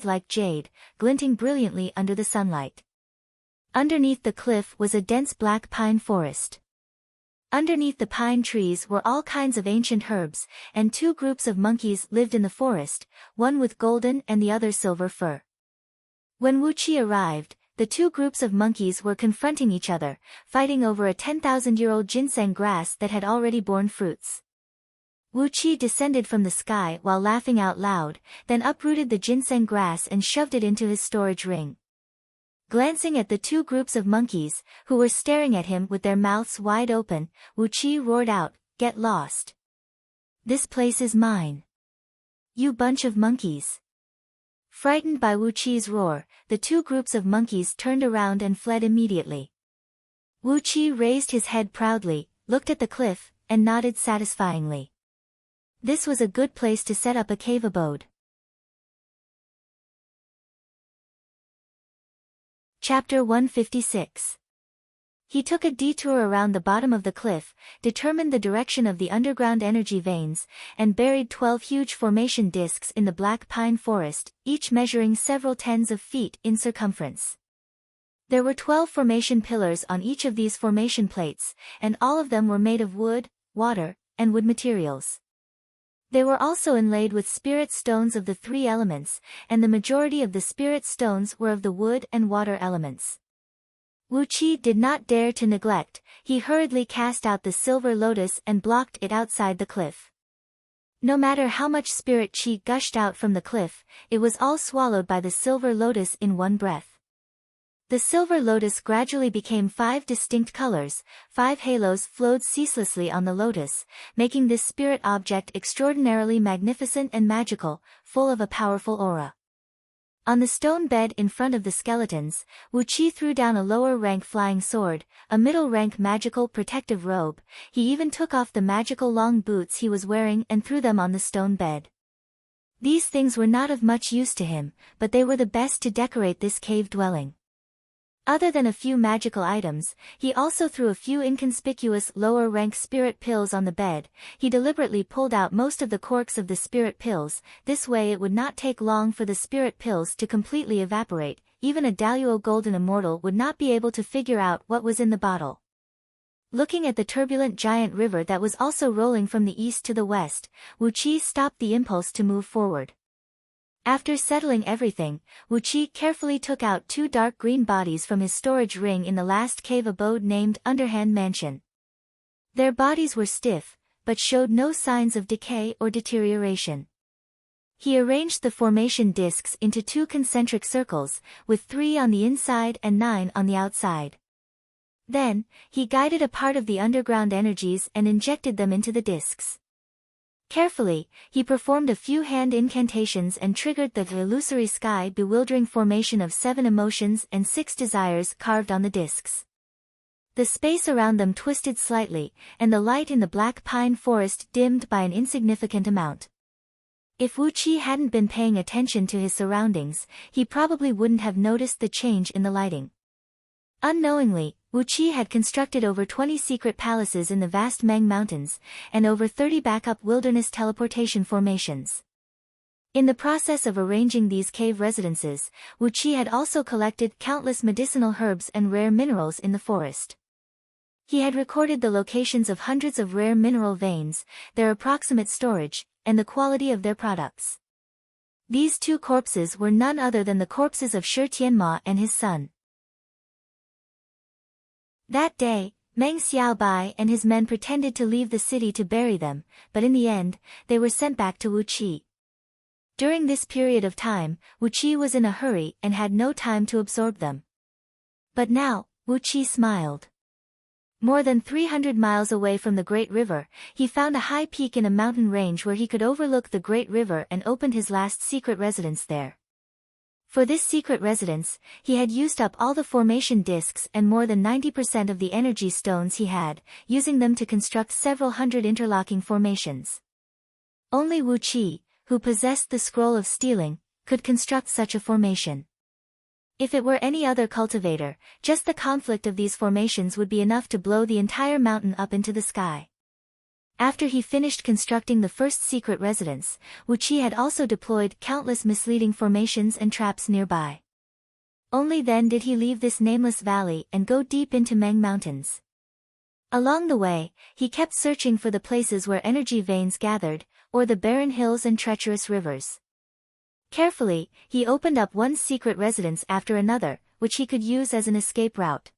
like jade, glinting brilliantly under the sunlight. Underneath the cliff was a dense black pine forest. Underneath the pine trees were all kinds of ancient herbs, and 2 groups of monkeys lived in the forest, one with golden and the other silver fur. When Wuqi arrived, the 2 groups of monkeys were confronting each other, fighting over a 10,000-year-old ginseng grass that had already borne fruits. Wuqi descended from the sky while laughing out loud, then uprooted the ginseng grass and shoved it into his storage ring. Glancing at the 2 groups of monkeys, who were staring at him with their mouths wide open, Wuqi roared out, "Get lost! This place is mine! You bunch of monkeys!" Frightened by Wuqi's roar, the 2 groups of monkeys turned around and fled immediately. Wuqi raised his head proudly, looked at the cliff, and nodded satisfyingly. This was a good place to set up a cave abode. Chapter 156. He took a detour around the bottom of the cliff, determined the direction of the underground energy veins, and buried 12 huge formation discs in the black pine forest, each measuring several tens of feet in circumference. There were 12 formation pillars on each of these formation plates, and all of them were made of wood, water, and wood materials. They were also inlaid with spirit stones of the 3 elements, and the majority of the spirit stones were of the wood and water elements. Wuqi did not dare to neglect, he hurriedly cast out the silver lotus and blocked it outside the cliff. No matter how much spirit chi gushed out from the cliff, it was all swallowed by the silver lotus in one breath. The silver lotus gradually became 5 distinct colors, 5 halos flowed ceaselessly on the lotus, making this spirit object extraordinarily magnificent and magical, full of a powerful aura. On the stone bed in front of the skeletons, Wuqi threw down a lower-rank flying sword, a middle-rank magical protective robe, he even took off the magical long boots he was wearing and threw them on the stone bed. These things were not of much use to him, but they were the best to decorate this cave dwelling. Other than a few magical items, he also threw a few inconspicuous lower-rank spirit pills on the bed. He deliberately pulled out most of the corks of the spirit pills, this way it would not take long for the spirit pills to completely evaporate, even a Daluo golden immortal would not be able to figure out what was in the bottle. Looking at the turbulent giant river that was also rolling from the east to the west, Wuqi stopped the impulse to move forward. After settling everything, Wuqi carefully took out 2 dark green bodies from his storage ring in the last cave abode named Underhand Mansion. Their bodies were stiff, but showed no signs of decay or deterioration. He arranged the formation discs into 2 concentric circles, with 3 on the inside and 9 on the outside. Then, he guided a part of the underground energies and injected them into the discs. Carefully, he performed a few hand incantations and triggered the illusory sky-bewildering formation of 7 emotions and 6 desires carved on the discs. The space around them twisted slightly, and the light in the black pine forest dimmed by an insignificant amount. If Wuqi hadn't been paying attention to his surroundings, he probably wouldn't have noticed the change in the lighting. Unknowingly, Wuqi had constructed over 20 secret palaces in the vast Meng Mountains, and over 30 backup wilderness teleportation formations. In the process of arranging these cave residences, Wuqi had also collected countless medicinal herbs and rare minerals in the forest. He had recorded the locations of hundreds of rare mineral veins, their approximate storage, and the quality of their products. These 2 corpses were none other than the corpses of Shi Tianma and his son. That day, Meng Xiaobai and his men pretended to leave the city to bury them, but in the end, they were sent back to Wuqi. During this period of time, Wuqi was in a hurry and had no time to absorb them. But now, Wu Qi smiled. More than 300 miles away from the Great River, he found a high peak in a mountain range where he could overlook the Great River and opened his last secret residence there. For this secret residence, he had used up all the formation discs and more than 90% of the energy stones he had, using them to construct several hundred interlocking formations. Only Wu Qi, who possessed the scroll of stealing, could construct such a formation. If it were any other cultivator, just the conflict of these formations would be enough to blow the entire mountain up into the sky. After he finished constructing the first secret residence, Wu Qi had also deployed countless misleading formations and traps nearby. Only then did he leave this nameless valley and go deep into Meng Mountains. Along the way, he kept searching for the places where energy veins gathered, or the barren hills and treacherous rivers. Carefully, he opened up one secret residence after another, which he could use as an escape route.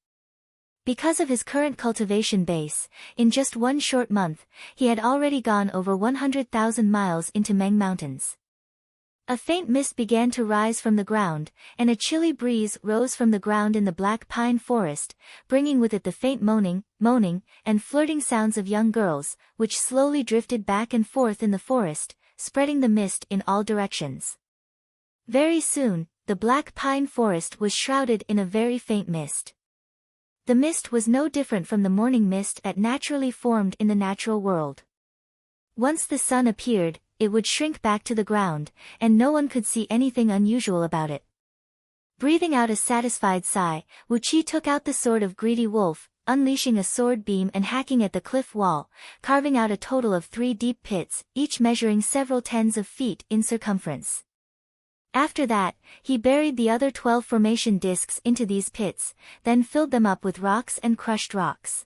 Because of his current cultivation base, in just one short month, he had already gone over 100,000 miles into Meng Mountains. A faint mist began to rise from the ground, and a chilly breeze rose from the ground in the black pine forest, bringing with it the faint moaning, and flirting sounds of young girls, which slowly drifted back and forth in the forest, spreading the mist in all directions. Very soon, the black pine forest was shrouded in a very faint mist. The mist was no different from the morning mist that naturally formed in the natural world. Once the sun appeared, it would shrink back to the ground, and no one could see anything unusual about it. Breathing out a satisfied sigh, Wu Qi took out the sword of Greedy Wolf, unleashing a sword beam and hacking at the cliff wall, carving out a total of 3 deep pits, each measuring several tens of feet in circumference. After that, he buried the other 12 formation discs into these pits, then filled them up with rocks and crushed rocks.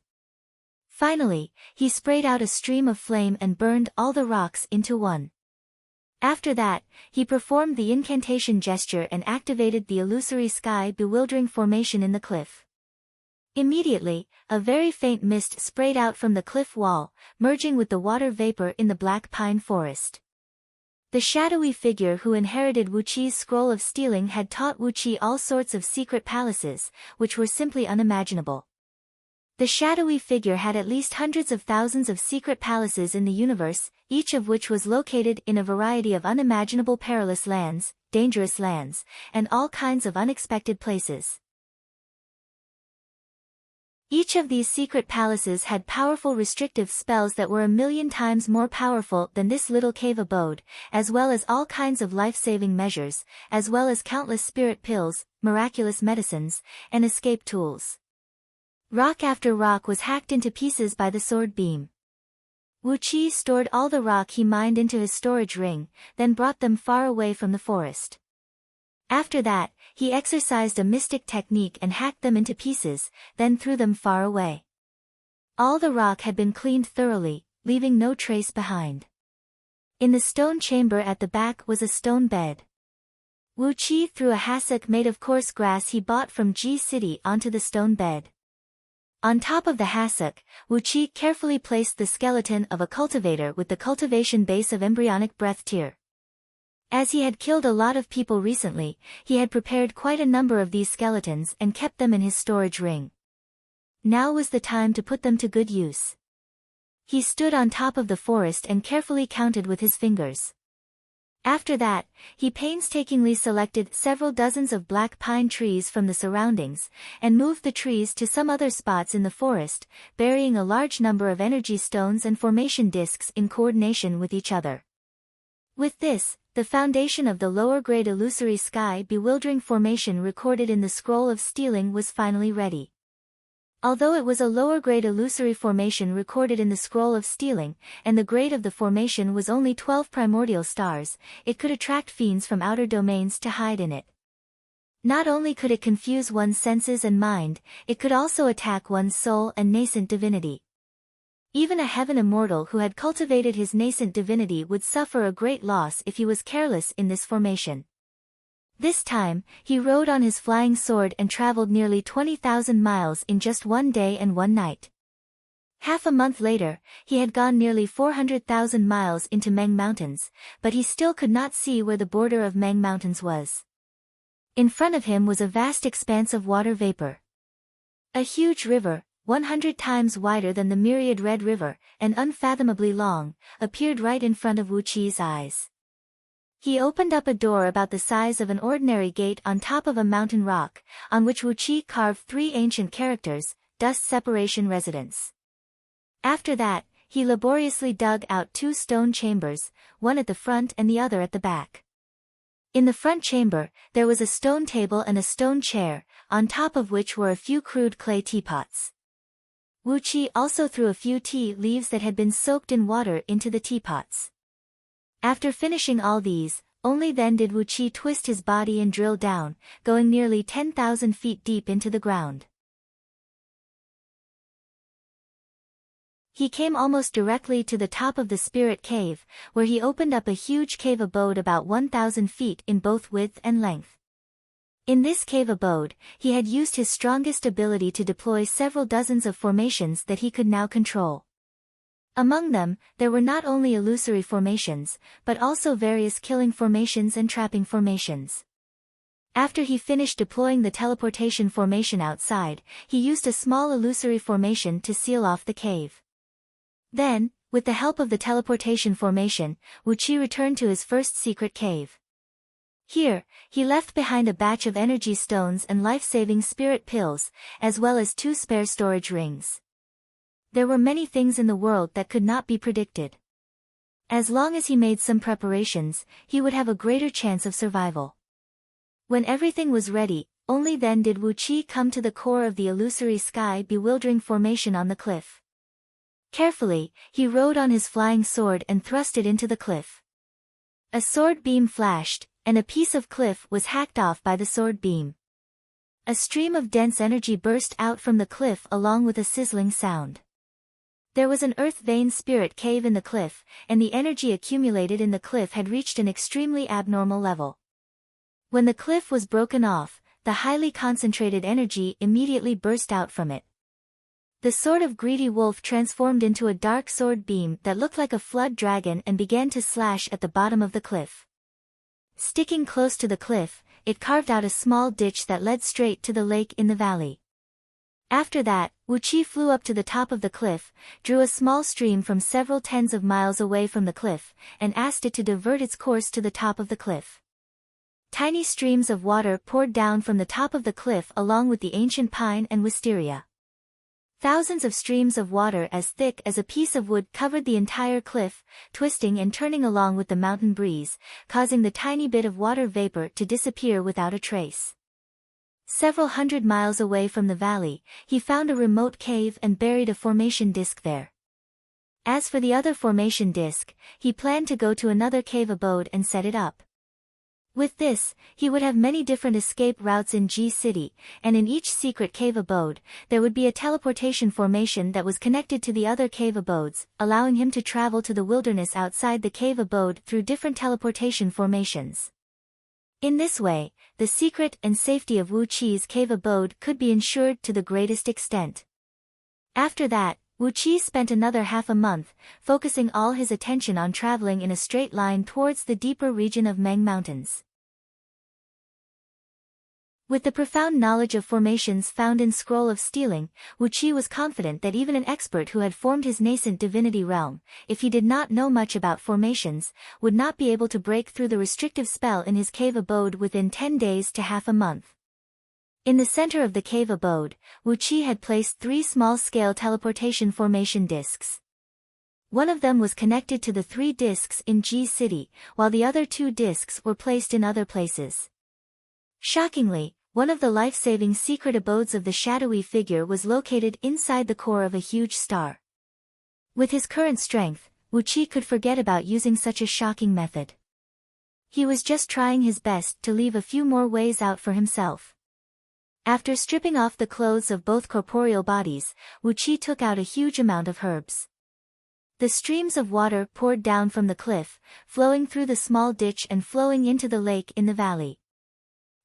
Finally, he sprayed out a stream of flame and burned all the rocks into one. After that, he performed the incantation gesture and activated the illusory sky bewildering formation in the cliff. Immediately, a very faint mist sprayed out from the cliff wall, merging with the water vapor in the black pine forest. The shadowy figure who inherited Wu Qi's scroll of stealing had taught Wu Qi all sorts of secret palaces, which were simply unimaginable. The shadowy figure had at least hundreds of thousands of secret palaces in the universe, each of which was located in a variety of unimaginable perilous lands, dangerous lands, and all kinds of unexpected places. Each of these secret palaces had powerful restrictive spells that were 1,000,000 times more powerful than this little cave abode, as well as all kinds of life-saving measures, as well as countless spirit pills, miraculous medicines, and escape tools. Rock after rock was hacked into pieces by the sword beam. Wu Qi stored all the rock he mined into his storage ring, then brought them far away from the forest. After that, he exercised a mystic technique and hacked them into pieces, then threw them far away. All the rock had been cleaned thoroughly, leaving no trace behind. In the stone chamber at the back was a stone bed. Wu Qi threw a hassock made of coarse grass he bought from Ji City onto the stone bed. On top of the hassock, Wu Qi carefully placed the skeleton of a cultivator with the cultivation base of embryonic breath tier. As he had killed a lot of people recently, he had prepared quite a number of these skeletons and kept them in his storage ring. Now was the time to put them to good use. He stood on top of the forest and carefully counted with his fingers. After that, he painstakingly selected several dozens of black pine trees from the surroundings, and moved the trees to some other spots in the forest, burying a large number of energy stones and formation discs in coordination with each other. With this, the foundation of the lower-grade illusory sky bewildering formation recorded in the scroll of stealing was finally ready. Although it was a lower-grade illusory formation recorded in the scroll of stealing, and the grade of the formation was only 12 primordial stars, it could attract fiends from outer domains to hide in it. Not only could it confuse one's senses and mind, it could also attack one's soul and nascent divinity. Even a heaven immortal who had cultivated his nascent divinity would suffer a great loss if he was careless in this formation. This time, he rode on his flying sword and traveled nearly 20,000 miles in just one day and one night. Half a month later, he had gone nearly 400,000 miles into Meng Mountains, but he still could not see where the border of Meng Mountains was. In front of him was a vast expanse of water vapor. A huge river, 100 times wider than the myriad Red River, and unfathomably long, appeared right in front of Wu Qi's eyes. He opened up a door about the size of an ordinary gate on top of a mountain rock, on which Wu Qi carved 3 ancient characters, dust separation residence. After that, he laboriously dug out 2 stone chambers, one at the front and the other at the back. In the front chamber, there was a stone table and a stone chair, on top of which were a few crude clay teapots. Wu Qi also threw a few tea leaves that had been soaked in water into the teapots. After finishing all these, only then did Wu Qi twist his body and drill down, going nearly 10,000 feet deep into the ground. He came almost directly to the top of the spirit cave, where he opened up a huge cave abode about 1,000 feet in both width and length. In this cave abode, he had used his strongest ability to deploy several dozens of formations that he could now control. Among them, there were not only illusory formations, but also various killing formations and trapping formations. After he finished deploying the teleportation formation outside, he used a small illusory formation to seal off the cave. Then, with the help of the teleportation formation, Wu Qi returned to his first secret cave. Here, he left behind a batch of energy stones and life-saving spirit pills, as well as 2 spare storage rings. There were many things in the world that could not be predicted. As long as he made some preparations, he would have a greater chance of survival. When everything was ready, only then did Wu Qi come to the core of the illusory sky-bewildering formation on the cliff. Carefully, he rode on his flying sword and thrust it into the cliff. A sword beam flashed, and a piece of cliff was hacked off by the sword beam. A stream of dense energy burst out from the cliff along with a sizzling sound. There was an earth vein spirit cave in the cliff, and the energy accumulated in the cliff had reached an extremely abnormal level. When the cliff was broken off, the highly concentrated energy immediately burst out from it. The sword of greedy wolf transformed into a dark sword beam that looked like a flood dragon and began to slash at the bottom of the cliff. Sticking close to the cliff, it carved out a small ditch that led straight to the lake in the valley. After that, Wu Qi flew up to the top of the cliff, drew a small stream from several tens of miles away from the cliff, and asked it to divert its course to the top of the cliff. Tiny streams of water poured down from the top of the cliff along with the ancient pine and wisteria. Thousands of streams of water as thick as a piece of wood covered the entire cliff, twisting and turning along with the mountain breeze, causing the tiny bit of water vapor to disappear without a trace. Several hundred miles away from the valley, he found a remote cave and buried a formation disk there. As for the other formation disk, he planned to go to another cave abode and set it up. With this, he would have many different escape routes in G City, and in each secret cave abode, there would be a teleportation formation that was connected to the other cave abodes, allowing him to travel to the wilderness outside the cave abode through different teleportation formations. In this way, the secret and safety of Wu Qi's cave abode could be ensured to the greatest extent. After that, Wu Qi spent another half a month, focusing all his attention on traveling in a straight line towards the deeper region of Meng Mountains. With the profound knowledge of formations found in Scroll of Stealing, Wu Qi was confident that even an expert who had formed his nascent divinity realm, if he did not know much about formations, would not be able to break through the restrictive spell in his cave abode within 10 days to half a month. In the center of the cave abode, Wu Qi had placed 3 small-scale teleportation formation discs. One of them was connected to the 3 discs in G City, while the other 2 discs were placed in other places. Shockingly, one of the life-saving secret abodes of the shadowy figure was located inside the core of a huge star. With his current strength, Wu Qi could forget about using such a shocking method. He was just trying his best to leave a few more ways out for himself. After stripping off the clothes of both corporeal bodies, Wu Qi took out a huge amount of herbs. The streams of water poured down from the cliff, flowing through the small ditch and flowing into the lake in the valley.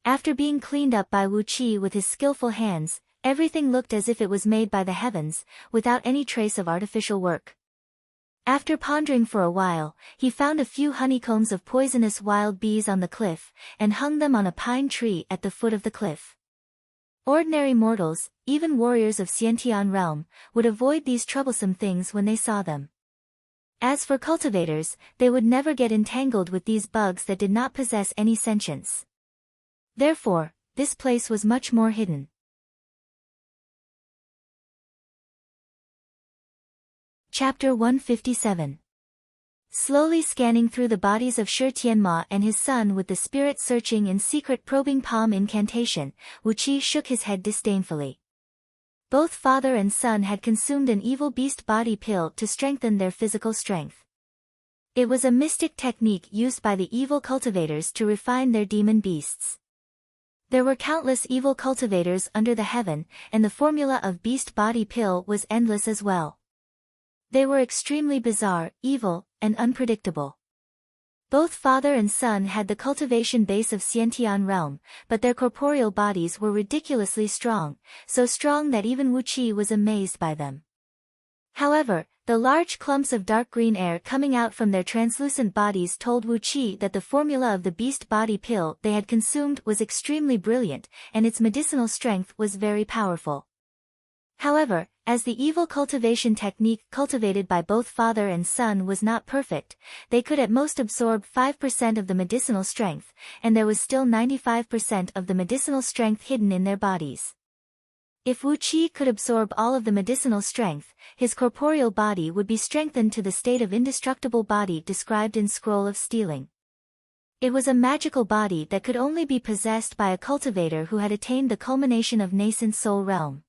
After being cleaned up by Wu Qi with his skillful hands, everything looked as if it was made by the heavens, without any trace of artificial work. After pondering for a while, he found a few honeycombs of poisonous wild bees on the cliff, and hung them on a pine tree at the foot of the cliff. Ordinary mortals, even warriors of Xiantian realm, would avoid these troublesome things when they saw them. As for cultivators, they would never get entangled with these bugs that did not possess any sentience. Therefore, this place was much more hidden. Chapter 157. Slowly scanning through the bodies of Shi Tianma and his son with the spirit-searching and secret probing palm incantation, Wu Qi shook his head disdainfully. Both father and son had consumed an evil beast body pill to strengthen their physical strength. It was a mystic technique used by the evil cultivators to refine their demon beasts. There were countless evil cultivators under the heaven, and the formula of beast body pill was endless as well. They were extremely bizarre, evil, and unpredictable. Both father and son had the cultivation base of Xiantian realm, but their corporeal bodies were ridiculously strong, so strong that even Wu Qi was amazed by them. However, the large clumps of dark green air coming out from their translucent bodies told Wu Qi that the formula of the beast body pill they had consumed was extremely brilliant, and its medicinal strength was very powerful. However, as the evil cultivation technique cultivated by both father and son was not perfect, they could at most absorb 5% of the medicinal strength, and there was still 95% of the medicinal strength hidden in their bodies. If Wu Qi could absorb all of the medicinal strength, his corporeal body would be strengthened to the state of indestructible body described in Scroll of Stealing. It was a magical body that could only be possessed by a cultivator who had attained the culmination of nascent soul realm.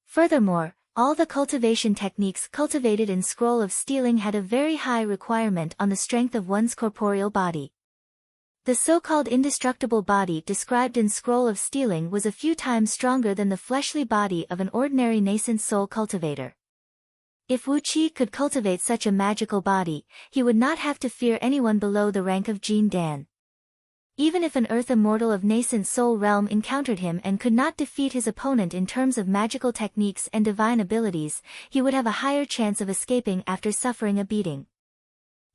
Furthermore, all the cultivation techniques cultivated in Scroll of Stealing had a very high requirement on the strength of one's corporeal body. The so-called indestructible body described in Scroll of Stealing was a few times stronger than the fleshly body of an ordinary nascent soul cultivator. If Wu Qi could cultivate such a magical body, he would not have to fear anyone below the rank of Jin Dan. Even if an earth immortal of nascent soul realm encountered him and could not defeat his opponent in terms of magical techniques and divine abilities, he would have a higher chance of escaping after suffering a beating.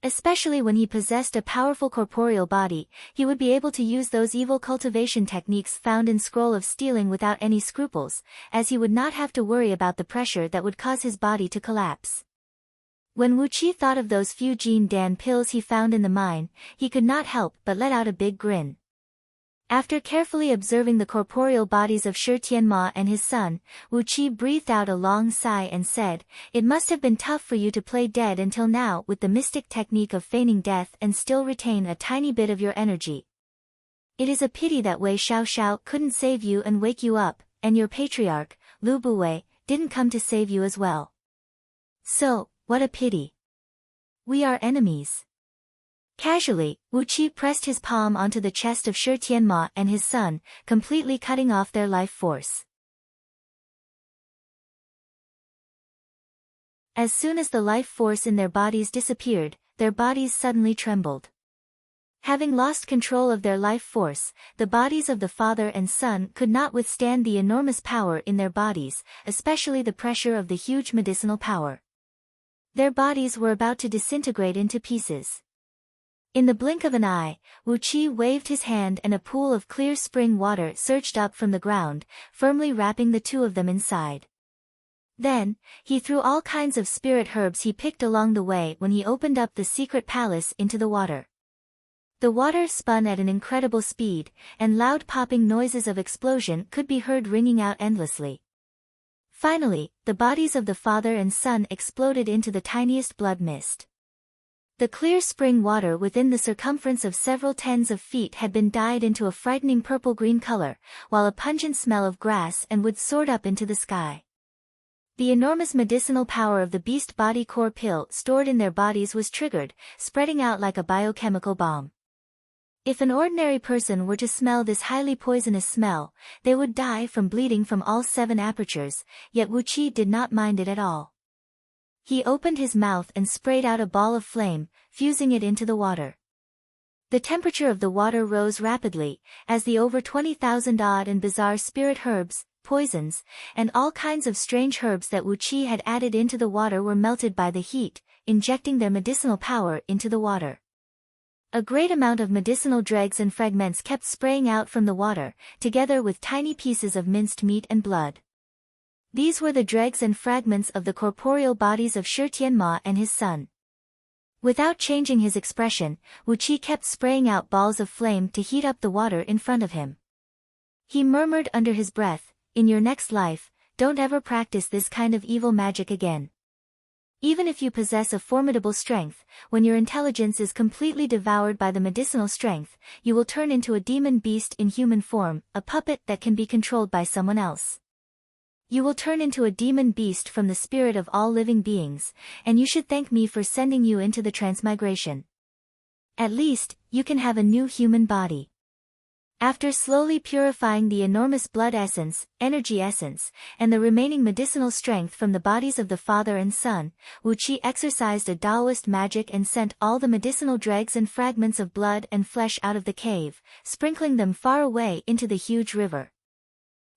Especially when he possessed a powerful corporeal body, he would be able to use those evil cultivation techniques found in Scroll of Stealing without any scruples, as he would not have to worry about the pressure that would cause his body to collapse. When Wu Qi thought of those few Jin Dan pills he found in the mine, he could not help but let out a big grin. After carefully observing the corporeal bodies of Shi Tianma and his son, Wu Qi breathed out a long sigh and said, "It must have been tough for you to play dead until now with the mystic technique of feigning death and still retain a tiny bit of your energy. It is a pity that Wei Xiaoxiao couldn't save you and wake you up, and your patriarch, Lu Buwei, didn't come to save you as well. So, what a pity. We are enemies." Casually, Wu Qi pressed his palm onto the chest of Shi Tianma and his son, completely cutting off their life force. As soon as the life force in their bodies disappeared, their bodies suddenly trembled. Having lost control of their life force, the bodies of the father and son could not withstand the enormous power in their bodies, especially the pressure of the huge medicinal power. Their bodies were about to disintegrate into pieces. In the blink of an eye, Wu Qi waved his hand and a pool of clear spring water surged up from the ground, firmly wrapping the two of them inside. Then, he threw all kinds of spirit herbs he picked along the way when he opened up the secret palace into the water. The water spun at an incredible speed, and loud popping noises of explosion could be heard ringing out endlessly. Finally, the bodies of the father and son exploded into the tiniest blood mist. The clear spring water within the circumference of several tens of feet had been dyed into a frightening purple-green color, while a pungent smell of grass and wood soared up into the sky. The enormous medicinal power of the beast body core pill stored in their bodies was triggered, spreading out like a biochemical bomb. If an ordinary person were to smell this highly poisonous smell, they would die from bleeding from all 7 apertures, yet Wu Qi did not mind it at all. He opened his mouth and sprayed out a ball of flame, fusing it into the water. The temperature of the water rose rapidly, as the over 20,000 odd and bizarre spirit herbs, poisons, and all kinds of strange herbs that Wu Qi had added into the water were melted by the heat, injecting their medicinal power into the water. A great amount of medicinal dregs and fragments kept spraying out from the water, together with tiny pieces of minced meat and blood. These were the dregs and fragments of the corporeal bodies of Shi Tianma and his son. Without changing his expression, Wu Qi kept spraying out balls of flame to heat up the water in front of him. He murmured under his breath, "In your next life, don't ever practice this kind of evil magic again. Even if you possess a formidable strength, when your intelligence is completely devoured by the medicinal strength, you will turn into a demon beast in human form, a puppet that can be controlled by someone else. You will turn into a demon beast from the spirit of all living beings, and you should thank me for sending you into the transmigration. At least, you can have a new human body." After slowly purifying the enormous blood essence, energy essence, and the remaining medicinal strength from the bodies of the father and son, Wu Qi exercised a Taoist magic and sent all the medicinal dregs and fragments of blood and flesh out of the cave, sprinkling them far away into the huge river.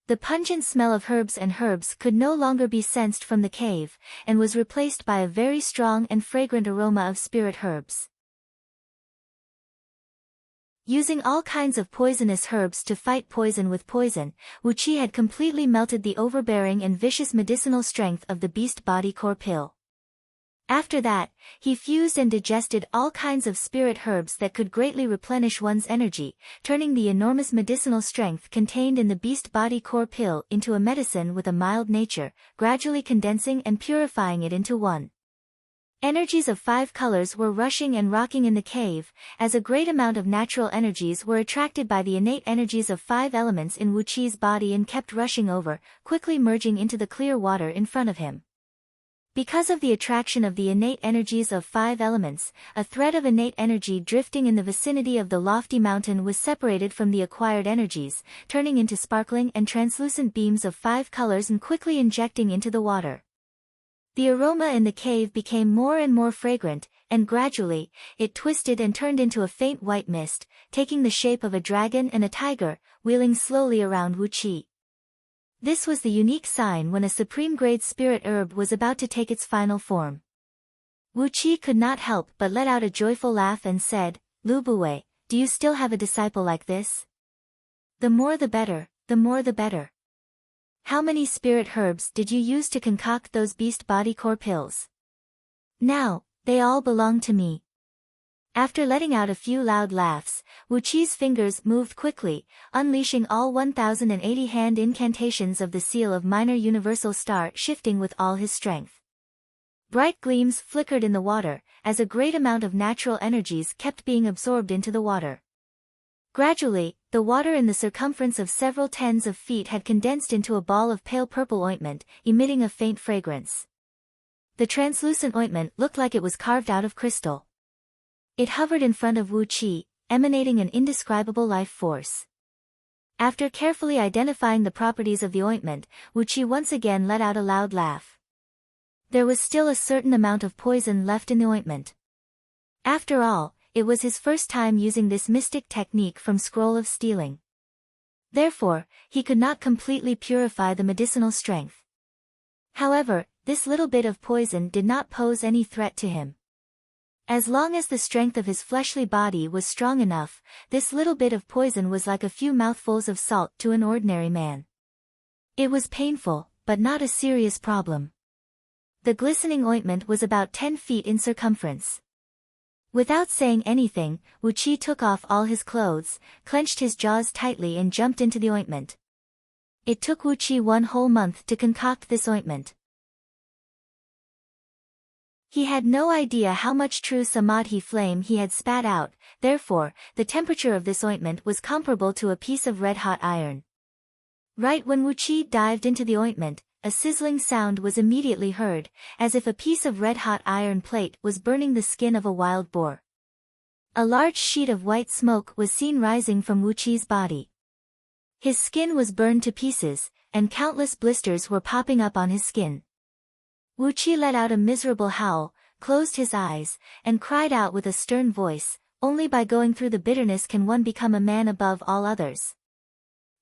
The pungent smell of herbs could no longer be sensed from the cave, and was replaced by a very strong and fragrant aroma of spirit herbs. Using all kinds of poisonous herbs to fight poison with poison, Wu Qi had completely melted the overbearing and vicious medicinal strength of the beast body core pill. After that, he fused and digested all kinds of spirit herbs that could greatly replenish one's energy, turning the enormous medicinal strength contained in the beast body core pill into a medicine with a mild nature, gradually condensing and purifying it into one. Energies of 5 colors were rushing and rocking in the cave, as a great amount of natural energies were attracted by the innate energies of 5 elements in Wu Qi's body and kept rushing over, quickly merging into the clear water in front of him. Because of the attraction of the innate energies of 5 elements, a thread of innate energy drifting in the vicinity of the lofty mountain was separated from the acquired energies, turning into sparkling and translucent beams of 5 colors and quickly injecting into the water. The aroma in the cave became more and more fragrant, and gradually, it twisted and turned into a faint white mist, taking the shape of a dragon and a tiger, wheeling slowly around Wu Qi. This was the unique sign when a supreme-grade spirit herb was about to take its final form. Wu Qi could not help but let out a joyful laugh and said, "Lu Buwei, do you still have a disciple like this? The more the better, the more the better. How many spirit herbs did you use to concoct those beast body core pills? Now, they all belong to me." After letting out a few loud laughs, Wu Qi's fingers moved quickly, unleashing all 1080 hand incantations of the seal of minor universal star shifting with all his strength. Bright gleams flickered in the water, as a great amount of natural energies kept being absorbed into the water. Gradually, the water in the circumference of several tens of feet had condensed into a ball of pale purple ointment, emitting a faint fragrance. The translucent ointment looked like it was carved out of crystal. It hovered in front of Wu Qi, emanating an indescribable life force. After carefully identifying the properties of the ointment, Wu Qi once again let out a loud laugh. There was still a certain amount of poison left in the ointment. After all, it was his first time using this mystic technique from Scroll of Stealing. Therefore, he could not completely purify the medicinal strength. However, this little bit of poison did not pose any threat to him. As long as the strength of his fleshly body was strong enough, this little bit of poison was like a few mouthfuls of salt to an ordinary man. It was painful, but not a serious problem. The glistening ointment was about 10 feet in circumference. Without saying anything, Wu Qi took off all his clothes, clenched his jaws tightly and jumped into the ointment. It took Wu Qi 1 whole month to concoct this ointment. He had no idea how much true samadhi flame he had spat out, therefore, the temperature of this ointment was comparable to a piece of red-hot iron. Right when Wu Qi dived into the ointment, a sizzling sound was immediately heard, as if a piece of red-hot iron plate was burning the skin of a wild boar. A large sheet of white smoke was seen rising from Wu Qi's body. His skin was burned to pieces, and countless blisters were popping up on his skin. Wu Qi let out a miserable howl, closed his eyes, and cried out with a stern voice, "Only by going through the bitterness can one become a man above all others.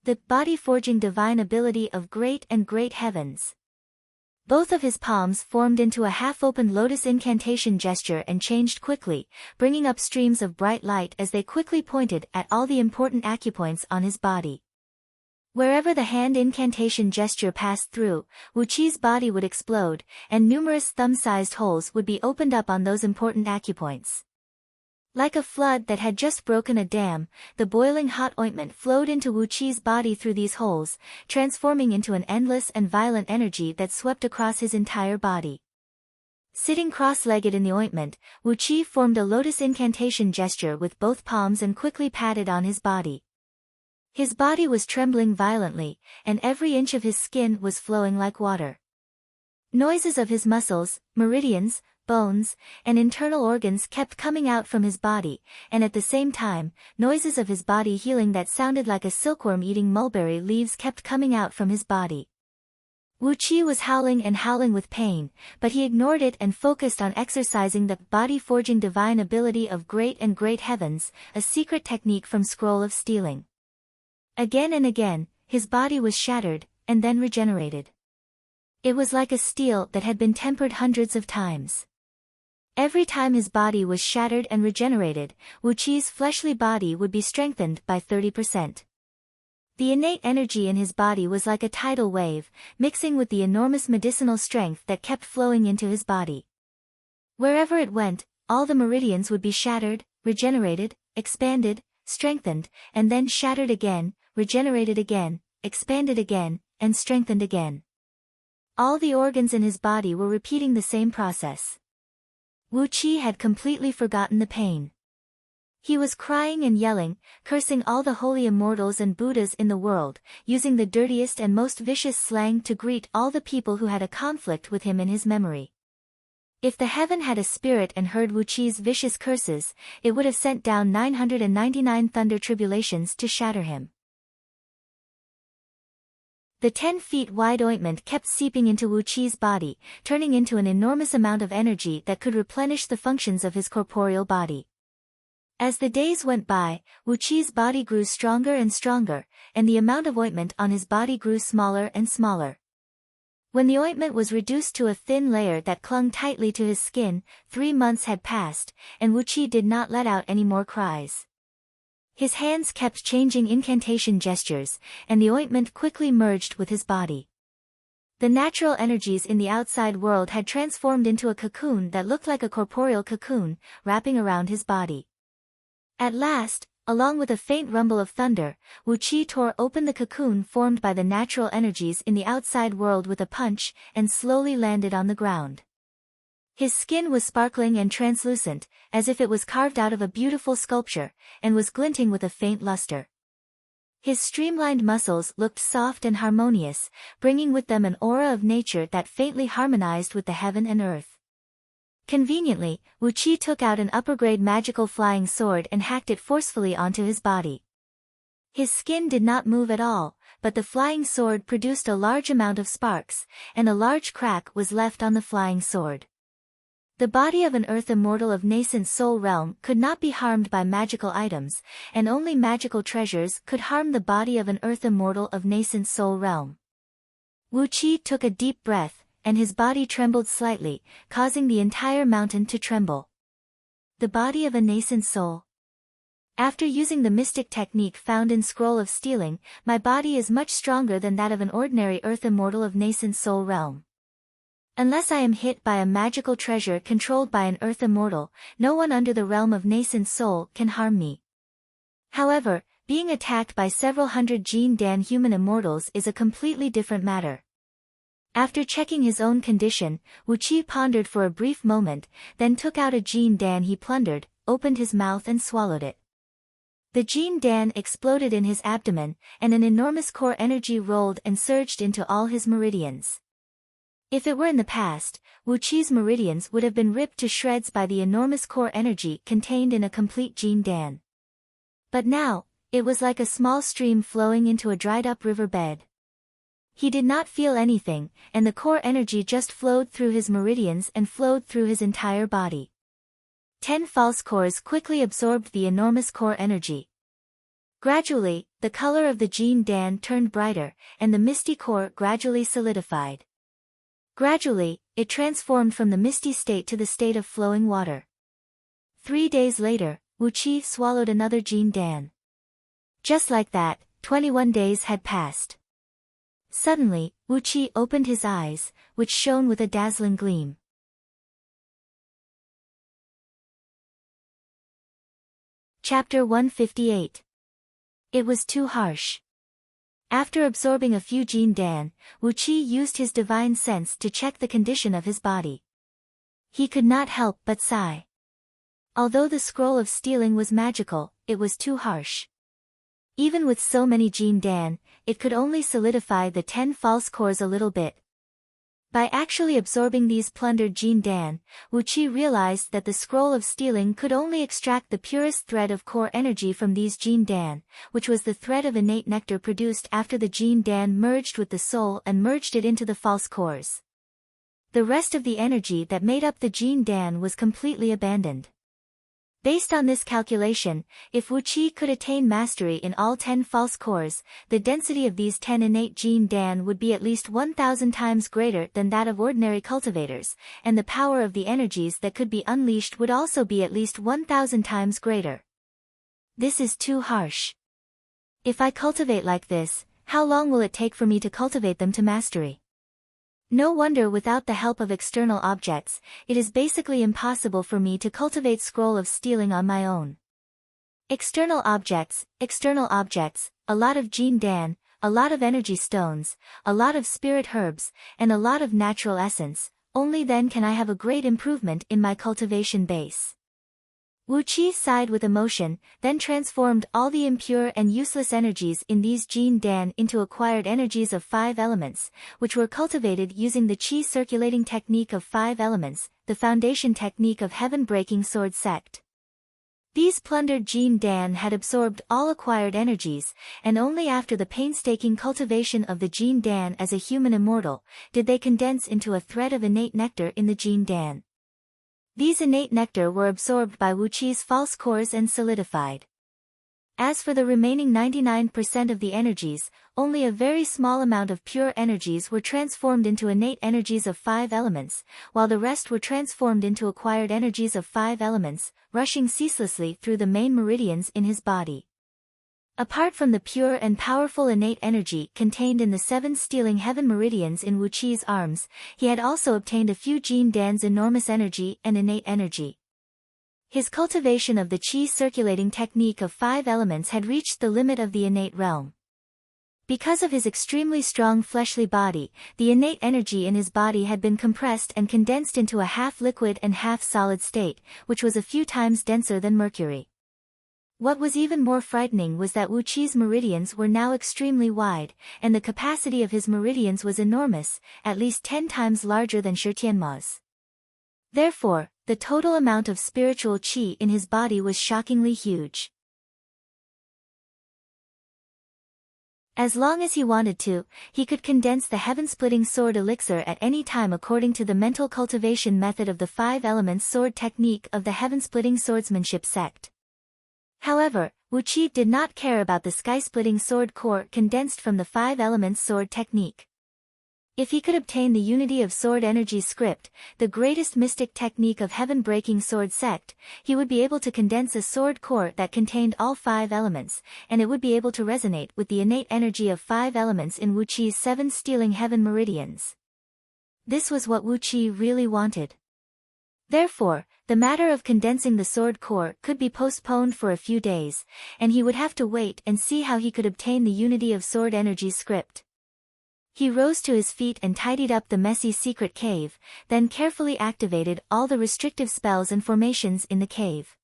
The body-forging divine ability of great and great heavens. Both of his palms formed into a half-opened lotus incantation gesture and changed quickly, bringing up streams of bright light as they quickly pointed at all the important acupoints on his body. Wherever the hand incantation gesture passed through, Wuqi's body would explode, and numerous thumb-sized holes would be opened up on those important acupoints. Like a flood that had just broken a dam, the boiling hot ointment flowed into Wuqi's body through these holes, transforming into an endless and violent energy that swept across his entire body. Sitting cross-legged in the ointment, Wuqi formed a lotus incantation gesture with both palms and quickly patted on his body. His body was trembling violently, and every inch of his skin was flowing like water. Noises of his muscles, meridians, bones, and internal organs kept coming out from his body, and at the same time, noises of his body healing that sounded like a silkworm eating mulberry leaves kept coming out from his body. Wuqi was howling and howling with pain, but he ignored it and focused on exercising the body-forging divine ability of great and great heavens, a secret technique from Scroll of Stealing. Again and again, his body was shattered, and then regenerated. It was like a steel that had been tempered hundreds of times. Every time his body was shattered and regenerated, Wuqi's fleshly body would be strengthened by 30%. The innate energy in his body was like a tidal wave, mixing with the enormous medicinal strength that kept flowing into his body. Wherever it went, all the meridians would be shattered, regenerated, expanded, strengthened, and then shattered again, regenerated again, expanded again, and strengthened again. All the organs in his body were repeating the same process. Wuqi had completely forgotten the pain. He was crying and yelling, cursing all the holy immortals and Buddhas in the world, using the dirtiest and most vicious slang to greet all the people who had a conflict with him in his memory. If the heaven had a spirit and heard Wuqi's vicious curses, it would have sent down 999 thunder tribulations to shatter him. The 10 feet wide ointment kept seeping into Wuqi's body, turning into an enormous amount of energy that could replenish the functions of his corporeal body. As the days went by, Wuqi's body grew stronger and stronger, and the amount of ointment on his body grew smaller and smaller. When the ointment was reduced to a thin layer that clung tightly to his skin, 3 months had passed, and Wuqi did not let out any more cries. His hands kept changing incantation gestures, and the ointment quickly merged with his body. The natural energies in the outside world had transformed into a cocoon that looked like a corporeal cocoon, wrapping around his body. At last, along with a faint rumble of thunder, Wuqi tore open the cocoon formed by the natural energies in the outside world with a punch, and slowly landed on the ground. His skin was sparkling and translucent, as if it was carved out of a beautiful sculpture, and was glinting with a faint luster. His streamlined muscles looked soft and harmonious, bringing with them an aura of nature that faintly harmonized with the heaven and earth. Conveniently, Wuqi took out an upper-grade magical flying sword and hacked it forcefully onto his body. His skin did not move at all, but the flying sword produced a large amount of sparks, and a large crack was left on the flying sword. The body of an earth immortal of nascent soul realm could not be harmed by magical items, and only magical treasures could harm the body of an earth immortal of nascent soul realm. Wuqi took a deep breath, and his body trembled slightly, causing the entire mountain to tremble. The body of a nascent soul. After using the mystic technique found in Scroll of Stealing, my body is much stronger than that of an ordinary earth immortal of nascent soul realm. Unless I am hit by a magical treasure controlled by an earth immortal, no one under the realm of nascent soul can harm me. However, being attacked by several hundred Jin Dan human immortals is a completely different matter. After checking his own condition, Wuqi pondered for a brief moment, then took out a Jin Dan he plundered, opened his mouth and swallowed it. The Jin Dan exploded in his abdomen, and an enormous core energy rolled and surged into all his meridians. If it were in the past, Wuqi's meridians would have been ripped to shreds by the enormous core energy contained in a complete Jin Dan. But now, it was like a small stream flowing into a dried-up river bed. He did not feel anything, and the core energy just flowed through his meridians and flowed through his entire body. 10 false cores quickly absorbed the enormous core energy. Gradually, the color of the Jin Dan turned brighter, and the misty core gradually solidified. Gradually, it transformed from the misty state to the state of flowing water. 3 days later, Wu Qi swallowed another Jin Dan. Just like that, 21 days had passed. Suddenly, Wu Qi opened his eyes, which shone with a dazzling gleam. Chapter 158. It was too harsh. After absorbing a few Jin Dan, Wu Qi used his divine sense to check the condition of his body. He could not help but sigh. Although the scroll of stealing was magical, it was too harsh. Even with so many Jin Dan, it could only solidify the 10 false cores a little bit. By actually absorbing these plundered Jin Dan, Wu Qi realized that the scroll of stealing could only extract the purest thread of core energy from these Jin Dan, which was the thread of innate nectar produced after the Jin Dan merged with the soul and merged it into the false cores. The rest of the energy that made up the Jin Dan was completely abandoned. Based on this calculation, if Wu Qi could attain mastery in all 10 false cores, the density of these 10 innate Jin Dan would be at least 1,000 times greater than that of ordinary cultivators, and the power of the energies that could be unleashed would also be at least 1,000 times greater. This is too harsh. If I cultivate like this, how long will it take for me to cultivate them to mastery? No wonder without the help of external objects, it is basically impossible for me to cultivate scroll of stealing on my own. External objects, a lot of Jin Dan, a lot of energy stones, a lot of spirit herbs, and a lot of natural essence, only then can I have a great improvement in my cultivation base. Wu Qi sighed with emotion, then transformed all the impure and useless energies in these Jin Dan into acquired energies of 5 elements, which were cultivated using the Qi circulating technique of 5 elements, the foundation technique of heaven-breaking sword sect. These plundered Jin Dan had absorbed all acquired energies, and only after the painstaking cultivation of the Jin Dan as a human immortal, did they condense into a thread of innate nectar in the Jin Dan. These innate nectar were absorbed by Wu Qi's false cores and solidified. As for the remaining 99% of the energies, only a very small amount of pure energies were transformed into innate energies of 5 elements, while the rest were transformed into acquired energies of 5 elements, rushing ceaselessly through the main meridians in his body. Apart from the pure and powerful innate energy contained in the 7 stealing heaven meridians in Wu Qi's arms, he had also obtained a few Jin Dan's enormous energy and innate energy. His cultivation of the Qi circulating technique of 5 elements had reached the limit of the innate realm. Because of his extremely strong fleshly body, the innate energy in his body had been compressed and condensed into a half-liquid and half-solid state, which was a few times denser than mercury. What was even more frightening was that Wu Qi's meridians were now extremely wide, and the capacity of his meridians was enormous, at least 10 times larger than Shi Tianma's. Therefore, the total amount of spiritual qi in his body was shockingly huge. As long as he wanted to, he could condense the heaven-splitting sword elixir at any time according to the mental cultivation method of the 5 elements sword technique of the heaven-splitting swordsmanship sect. However, Wu Qi did not care about the sky-splitting sword core condensed from the 5 elements sword technique. If he could obtain the unity of sword energy script, the greatest mystic technique of heaven-breaking sword sect, he would be able to condense a sword core that contained all 5 elements, and it would be able to resonate with the innate energy of 5 elements in Wu Qi's 7 stealing heaven meridians. This was what Wu Qi really wanted. Therefore, the matter of condensing the sword core could be postponed for a few days, and he would have to wait and see how he could obtain the unity of sword energy script. He rose to his feet and tidied up the messy secret cave, then carefully activated all the restrictive spells and formations in the cave.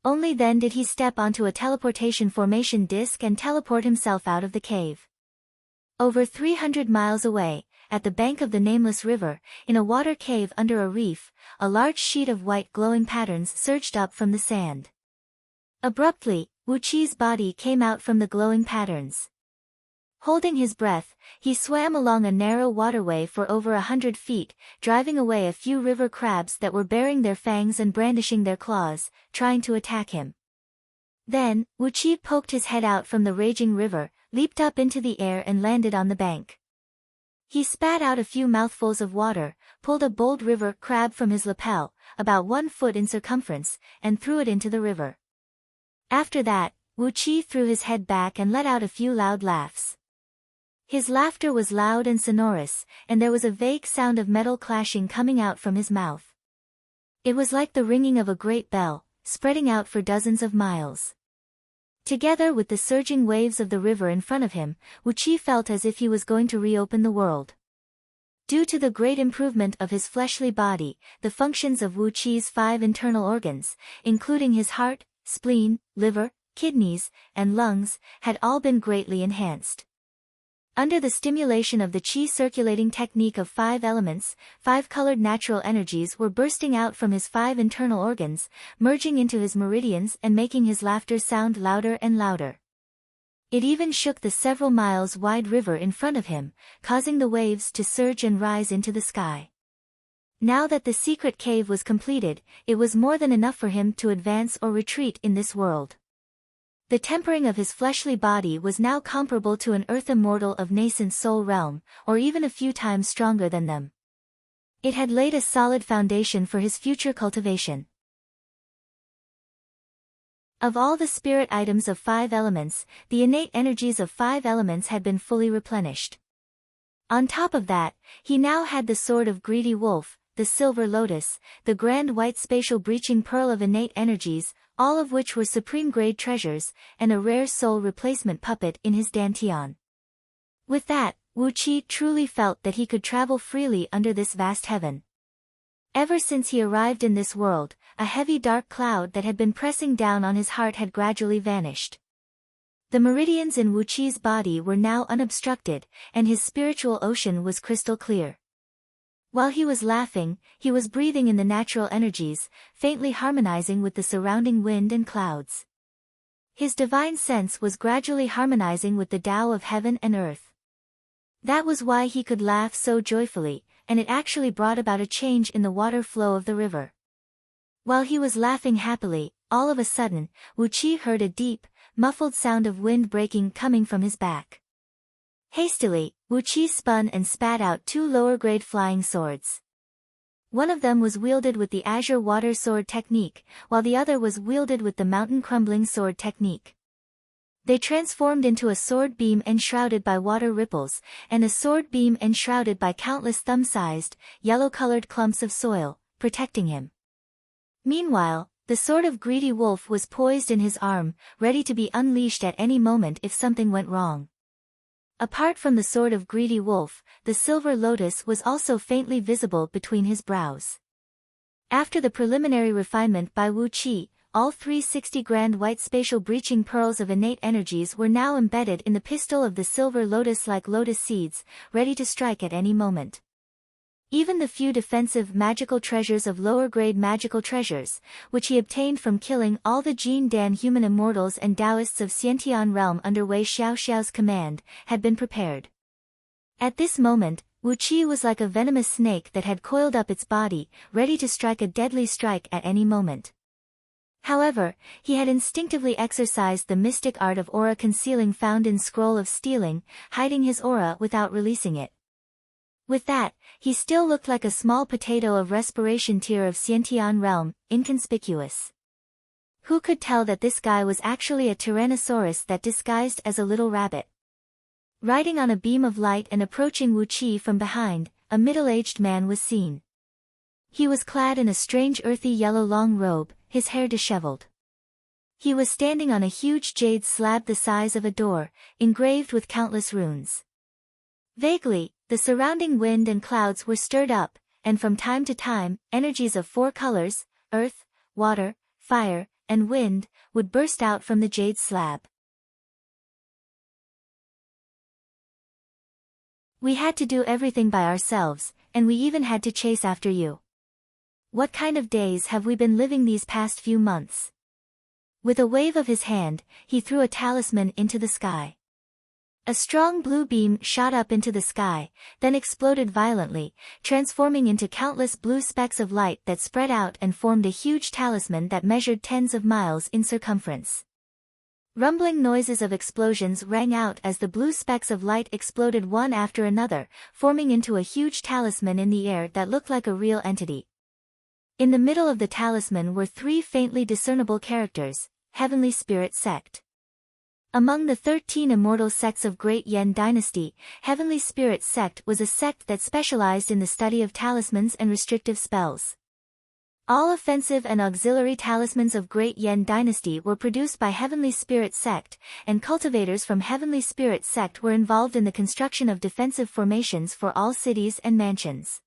Only then did he step onto a teleportation formation disc and teleport himself out of the cave. Over 300 miles away, at the bank of the nameless river, in a water cave under a reef, a large sheet of white glowing patterns surged up from the sand. Abruptly, Wu Qi's body came out from the glowing patterns. Holding his breath, he swam along a narrow waterway for over 100 feet, driving away a few river crabs that were baring their fangs and brandishing their claws, trying to attack him. Then, Wu Qi poked his head out from the raging river, leaped up into the air and landed on the bank. He spat out a few mouthfuls of water, pulled a bold river crab from his lapel, about 1 foot in circumference, and threw it into the river. After that, Wu Qi threw his head back and let out a few loud laughs. His laughter was loud and sonorous, and there was a vague sound of metal clashing coming out from his mouth. It was like the ringing of a great bell, spreading out for dozens of miles. Together with the surging waves of the river in front of him, Wu Qi felt as if he was going to reopen the world. Due to the great improvement of his fleshly body, the functions of Wu Qi's 5 internal organs, including his heart, spleen, liver, kidneys, and lungs, had all been greatly enhanced. Under the stimulation of the qi circulating technique of 5 elements, 5 colored natural energies were bursting out from his 5 internal organs, merging into his meridians and making his laughter sound louder and louder. It even shook the several miles wide river in front of him, causing the waves to surge and rise into the sky. Now that the secret cave was completed, it was more than enough for him to advance or retreat in this world. The tempering of his fleshly body was now comparable to an earth immortal of nascent soul realm, or even a few times stronger than them. It had laid a solid foundation for his future cultivation. Of all the spirit items of 5 elements, the innate energies of 5 elements had been fully replenished. On top of that, he now had the sword of greedy wolf, the silver lotus, the grand white spatial breaching pearl of innate energies, all of which were supreme-grade treasures, and a rare soul replacement puppet in his dantian. With that, Wu Qi truly felt that he could travel freely under this vast heaven. Ever since he arrived in this world, a heavy dark cloud that had been pressing down on his heart had gradually vanished. The meridians in Wu Qi's body were now unobstructed, and his spiritual ocean was crystal clear. While he was laughing, he was breathing in the natural energies, faintly harmonizing with the surrounding wind and clouds. His divine sense was gradually harmonizing with the Tao of heaven and earth. That was why he could laugh so joyfully, and it actually brought about a change in the water flow of the river. While he was laughing happily, all of a sudden, Wu Qi heard a deep, muffled sound of wind breaking coming from his back. Hastily, Wu Qi spun and spat out 2 lower-grade flying swords. One of them was wielded with the azure water sword technique, while the other was wielded with the mountain crumbling sword technique. They transformed into a sword beam enshrouded by water ripples, and a sword beam enshrouded by countless thumb-sized, yellow-colored clumps of soil, protecting him. Meanwhile, the sword of greedy wolf was poised in his arm, ready to be unleashed at any moment if something went wrong. Apart from the sword of greedy wolf, the silver lotus was also faintly visible between his brows. After the preliminary refinement by Wu Qi, all 360 grand white spatial breaching pearls of innate energies were now embedded in the pistil of the silver lotus like lotus seeds, ready to strike at any moment. Even the few defensive magical treasures of lower-grade magical treasures, which he obtained from killing all the Jin Dan human immortals and Taoists of Xiantian realm under Wei Xiaoxiao's command, had been prepared. At this moment, Wu Qi was like a venomous snake that had coiled up its body, ready to strike a deadly strike at any moment. However, he had instinctively exercised the mystic art of aura concealing found in Scroll of Stealing, hiding his aura without releasing it. With that, he still looked like a small potato of respiration tier of Xiantian realm, inconspicuous. Who could tell that this guy was actually a tyrannosaurus that disguised as a little rabbit? Riding on a beam of light and approaching Wu Qi from behind, a middle-aged man was seen. He was clad in a strange earthy yellow long robe, his hair disheveled. He was standing on a huge jade slab the size of a door, engraved with countless runes. Vaguely, the surrounding wind and clouds were stirred up, and from time to time, energies of 4 colors, earth, water, fire, and wind, would burst out from the jade slab. We had to do everything by ourselves, and we even had to chase after you. What kind of days have we been living these past few months? With a wave of his hand, he threw a talisman into the sky. A strong blue beam shot up into the sky, then exploded violently, transforming into countless blue specks of light that spread out and formed a huge talisman that measured tens of miles in circumference. Rumbling noises of explosions rang out as the blue specks of light exploded one after another, forming into a huge talisman in the air that looked like a real entity. In the middle of the talisman were 3 faintly discernible characters: Heavenly Spirit Sect. Among the 13 immortal sects of Great Yen Dynasty, Heavenly Spirit Sect was a sect that specialized in the study of talismans and restrictive spells. All offensive and auxiliary talismans of Great Yen Dynasty were produced by Heavenly Spirit Sect, and cultivators from Heavenly Spirit Sect were involved in the construction of defensive formations for all cities and mansions.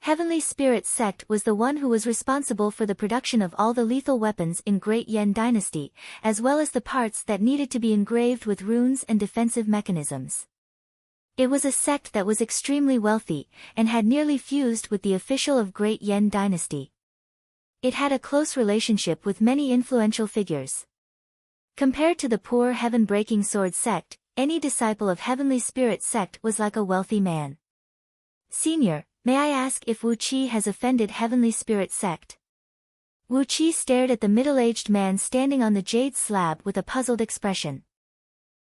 Heavenly Spirit Sect was the one who was responsible for the production of all the lethal weapons in Great Yen Dynasty, as well as the parts that needed to be engraved with runes and defensive mechanisms. It was a sect that was extremely wealthy, and had nearly fused with the official of Great Yen Dynasty. It had a close relationship with many influential figures. Compared to the poor heaven-breaking sword sect, any disciple of Heavenly Spirit Sect was like a wealthy man. Senior, may I ask if Wu Qi has offended Heavenly Spirit Sect? Wu Qi stared at the middle-aged man standing on the jade slab with a puzzled expression.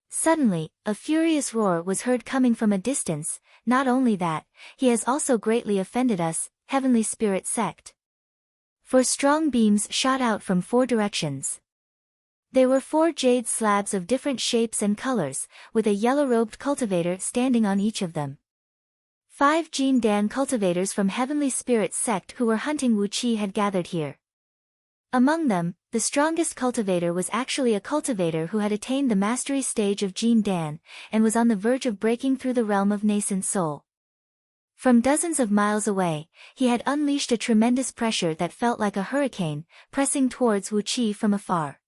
Suddenly, a furious roar was heard coming from a distance. Not only that, he has also greatly offended us, Heavenly Spirit Sect. 4 strong beams shot out from 4 directions. They were 4 jade slabs of different shapes and colors, with a yellow-robed cultivator standing on each of them. 5 Jin Dan cultivators from Heavenly Spirit Sect who were hunting Wu Qi had gathered here. Among them, the strongest cultivator was actually a cultivator who had attained the mastery stage of Jin Dan, and was on the verge of breaking through the realm of nascent soul. From dozens of miles away, he had unleashed a tremendous pressure that felt like a hurricane, pressing towards Wu Qi from afar.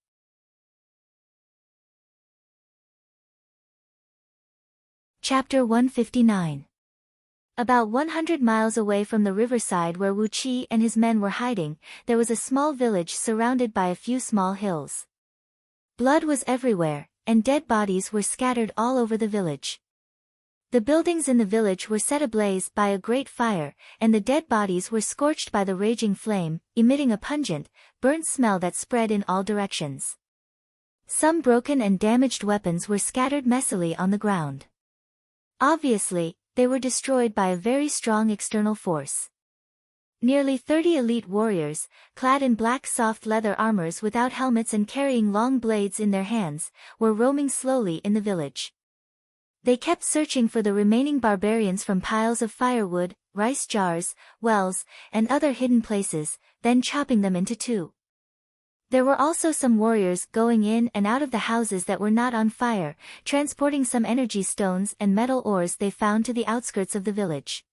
Chapter 159. About 100 miles away from the riverside where Wu Qi and his men were hiding, there was a small village surrounded by a few small hills. Blood was everywhere, and dead bodies were scattered all over the village. The buildings in the village were set ablaze by a great fire, and the dead bodies were scorched by the raging flame, emitting a pungent, burnt smell that spread in all directions. Some broken and damaged weapons were scattered messily on the ground. Obviously, they were destroyed by a very strong external force. Nearly 30 elite warriors, clad in black soft leather armors without helmets and carrying long blades in their hands, were roaming slowly in the village. They kept searching for the remaining barbarians from piles of firewood, rice jars, wells, and other hidden places, then chopping them into 2. There were also some warriors going in and out of the houses that were not on fire, transporting some energy stones and metal ores they found to the outskirts of the village.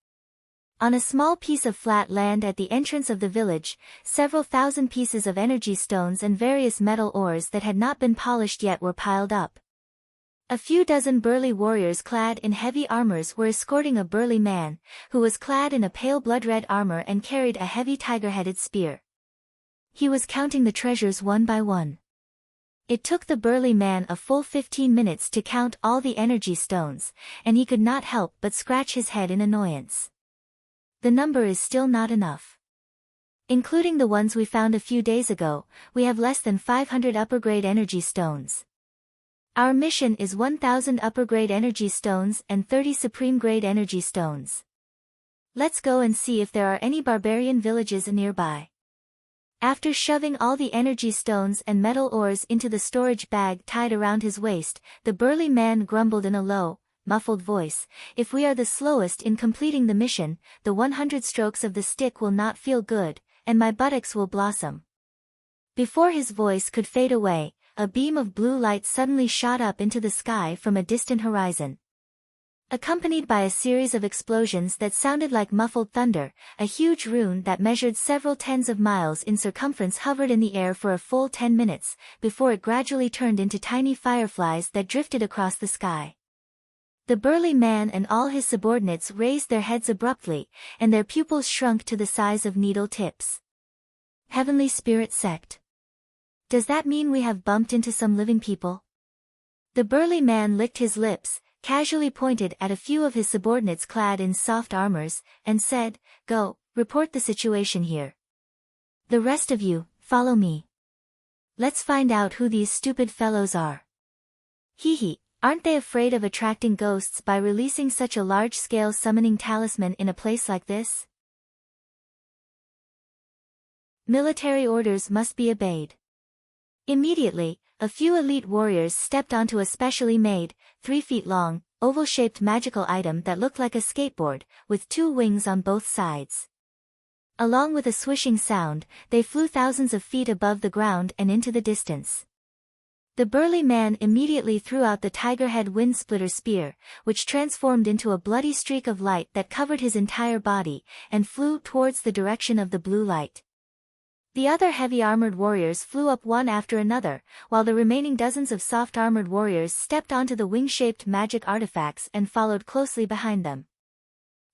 On a small piece of flat land at the entrance of the village, several thousand pieces of energy stones and various metal ores that had not been polished yet were piled up. A few dozen burly warriors clad in heavy armors were escorting a burly man, who was clad in a pale blood-red armor and carried a heavy tiger-headed spear. He was counting the treasures one by one. It took the burly man a full 15 minutes to count all the energy stones, and he could not help but scratch his head in annoyance. The number is still not enough. Including the ones we found a few days ago, we have less than 500 upper-grade energy stones. Our mission is 1,000 upper-grade energy stones and 30 supreme-grade energy stones. Let's go and see if there are any barbarian villages nearby. After shoving all the energy stones and metal ores into the storage bag tied around his waist, the burly man grumbled in a low, muffled voice, "If we are the slowest in completing the mission, the 100 strokes of the stick will not feel good, and my buttocks will blossom." Before his voice could fade away, a beam of blue light suddenly shot up into the sky from a distant horizon. Accompanied by a series of explosions that sounded like muffled thunder, a huge rune that measured several tens of miles in circumference hovered in the air for a full 10 minutes, before it gradually turned into tiny fireflies that drifted across the sky. The burly man and all his subordinates raised their heads abruptly, and their pupils shrunk to the size of needle tips. Heavenly Spirit Sect. Does that mean we have bumped into some living people? The burly man licked his lips, casually pointed at a few of his subordinates clad in soft armors, and said, "Go, report the situation here. The rest of you, follow me." Let's find out who these stupid fellows are. Hee hee, aren't they afraid of attracting ghosts by releasing such a large-scale summoning talisman in a place like this? Military orders must be obeyed. Immediately, a few elite warriors stepped onto a specially made, 3 feet long, oval-shaped magical item that looked like a skateboard, with 2 wings on both sides. Along with a swishing sound, they flew thousands of feet above the ground and into the distance. The burly man immediately threw out the tiger-head wind-splitter spear, which transformed into a bloody streak of light that covered his entire body, and flew towards the direction of the blue light. The other heavy-armored warriors flew up one after another, while the remaining dozens of soft-armored warriors stepped onto the wing-shaped magic artifacts and followed closely behind them.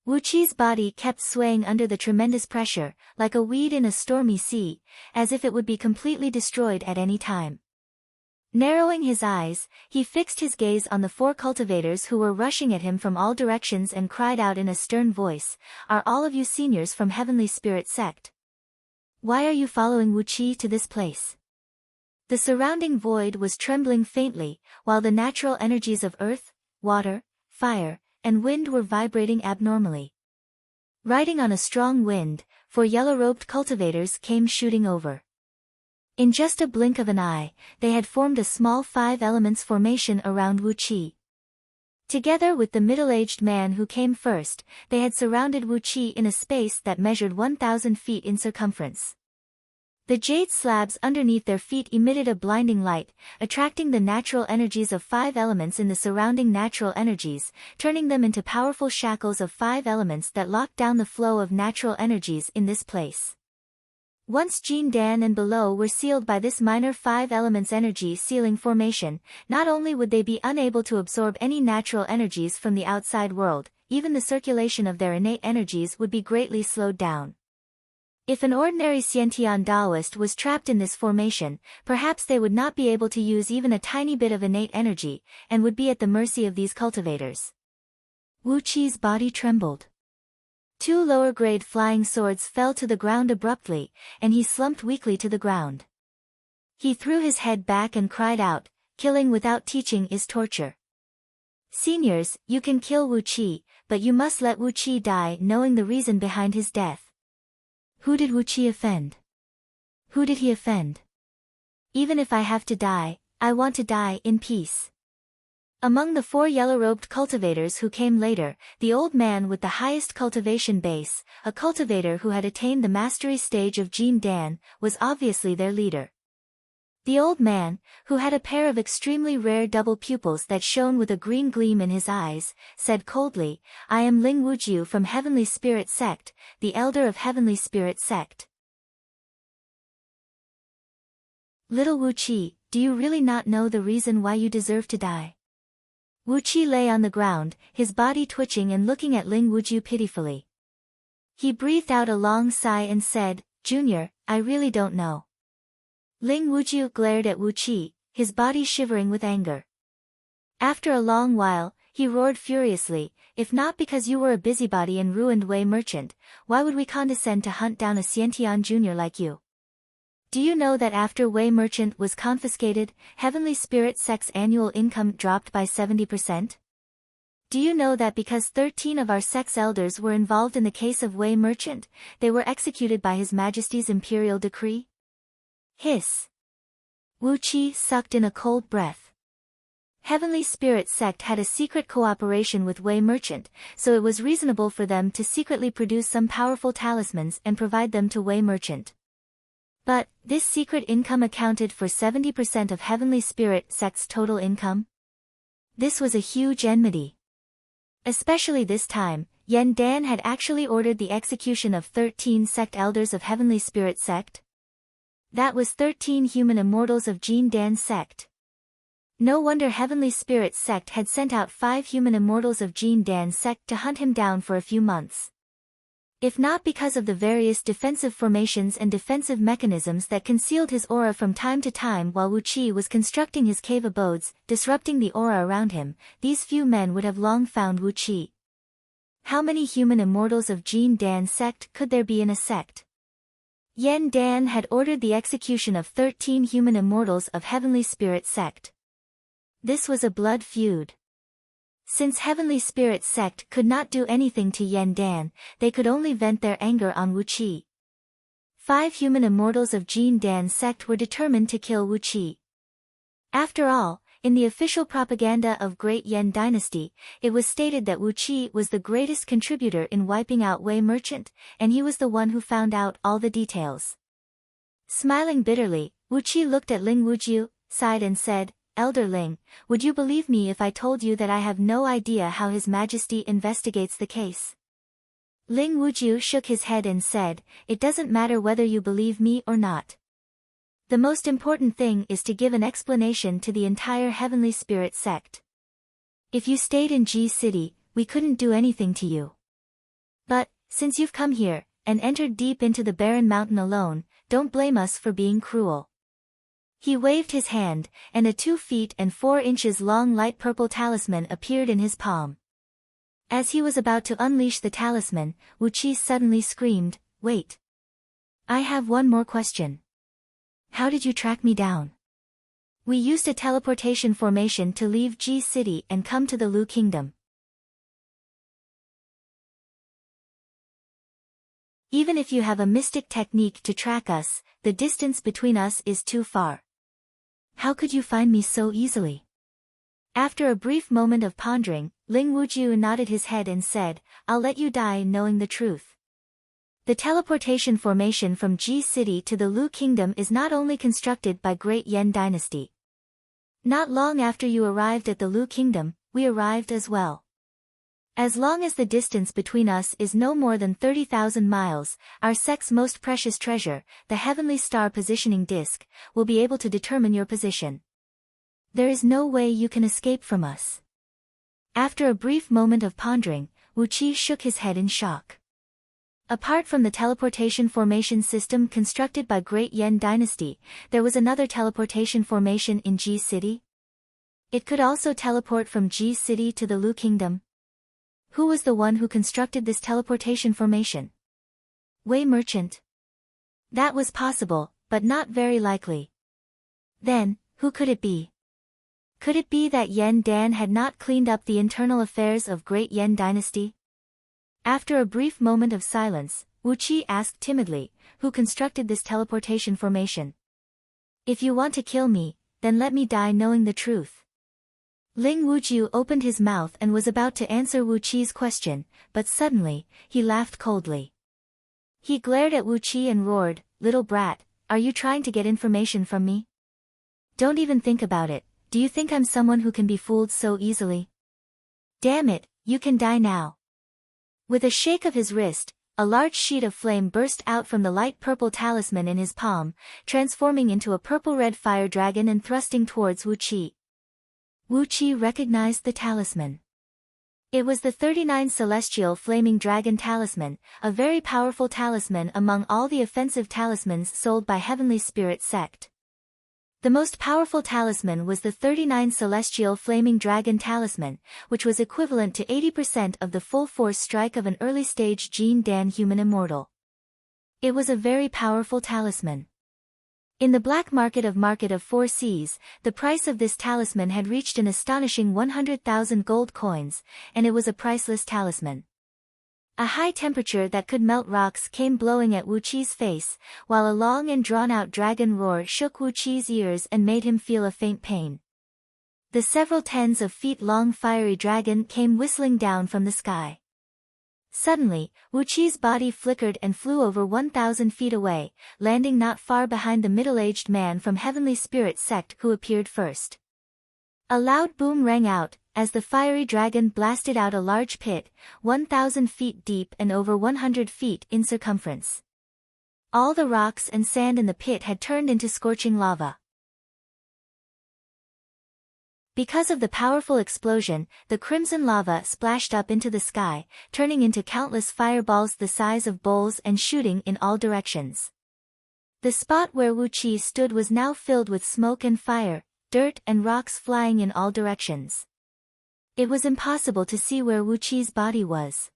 Wu Qi's body kept swaying under the tremendous pressure, like a weed in a stormy sea, as if it would be completely destroyed at any time. Narrowing his eyes, he fixed his gaze on the 4 cultivators who were rushing at him from all directions and cried out in a stern voice, "Are all of you seniors from Heavenly Spirit Sect? Why are you following Wu Qi to this place?" The surrounding void was trembling faintly, while the natural energies of earth, water, fire, and wind were vibrating abnormally. Riding on a strong wind, 4 yellow-robed cultivators came shooting over. In just a blink of an eye, they had formed a small 5 elements formation around Wu Qi. Together with the middle-aged man who came first, they had surrounded Wu Qi in a space that measured 1,000 feet in circumference. The jade slabs underneath their feet emitted a blinding light, attracting the natural energies of 5 elements in the surrounding natural energies, turning them into powerful shackles of 5 elements that locked down the flow of natural energies in this place. Once Jin Dan and below were sealed by this minor 5 elements energy sealing formation, not only would they be unable to absorb any natural energies from the outside world, even the circulation of their innate energies would be greatly slowed down. If an ordinary Xiantian Daoist was trapped in this formation, perhaps they would not be able to use even a tiny bit of innate energy, and would be at the mercy of these cultivators. Wu Qi's body trembled. 2 lower-grade flying swords fell to the ground abruptly, and he slumped weakly to the ground. He threw his head back and cried out, "Killing without teaching is torture. Seniors, you can kill Wu Qi, but you must let Wu Qi die knowing the reason behind his death." Who did Wu Qi offend? Who did he offend? Even if I have to die, I want to die in peace. Among the 4 yellow-robed cultivators who came later, the old man with the highest cultivation base, a cultivator who had attained the mastery stage of Jin Dan, was obviously their leader. The old man, who had a pair of extremely rare double pupils that shone with a green gleam in his eyes, said coldly, "I am Ling Wujiu from Heavenly Spirit Sect, the elder of Heavenly Spirit Sect." Little Wu Qi, do you really not know the reason why you deserve to die? Wu Qi lay on the ground, his body twitching and looking at Ling Wujiu pitifully. He breathed out a long sigh and said, "Junior, I really don't know." Ling Wujiu glared at Wu Qi, his body shivering with anger. After a long while, he roared furiously, "If not because you were a busybody and ruined Wei merchant, why would we condescend to hunt down a Xiantian junior like you? Do you know that after Wei merchant was confiscated, Heavenly Spirit Sect's annual income dropped by 70%? Do you know that because 13 of our sect's elders were involved in the case of Wei merchant, they were executed by His Majesty's imperial decree?" Hiss. Wu Qi sucked in a cold breath. Heavenly Spirit Sect had a secret cooperation with Wei merchant, so it was reasonable for them to secretly produce some powerful talismans and provide them to Wei merchant. But, this secret income accounted for 70% of Heavenly Spirit Sect's total income? This was a huge enmity. Especially this time, Yan Dan had actually ordered the execution of 13 sect elders of Heavenly Spirit Sect. That was 13 human immortals of Jin Dan Sect. No wonder Heavenly Spirit Sect had sent out 5 human immortals of Jin Dan Sect to hunt him down for a few months. If not because of the various defensive formations and defensive mechanisms that concealed his aura from time to time while Wu Qi was constructing his cave abodes, disrupting the aura around him, these few men would have long found Wu Qi. How many human immortals of Jin Dan Sect could there be in a sect? Yen Dan had ordered the execution of 13 human immortals of Heavenly Spirit sect. This was a blood feud. Since Heavenly Spirit sect could not do anything to Yen Dan, they could only vent their anger on Wu Qi. 5 human immortals of Jin Dan's sect were determined to kill Wu Qi. After all, in the official propaganda of Great Yen Dynasty, it was stated that Wu Qi was the greatest contributor in wiping out Wei Merchant, and he was the one who found out all the details. Smiling bitterly, Wu Qi looked at Ling Wujiu, sighed and said, "Elder Ling, would you believe me if I told you that I have no idea how His Majesty investigates the case?" Ling Wujiu shook his head and said, "It doesn't matter whether you believe me or not. The most important thing is to give an explanation to the entire Heavenly Spirit sect. If you stayed in G City, we couldn't do anything to you. But, since you've come here, and entered deep into the barren mountain alone, don't blame us for being cruel." He waved his hand, and a 2 feet and 4 inches long light purple talisman appeared in his palm. As he was about to unleash the talisman, Wu Qi suddenly screamed, "Wait! I have one more question. How did you track me down?" "We used a teleportation formation to leave G City and come to the Lu Kingdom. Even if you have a mystic technique to track us, the distance between us is too far. How could you find me so easily?" After a brief moment of pondering, Ling Wujiu nodded his head and said, "I'll let you die knowing the truth. The teleportation formation from G City to the Lu Kingdom is not only constructed by Great Yen Dynasty. Not long after you arrived at the Lu Kingdom, we arrived as well. As long as the distance between us is no more than 30,000 miles, our sect's most precious treasure, the Heavenly Star Positioning Disc, will be able to determine your position. There is no way you can escape from us." After a brief moment of pondering, Wu Qi shook his head in shock. Apart from the teleportation formation system constructed by Great Yen Dynasty, there was another teleportation formation in G City? It could also teleport from G City to the Lu Kingdom? Who was the one who constructed this teleportation formation? Wei Merchant? That was possible, but not very likely. Then, who could it be? Could it be that Yen Dan had not cleaned up the internal affairs of Great Yen Dynasty? After a brief moment of silence, Wu Qi asked timidly, "Who constructed this teleportation formation? If you want to kill me, then let me die knowing the truth." Ling Wujiu opened his mouth and was about to answer Wu Qi's question, but suddenly, he laughed coldly. He glared at Wu Qi and roared, "Little brat, are you trying to get information from me? Don't even think about it. Do you think I'm someone who can be fooled so easily? Damn it, you can die now." With a shake of his wrist, a large sheet of flame burst out from the light purple talisman in his palm, transforming into a purple-red fire dragon and thrusting towards Wu Qi. Wu Qi recognized the talisman. It was the 39 Celestial Flaming Dragon Talisman, a very powerful talisman among all the offensive talismans sold by Heavenly Spirit sect. The most powerful talisman was the 39 Celestial Flaming Dragon Talisman, which was equivalent to 80% of the full force strike of an early-stage Jin Dan human immortal. It was a very powerful talisman. In the black market of 4 seas, the price of this talisman had reached an astonishing 100,000 gold coins, and it was a priceless talisman. A high temperature that could melt rocks came blowing at Wu Qi's face, while a long and drawn-out dragon roar shook Wu Qi's ears and made him feel a faint pain. The several tens of feet-long fiery dragon came whistling down from the sky. Suddenly, Wu Qi's body flickered and flew over 1,000 feet away, landing not far behind the middle-aged man from Heavenly Spirit sect who appeared first. A loud boom rang out, as the fiery dragon blasted out a large pit, 1,000 feet deep and over 100 feet in circumference. All the rocks and sand in the pit had turned into scorching lava. Because of the powerful explosion, the crimson lava splashed up into the sky, turning into countless fireballs the size of bowls and shooting in all directions. The spot where Wu Qi stood was now filled with smoke and fire, dirt and rocks flying in all directions. It was impossible to see where Wu Qi's body was.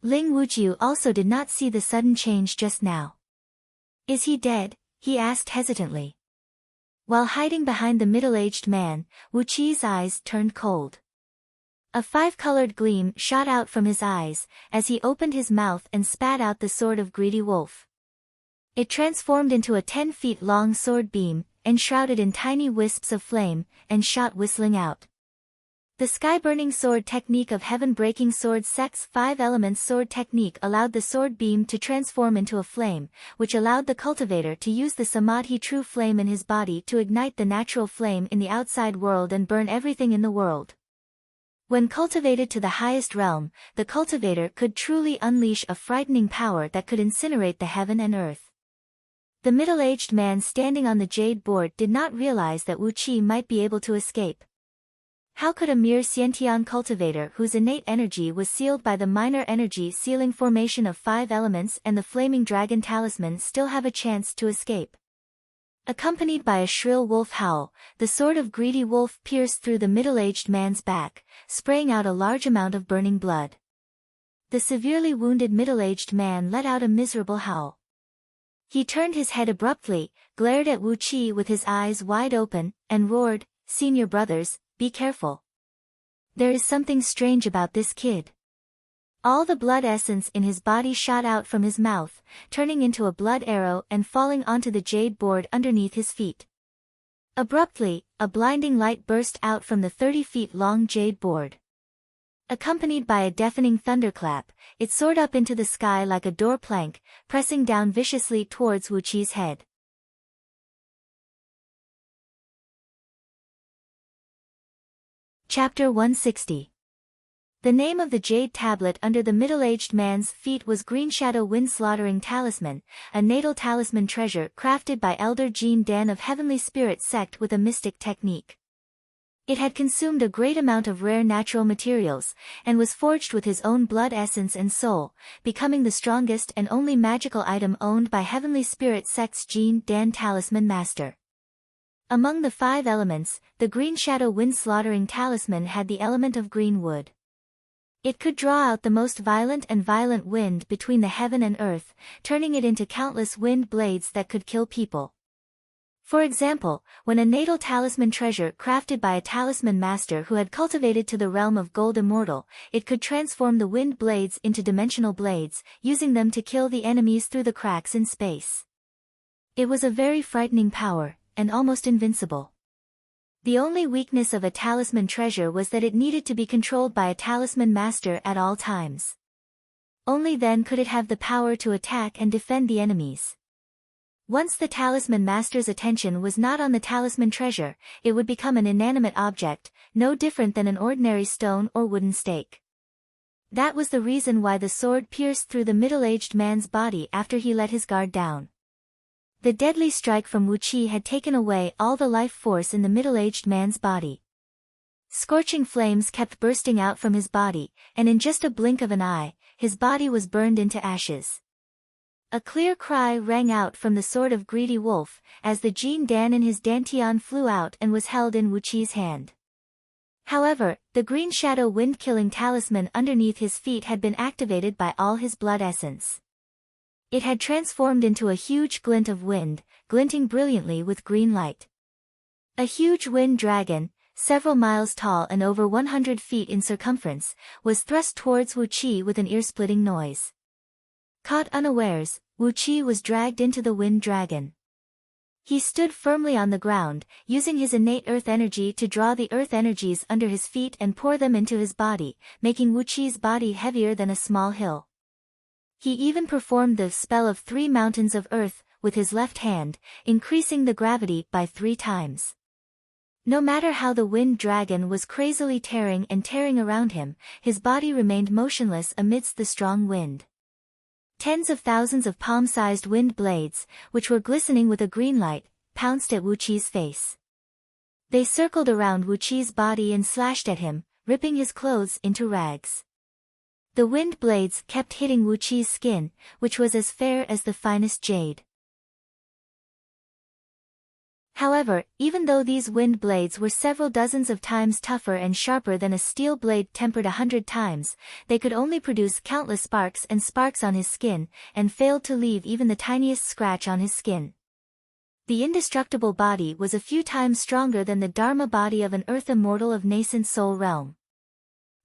Ling Wujiu also did not see the sudden change just now. Is he dead? He asked hesitantly. While hiding behind the middle-aged man, Wu Qi's eyes turned cold. A five-colored gleam shot out from his eyes, as he opened his mouth and spat out the sword of greedy wolf. It transformed into a 10-feet-long sword beam, enshrouded in tiny wisps of flame, and shot whistling out. The sky-burning sword technique of heaven-breaking sword sect's 5 elements sword technique allowed the sword beam to transform into a flame, which allowed the cultivator to use the samadhi true flame in his body to ignite the natural flame in the outside world and burn everything in the world. When cultivated to the highest realm, the cultivator could truly unleash a frightening power that could incinerate the heaven and earth. The middle-aged man standing on the jade board did not realize that Wu Qi might be able to escape. How could a mere Xiantian cultivator whose innate energy was sealed by the minor energy sealing formation of 5 elements and the flaming dragon talisman still have a chance to escape? Accompanied by a shrill wolf howl, the sword of greedy wolf pierced through the middle-aged man's back, spraying out a large amount of burning blood. The severely wounded middle-aged man let out a miserable howl. He turned his head abruptly, glared at Wu Qi with his eyes wide open, and roared, "Senior brothers, be careful. There is something strange about this kid." All the blood essence in his body shot out from his mouth, turning into a blood arrow and falling onto the jade board underneath his feet. Abruptly, a blinding light burst out from the 30-feet-long jade board. Accompanied by a deafening thunderclap, it soared up into the sky like a door plank, pressing down viciously towards Wu Qi's head. Chapter 160. The name of the jade tablet under the middle-aged man's feet was Greenshadow Wind-Slaughtering Talisman, a natal talisman treasure crafted by Elder Jean Dan of Heavenly Spirit sect with a mystic technique. It had consumed a great amount of rare natural materials, and was forged with his own blood essence and soul, becoming the strongest and only magical item owned by Heavenly Spirit sect's Jean Dan Talisman Master. Among the 5 elements, the Greenshadow Wind-Slaughtering Talisman had the element of green wood. It could draw out the most violent wind between the heaven and earth, turning it into countless wind blades that could kill people. For example, when a natal talisman treasure crafted by a talisman master who had cultivated to the realm of gold immortal, it could transform the wind blades into dimensional blades, using them to kill the enemies through the cracks in space. It was a very frightening power, and almost invincible. The only weakness of a talisman treasure was that it needed to be controlled by a talisman master at all times. Only then could it have the power to attack and defend the enemies. Once the talisman master's attention was not on the talisman treasure, it would become an inanimate object, no different than an ordinary stone or wooden stake. That was the reason why the sword pierced through the middle-aged man's body after he let his guard down. The deadly strike from Wu Qi had taken away all the life force in the middle-aged man's body. Scorching flames kept bursting out from his body, and in just a blink of an eye, his body was burned into ashes. A clear cry rang out from the sword of greedy wolf, as the Jean Dan in his dantian flew out and was held in Wu Qi's hand. However, the green shadow wind-killing talisman underneath his feet had been activated by all his blood essence. It had transformed into a huge glint of wind, glinting brilliantly with green light. A huge wind dragon, several miles tall and over 100 feet in circumference, was thrust towards Wu Qi with an ear-splitting noise. Caught unawares, Wu Qi was dragged into the wind dragon. He stood firmly on the ground, using his innate earth energy to draw the earth energies under his feet and pour them into his body, making Wu Qi's body heavier than a small hill. He even performed the spell of 3 mountains of earth with his left hand, increasing the gravity by 3 times. No matter how the wind dragon was crazily tearing around him, his body remained motionless amidst the strong wind. Tens of thousands of palm-sized wind blades, which were glistening with a green light, pounced at Wu Qi's face. They circled around Wu Qi's body and slashed at him, ripping his clothes into rags. The wind blades kept hitting Wu Qi's skin, which was as fair as the finest jade. However, even though these wind blades were several dozens of times tougher and sharper than a steel blade tempered 100 times, they could only produce countless sparks and sparks on his skin, and failed to leave even the tiniest scratch on his skin. The indestructible body was a few times stronger than the Dharma body of an earth immortal of nascent soul realm.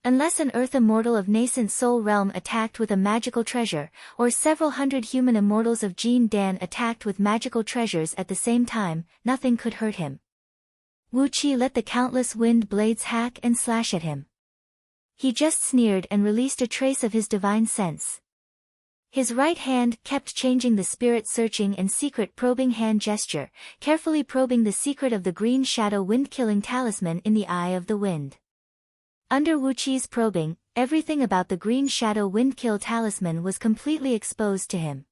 Unless an earth immortal of nascent soul realm attacked with a magical treasure, or several hundred human immortals of Jin Dan attacked with magical treasures at the same time, nothing could hurt him. Wu Qi let the countless wind blades hack and slash at him. He just sneered and released a trace of his divine sense. His right hand kept changing the spirit-searching and secret probing hand gesture, carefully probing the secret of the green shadow wind-killing talisman in the eye of the wind. Under Wu Qi's probing, everything about the green shadow wind-kill talisman was completely exposed to him.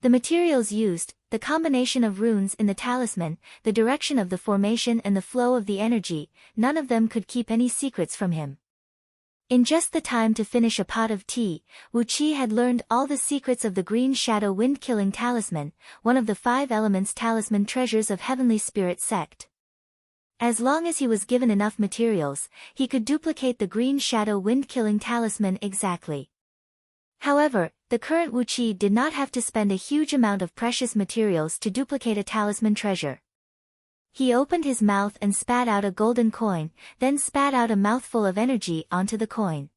The materials used, the combination of runes in the talisman, the direction of the formation and the flow of the energy, none of them could keep any secrets from him. In just the time to finish a pot of tea, Wu Qi had learned all the secrets of the green shadow wind-killing talisman, one of the 5 elements talisman treasures of Heavenly Spirit sect. As long as he was given enough materials, he could duplicate the green shadow wind-killing talisman exactly. However, the current Wu Qi did not have to spend a huge amount of precious materials to duplicate a talisman treasure. He opened his mouth and spat out a golden coin, then spat out a mouthful of energy onto the coin.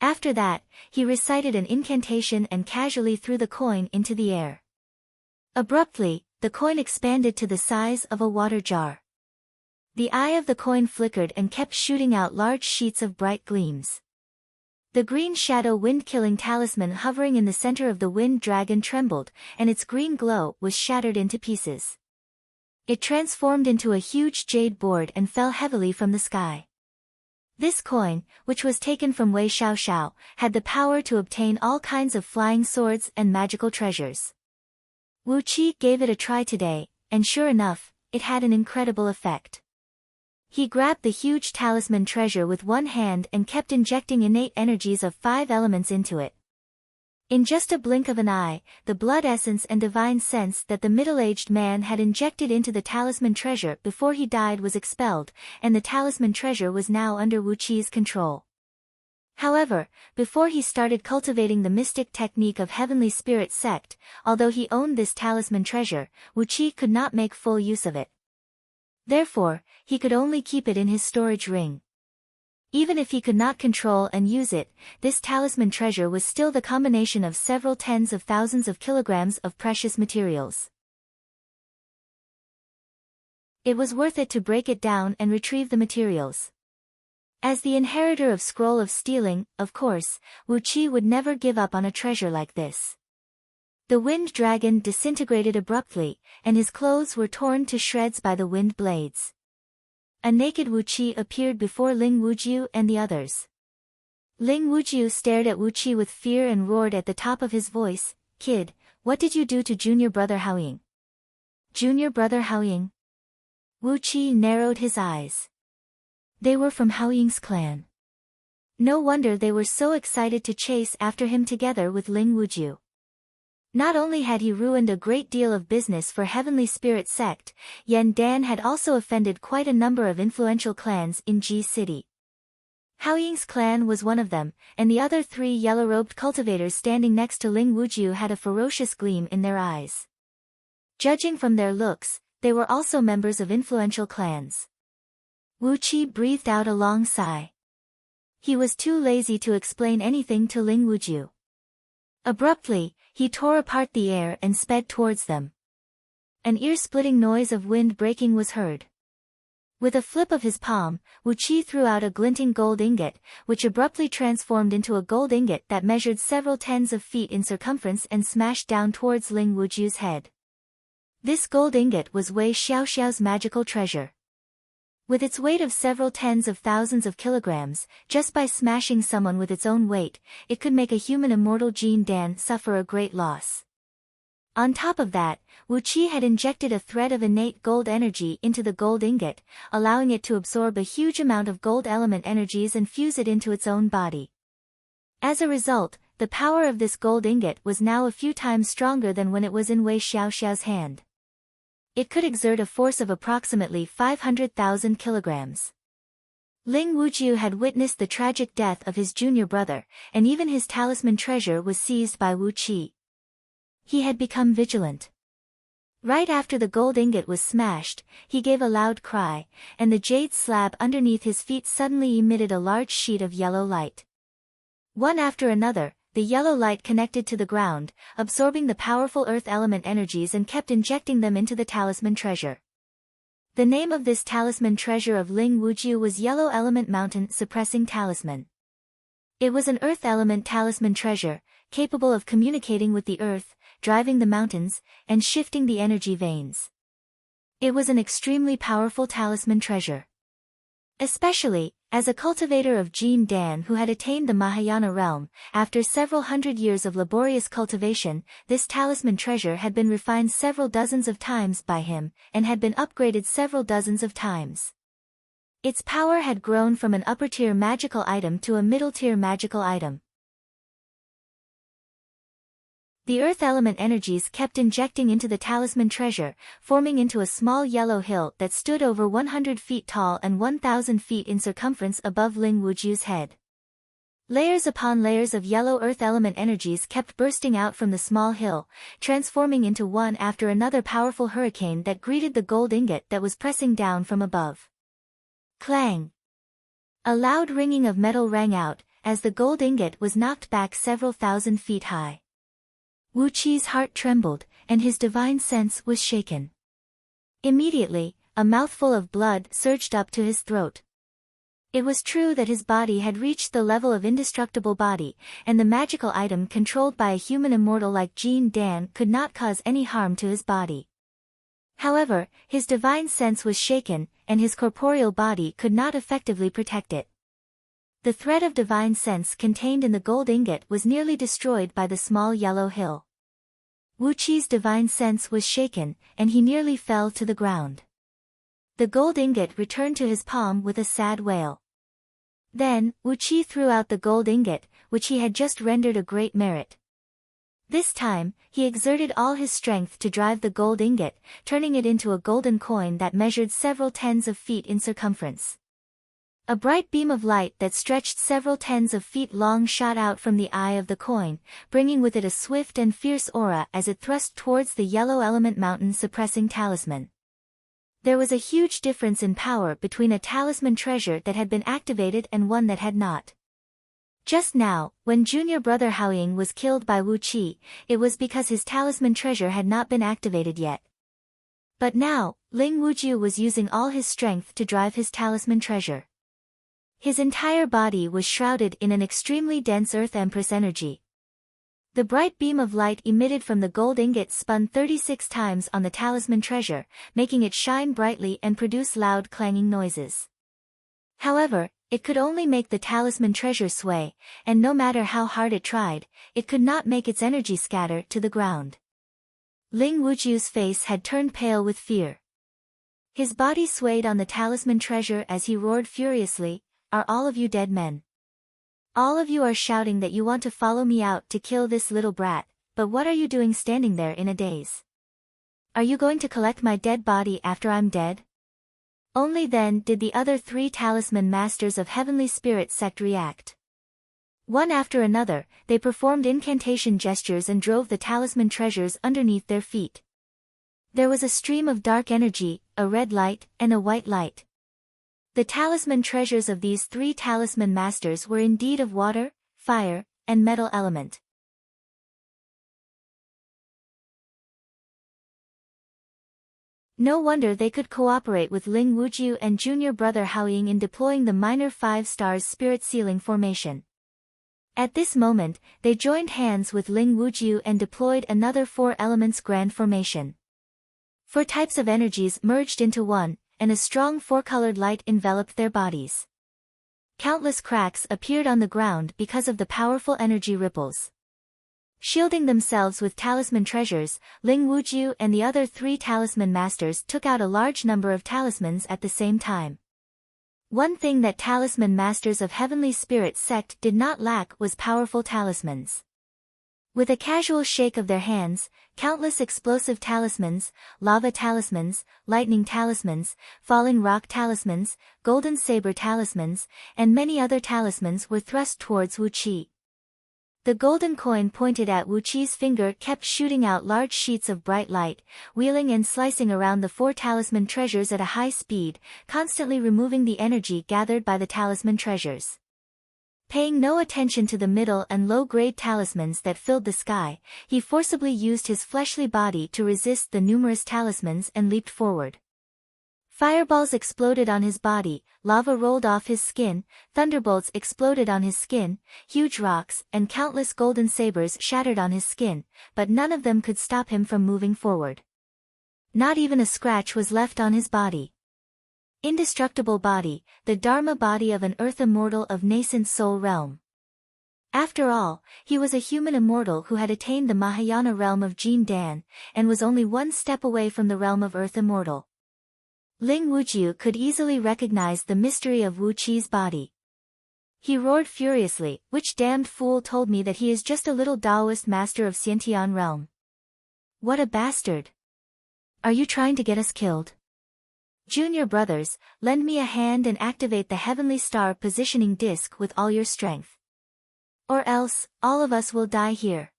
After that, he recited an incantation and casually threw the coin into the air. Abruptly, the coin expanded to the size of a water jar. The eye of the coin flickered and kept shooting out large sheets of bright gleams. The green shadow wind-killing talisman hovering in the center of the wind dragon trembled, and its green glow was shattered into pieces. It transformed into a huge jade board and fell heavily from the sky. This coin, which was taken from Wei Xiaoxiao, had the power to obtain all kinds of flying swords and magical treasures. Wu Qi gave it a try today, and sure enough, it had an incredible effect. He grabbed the huge talisman treasure with one hand and kept injecting innate energies of 5 elements into it. In just a blink of an eye, the blood essence and divine sense that the middle-aged man had injected into the talisman treasure before he died was expelled, and the talisman treasure was now under Wu Qi's control. However, before he started cultivating the mystic technique of Heavenly Spirit sect, although he owned this talisman treasure, Wu Qi could not make full use of it. Therefore, he could only keep it in his storage ring. Even if he could not control and use it, this talisman treasure was still the combination of several tens of thousands of kilograms of precious materials. It was worth it to break it down and retrieve the materials. As the inheritor of Scroll of Stealing, of course, Wu Qi would never give up on a treasure like this. The wind dragon disintegrated abruptly, and his clothes were torn to shreds by the wind blades. A naked Wu Qi appeared before Ling Wujiu and the others. Ling Wujiu stared at Wu Qi with fear and roared at the top of his voice, "Kid, what did you do to junior brother Haoying?" Junior brother Haoying? Wu Qi narrowed his eyes. They were from Haoying's clan. No wonder they were so excited to chase after him together with Ling Wujiu. Not only had he ruined a great deal of business for Heavenly Spirit sect, Yan Dan had also offended quite a number of influential clans in Ji City. Haoying's clan was one of them, and the other 3 yellow-robed cultivators standing next to Ling Wujiu had a ferocious gleam in their eyes. Judging from their looks, they were also members of influential clans. Wu Qi breathed out a long sigh. He was too lazy to explain anything to Ling Wujiu. Abruptly, he tore apart the air and sped towards them. An ear-splitting noise of wind breaking was heard. With a flip of his palm, Wu Qi threw out a glinting gold ingot, which abruptly transformed into a gold ingot that measured several tens of feet in circumference and smashed down towards Ling Wujiu's head. This gold ingot was Wei Xiaoxiao's magical treasure. With its weight of several tens of thousands of kilograms, just by smashing someone with its own weight, it could make a human immortal Jin Dan suffer a great loss. On top of that, Wu Qi had injected a thread of innate gold energy into the gold ingot, allowing it to absorb a huge amount of gold element energies and fuse it into its own body. As a result, the power of this gold ingot was now a few times stronger than when it was in Wei Xiaoxiao's hand. It could exert a force of approximately 500,000 kilograms. Ling Wujiu had witnessed the tragic death of his junior brother, and even his talisman treasure was seized by Wu Qi. He had become vigilant. Right after the gold ingot was smashed, he gave a loud cry, and the jade slab underneath his feet suddenly emitted a large sheet of yellow light. One after another, the yellow light connected to the ground, absorbing the powerful earth element energies and kept injecting them into the talisman treasure. The name of this talisman treasure of Ling Wujiu was Yellow Element Mountain Suppressing Talisman. It was an earth element talisman treasure, capable of communicating with the earth, driving the mountains, and shifting the energy veins. It was an extremely powerful talisman treasure. Especially, as a cultivator of Jin Dan who had attained the Mahayana realm, after several hundred years of laborious cultivation, this talisman treasure had been refined several dozens of times by him, and had been upgraded several dozens of times. Its power had grown from an upper-tier magical item to a middle-tier magical item. The earth element energies kept injecting into the talisman treasure, forming into a small yellow hill that stood over 100 feet tall and 1,000 feet in circumference above Ling Wujiu's head. Layers upon layers of yellow earth element energies kept bursting out from the small hill, transforming into one after another powerful hurricane that greeted the gold ingot that was pressing down from above. Clang! A loud ringing of metal rang out, as the gold ingot was knocked back several thousand feet high. Wu Qi's heart trembled, and his divine sense was shaken. Immediately, a mouthful of blood surged up to his throat. It was true that his body had reached the level of indestructible body, and the magical item controlled by a human immortal like Jin Dan could not cause any harm to his body. However, his divine sense was shaken, and his corporeal body could not effectively protect it. The thread of divine sense contained in the gold ingot was nearly destroyed by the small yellow hill. Wu Qi's divine sense was shaken, and he nearly fell to the ground. The gold ingot returned to his palm with a sad wail. Then, Wu Qi threw out the gold ingot, which he had just rendered a great merit. This time, he exerted all his strength to drive the gold ingot, turning it into a golden coin that measured several tens of feet in circumference. A bright beam of light that stretched several tens of feet long shot out from the eye of the coin, bringing with it a swift and fierce aura as it thrust towards the Yellow Element Mountain Suppressing Talisman. There was a huge difference in power between a talisman treasure that had been activated and one that had not. Just now, when junior brother Haoying was killed by Wu Qi, it was because his talisman treasure had not been activated yet. But now, Ling Wujiu was using all his strength to drive his talisman treasure. His entire body was shrouded in an extremely dense Earth Empress energy. The bright beam of light emitted from the gold ingot spun 36 times on the talisman treasure, making it shine brightly and produce loud clanging noises. However, it could only make the talisman treasure sway, and no matter how hard it tried, it could not make its energy scatter to the ground. Ling Wujiu's face had turned pale with fear. His body swayed on the talisman treasure as he roared furiously, "Are all of you dead men? All of you are shouting that you want to follow me out to kill this little brat, but what are you doing standing there in a daze? Are you going to collect my dead body after I'm dead?" Only then did the other 3 talisman masters of Heavenly Spirit sect react. One after another, they performed incantation gestures and drove the talisman treasures underneath their feet. There was a stream of dark energy, a red light, and a white light. The talisman treasures of these 3 talisman masters were indeed of water, fire, and metal element. No wonder they could cooperate with Ling Wujiu and junior brother Haoying in deploying the minor 5 stars spirit sealing formation. At this moment, they joined hands with Ling Wujiu and deployed another 4 elements grand formation. 4 types of energies merged into one, and a strong 4-colored light enveloped their bodies. Countless cracks appeared on the ground because of the powerful energy ripples. Shielding themselves with talisman treasures, Ling Wujiu and the other 3 talisman masters took out a large number of talismans at the same time. One thing that talisman masters of Heavenly Spirit sect did not lack was powerful talismans. With a casual shake of their hands, countless explosive talismans, lava talismans, lightning talismans, falling rock talismans, golden saber talismans, and many other talismans were thrust towards Wu Qi. The golden coin pointed at Wu Qi's finger kept shooting out large sheets of bright light, wheeling and slicing around the 4 talisman treasures at a high speed, constantly removing the energy gathered by the talisman treasures. Paying no attention to the middle and low-grade talismans that filled the sky, he forcibly used his fleshly body to resist the numerous talismans and leaped forward. Fireballs exploded on his body, lava rolled off his skin, thunderbolts exploded on his skin, huge rocks and countless golden sabers shattered on his skin, but none of them could stop him from moving forward. Not even a scratch was left on his body. Indestructible body, the Dharma body of an earth immortal of nascent soul realm. After all, he was a human immortal who had attained the Mahayana realm of Jin Dan, and was only one step away from the realm of earth immortal. Ling Wujiu could easily recognize the mystery of Wu Qi's body. He roared furiously, "Which damned fool told me that he is just a little Taoist master of Xiantian realm? What a bastard! Are you trying to get us killed? Junior brothers, lend me a hand and activate the heavenly star positioning disc with all your strength. Or else, all of us will die here."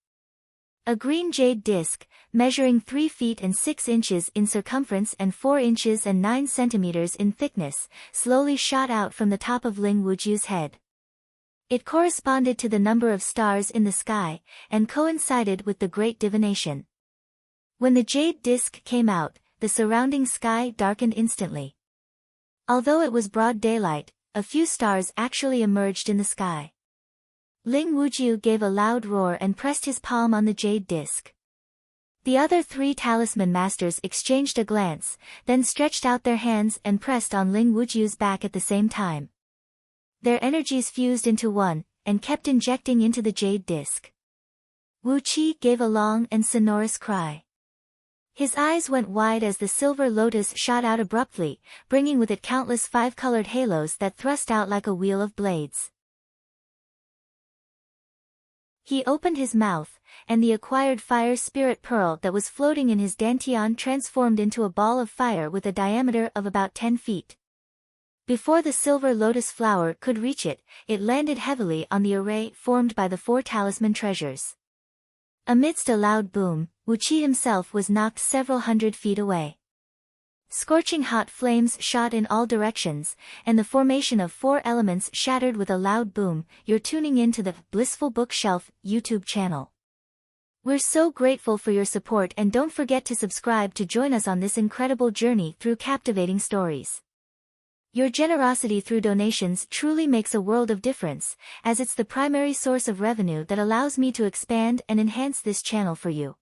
A green jade disc, measuring 3 feet and 6 inches in circumference and 4 inches and 9 centimeters in thickness, slowly shot out from the top of Ling Wujiu's head. It corresponded to the number of stars in the sky, and coincided with the great divination. When the jade disc came out, the surrounding sky darkened instantly. Although it was broad daylight, a few stars actually emerged in the sky. Ling Wujiu gave a loud roar and pressed his palm on the jade disc. The other 3 talisman masters exchanged a glance, then stretched out their hands and pressed on Ling Wujiu's back at the same time. Their energies fused into one, and kept injecting into the jade disc. Wu Qi gave a long and sonorous cry. His eyes went wide as the silver lotus shot out abruptly, bringing with it countless 5-colored halos that thrust out like a wheel of blades. He opened his mouth, and the acquired fire spirit pearl that was floating in his dantian transformed into a ball of fire with a diameter of about 10 feet. Before the silver lotus flower could reach it, it landed heavily on the array formed by the 4 talisman treasures. Amidst a loud boom, Wu Qi himself was knocked several hundred feet away. Scorching hot flames shot in all directions, and the formation of 4 elements shattered with a loud boom. You're tuning in to the Blissful Bookshelf YouTube channel. We're so grateful for your support, and don't forget to subscribe to join us on this incredible journey through captivating stories. Your generosity through donations truly makes a world of difference, as it's the primary source of revenue that allows me to expand and enhance this channel for you.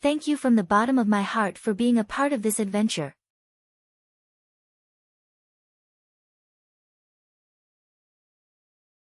Thank you from the bottom of my heart for being a part of this adventure.